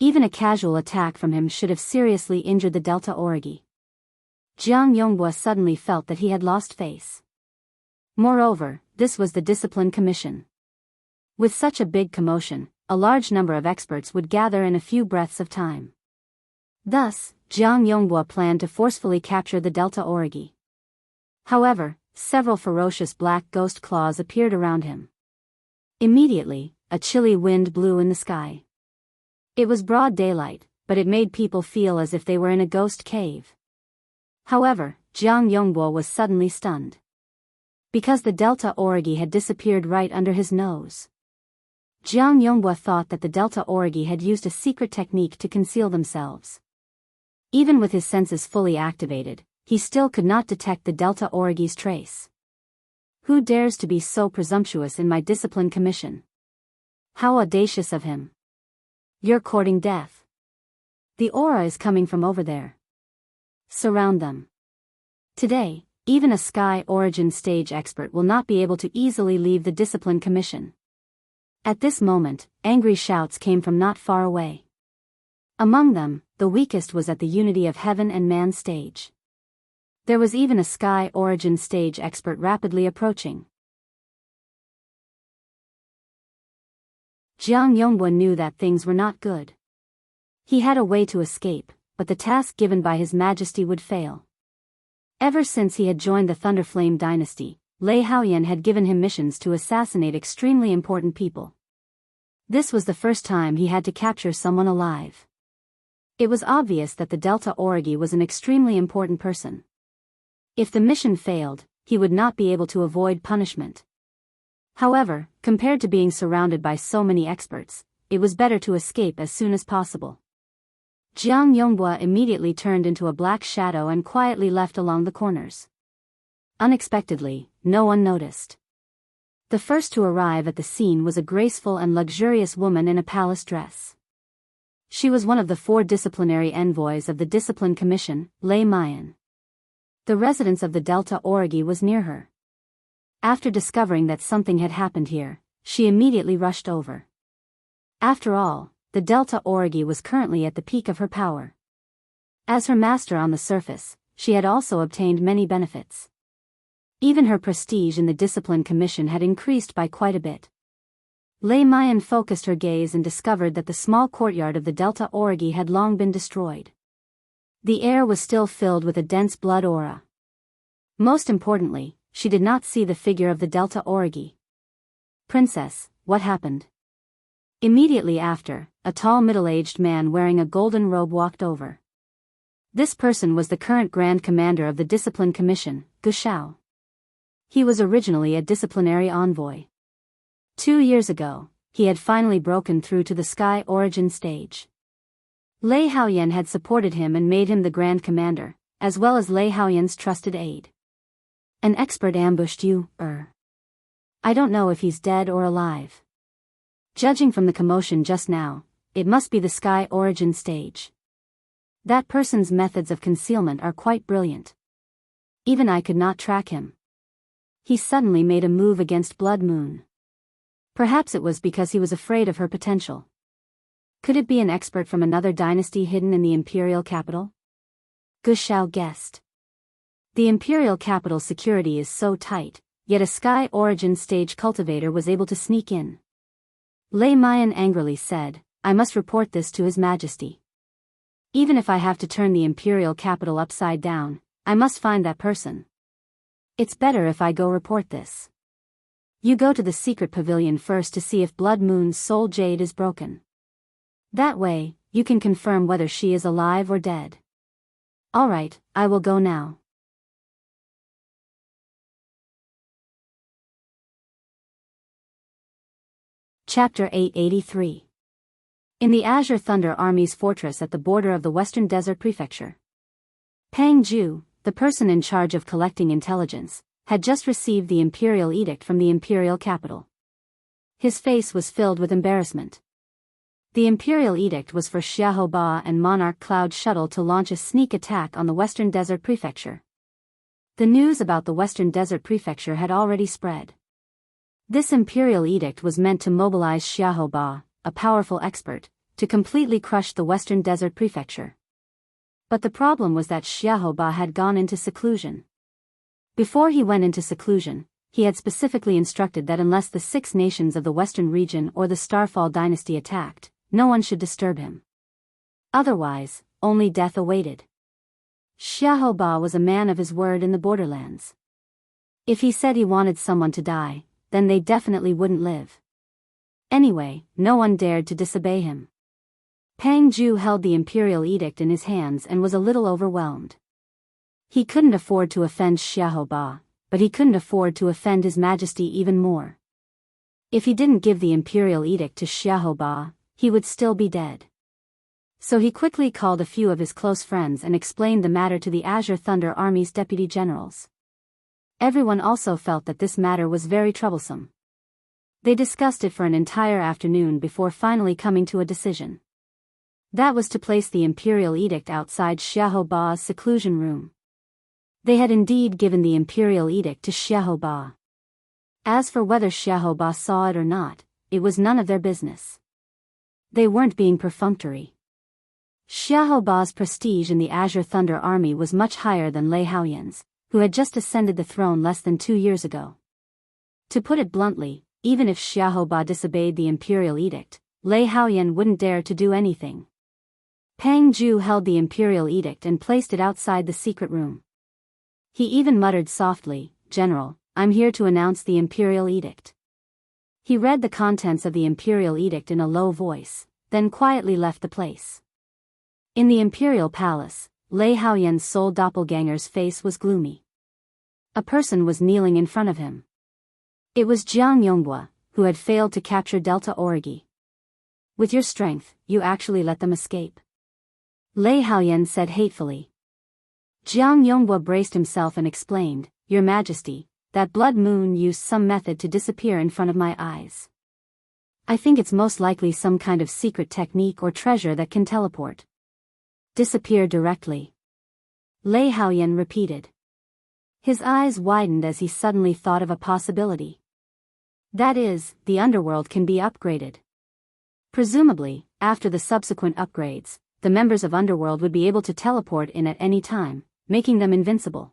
Even a casual attack from him should have seriously injured the Delta Origi. Jiang Yonghua suddenly felt that he had lost face. Moreover, this was the Discipline Commission. With such a big commotion, a large number of experts would gather in a few breaths of time. Thus, Jiang Yonghua planned to forcefully capture the Delta Origi. However, several ferocious black ghost claws appeared around him. Immediately, a chilly wind blew in the sky. It was broad daylight, but it made people feel as if they were in a ghost cave. However, Jiang Yonghua was suddenly stunned. Because the Delta Origi had disappeared right under his nose. Jiang Yonghua thought that the Delta Origi had used a secret technique to conceal themselves. Even with his senses fully activated, he still could not detect the Delta Origi's trace. Who dares to be so presumptuous in my Discipline Commission? How audacious of him! You're courting death. The aura is coming from over there. Surround them. Today, even a Sky Origin stage expert will not be able to easily leave the Discipline Commission. At this moment, angry shouts came from not far away. Among them, the weakest was at the Unity of Heaven and Man stage. There was even a Sky Origin stage expert rapidly approaching. Jiang Yonghua knew that things were not good. He had a way to escape, but the task given by His Majesty would fail. Ever since he had joined the Thunderflame dynasty, Lei Haoyan had given him missions to assassinate extremely important people. This was the first time he had to capture someone alive. It was obvious that the Delta Origi was an extremely important person. If the mission failed, he would not be able to avoid punishment. However, compared to being surrounded by so many experts, it was better to escape as soon as possible. Jiang Yonghua immediately turned into a black shadow and quietly left along the corners. Unexpectedly, no one noticed. The first to arrive at the scene was a graceful and luxurious woman in a palace dress. She was one of the 4 disciplinary envoys of the Discipline Commission, Lei Mayan. The residence of the Delta Origi was near her. After discovering that something had happened here, she immediately rushed over. After all, the Delta Origi was currently at the peak of her power. As her master on the surface, she had also obtained many benefits. Even her prestige in the Discipline Commission had increased by quite a bit. Lei Mayan focused her gaze and discovered that the small courtyard of the Delta Origi had long been destroyed. The air was still filled with a dense blood aura. Most importantly, she did not see the figure of the Delta Origi. "Princess, what happened?" Immediately after, a tall middle-aged man wearing a golden robe walked over. This person was the current Grand Commander of the Discipline Commission, Gu Shao. He was originally a disciplinary envoy. 2 years ago, he had finally broken through to the Sky Origin stage. Lei Haoyan had supported him and made him the Grand Commander, as well as Lei Haoyan's trusted aide. "An expert ambushed you, I don't know if he's dead or alive. Judging from the commotion just now, it must be the Sky Origin stage. That person's methods of concealment are quite brilliant. Even I could not track him." He suddenly made a move against Blood Moon. Perhaps it was because he was afraid of her potential. Could it be an expert from another dynasty hidden in the imperial capital? Gu Shao guessed. The imperial capital's security is so tight, yet a Sky Origin stage cultivator was able to sneak in. Lei Mayan angrily said, "I must report this to His Majesty. Even if I have to turn the imperial capital upside down, I must find that person. It's better if I go report this. You go to the secret pavilion first to see if Blood Moon's soul jade is broken. That way, you can confirm whether she is alive or dead." "All right, I will go now." Chapter 883. In the Azure Thunder Army's fortress at the border of the Western Desert Prefecture. Pang Ju, the person in charge of collecting intelligence, had just received the imperial edict from the imperial capital. His face was filled with embarrassment. The imperial edict was for Xiahou Ba and Monarch Cloud Shuttle to launch a sneak attack on the Western Desert Prefecture. The news about the Western Desert Prefecture had already spread. This imperial edict was meant to mobilize Xiahou Ba, a powerful expert, to completely crush the Western Desert Prefecture. But the problem was that Xiahou Ba had gone into seclusion. Before he went into seclusion, he had specifically instructed that unless the 6 nations of the Western region or the Starfall dynasty attacked, no one should disturb him. Otherwise, only death awaited. Xiahou Ba was a man of his word in the borderlands. If he said he wanted someone to die, then they definitely wouldn't live. Anyway, no one dared to disobey him. Pang Ju held the imperial edict in his hands and was a little overwhelmed. He couldn't afford to offend Xiahou Ba, but he couldn't afford to offend His Majesty even more. If he didn't give the imperial edict to Xiahou Ba, he would still be dead. So he quickly called a few of his close friends and explained the matter to the Azure Thunder Army's deputy generals. Everyone also felt that this matter was very troublesome. They discussed it for an entire afternoon before finally coming to a decision. That was to place the imperial edict outside Xiahou Ba's seclusion room. They had indeed given the imperial edict to Xiahou Ba. As for whether Xiahou Ba saw it or not, it was none of their business. They weren't being perfunctory. Xiahou Ba's prestige in the Azure Thunder Army was much higher than Lei Haoyan's, who had just ascended the throne less than 2 years ago. To put it bluntly, even if Xiahou Ba disobeyed the imperial edict, Lei Haoyan wouldn't dare to do anything. Pang Ju held the imperial edict and placed it outside the secret room. He even muttered softly, "General, I'm here to announce the imperial edict." He read the contents of the imperial edict in a low voice, then quietly left the place. In the imperial palace, Lei Haoyan's sole doppelganger's face was gloomy. A person was kneeling in front of him. It was Jiang Yonghua, who had failed to capture Delta Origi. "With your strength, you actually let them escape," Lei Haoyan said hatefully. Jiang Yonghua braced himself and explained, "Your Majesty, that blood moon used some method to disappear in front of my eyes. I think it's most likely some kind of secret technique or treasure that can teleport." "Disappear directly," Lei Haoyan repeated. His eyes widened as he suddenly thought of a possibility. That is, the underworld can be upgraded. Presumably, after the subsequent upgrades, the members of Underworld would be able to teleport in at any time, making them invincible.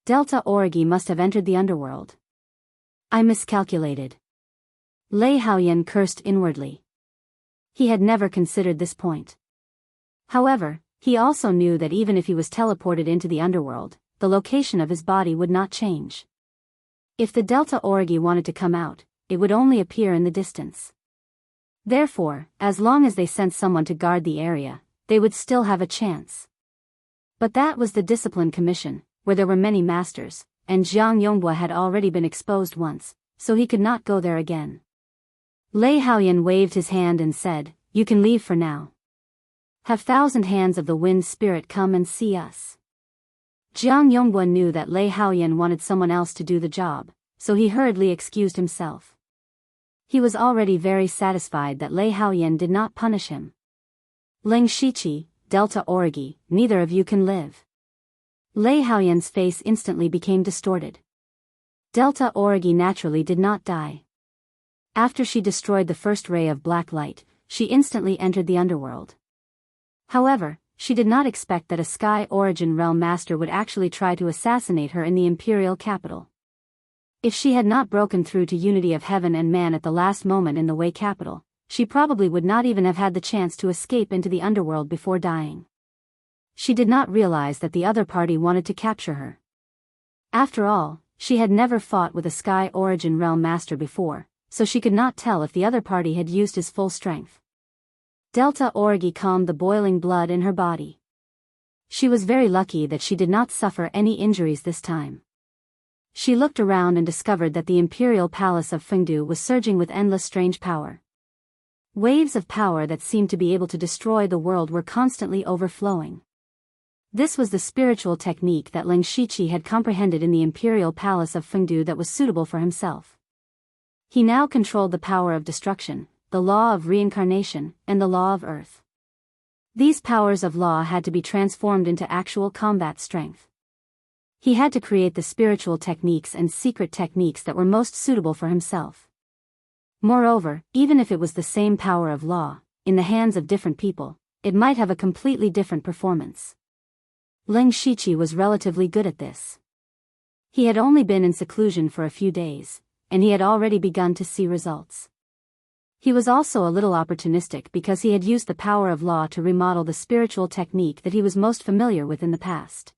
Delta Origi must have entered the Underworld. I miscalculated. Lei Haoyan cursed inwardly. He had never considered this point. However, he also knew that even if he was teleported into the Underworld, the location of his body would not change. If the Delta Origi wanted to come out, it would only appear in the distance. Therefore, as long as they sent someone to guard the area, they would still have a chance. But that was the Discipline Commission, where there were many masters, and Jiang Yonghua had already been exposed once, so he could not go there again. Lei Haoyan waved his hand and said, "You can leave for now. Have 1,000 hands of the wind spirit come and see us." Jiang Yonghua knew that Lei Haoyan wanted someone else to do the job, so he hurriedly excused himself. He was already very satisfied that Lei Haoyan did not punish him. "Ling Shiqi, Delta Origi, neither of you can live." Lei Haoyan's face instantly became distorted. Delta Origi naturally did not die. After she destroyed the first ray of black light, she instantly entered the underworld. However, she did not expect that a Sky Origin Realm Master would actually try to assassinate her in the imperial capital. If she had not broken through to unity of heaven and man at the last moment in the Wei capital, she probably would not even have had the chance to escape into the underworld before dying. She did not realize that the other party wanted to capture her. After all, she had never fought with a Sky Origin Realm Master before, so she could not tell if the other party had used his full strength. Delta Origi calmed the boiling blood in her body. She was very lucky that she did not suffer any injuries this time. She looked around and discovered that the imperial palace of Fengdu was surging with endless strange power. Waves of power that seemed to be able to destroy the world were constantly overflowing. This was the spiritual technique that Ling Shiqi had comprehended in the imperial palace of Fengdu that was suitable for himself. He now controlled the power of destruction, the law of reincarnation, and the law of earth. These powers of law had to be transformed into actual combat strength. He had to create the spiritual techniques and secret techniques that were most suitable for himself. Moreover, even if it was the same power of law, in the hands of different people, it might have a completely different performance. Ling Shiqi was relatively good at this. He had only been in seclusion for a few days, and he had already begun to see results. He was also a little opportunistic because he had used the power of law to remodel the spiritual technique that he was most familiar with in the past.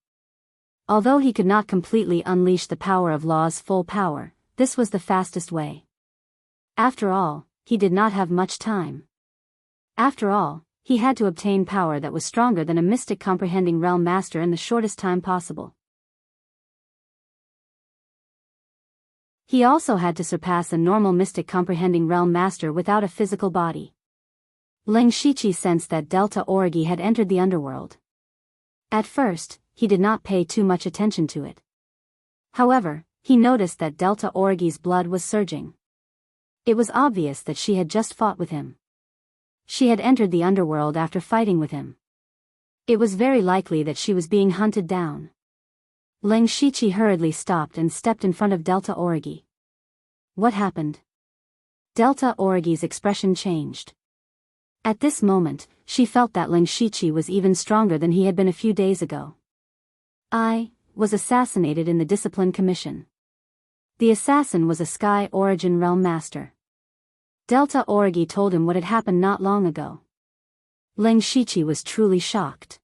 Although he could not completely unleash the power of law's full power, this was the fastest way. After all, he did not have much time. After all, he had to obtain power that was stronger than a mystic comprehending realm master in the shortest time possible. He also had to surpass a normal mystic comprehending realm master without a physical body. Ling Shiqi sensed that Delta Origi had entered the underworld. At first, he did not pay too much attention to it. However, he noticed that Delta Origi's blood was surging. It was obvious that she had just fought with him. She had entered the underworld after fighting with him. It was very likely that she was being hunted down. Ling Shiqi hurriedly stopped and stepped in front of Delta Origi. What happened? Delta Origi's expression changed. At this moment, she felt that Ling Shiqi was even stronger than he had been a few days ago. I was assassinated in the Discipline Commission. The assassin was a Sky Origin Realm Master. Delta Origi told him what had happened not long ago. Ling Shiqi was truly shocked.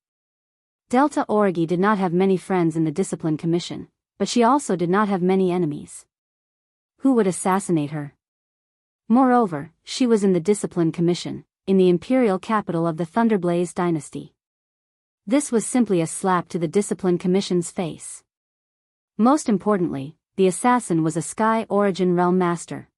Delta Origi did not have many friends in the Discipline Commission, but she also did not have many enemies. Who would assassinate her? Moreover, she was in the Discipline Commission, in the imperial capital of the Thunderblaze dynasty. This was simply a slap to the Discipline Commission's face. Most importantly, the assassin was a Sky Origin Realm Master.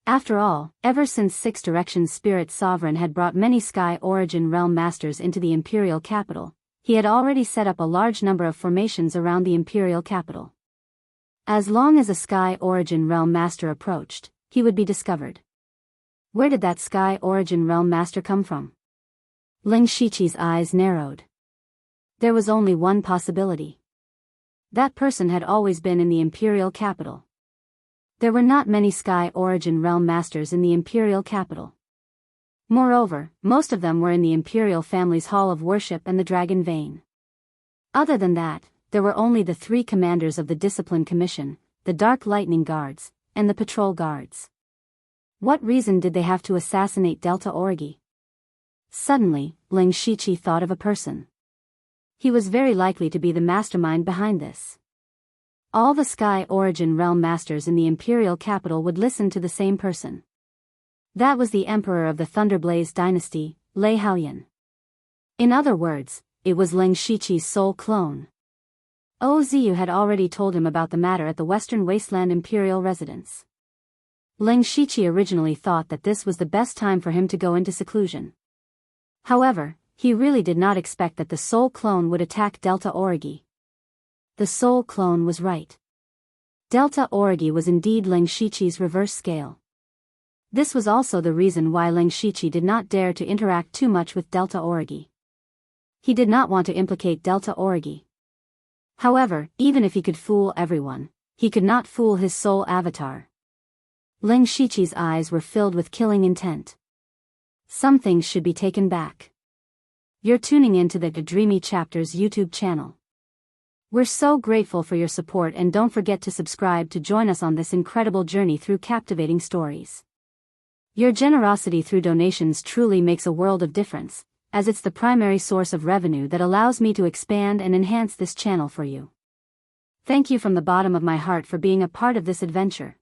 After all, ever since Six Directions Spirit Sovereign had brought many Sky Origin Realm Masters into the imperial capital, he had already set up a large number of formations around the imperial capital. As long as a Sky Origin Realm Master approached, he would be discovered. Where did that Sky Origin Realm Master come from? Ling Shiqi's eyes narrowed. There was only one possibility. That person had always been in the imperial capital. There were not many Sky Origin Realm Masters in the imperial capital. Moreover, most of them were in the imperial family's Hall of Worship and the Dragon Vein. Other than that, there were only the 3 commanders of the Discipline Commission, the Dark Lightning Guards, and the Patrol Guards. What reason did they have to assassinate Delta Origi? Suddenly, Ling Shiqi thought of a person. He was very likely to be the mastermind behind this. All the Sky Origin Realm Masters in the imperial capital would listen to the same person. That was the Emperor of the Thunderblaze dynasty, Lei Haoyan. In other words, it was Ling Shiqi's soul clone. Oziu had already told him about the matter at the Western Wasteland Imperial residence. Ling Shiqi originally thought that this was the best time for him to go into seclusion. However, he really did not expect that the soul clone would attack Delta Origi. The soul clone was right. Delta Origi was indeed Ling Shiqi's reverse scale. This was also the reason why Ling Shiqi did not dare to interact too much with Delta Origi. He did not want to implicate Delta Origi. However, even if he could fool everyone, he could not fool his soul avatar. Ling Shiqi's eyes were filled with killing intent. Some things should be taken back. You're tuning in to the Dreamy Chapters YouTube channel. We're so grateful for your support, and don't forget to subscribe to join us on this incredible journey through captivating stories. Your generosity through donations truly makes a world of difference, as it's the primary source of revenue that allows me to expand and enhance this channel for you. Thank you from the bottom of my heart for being a part of this adventure.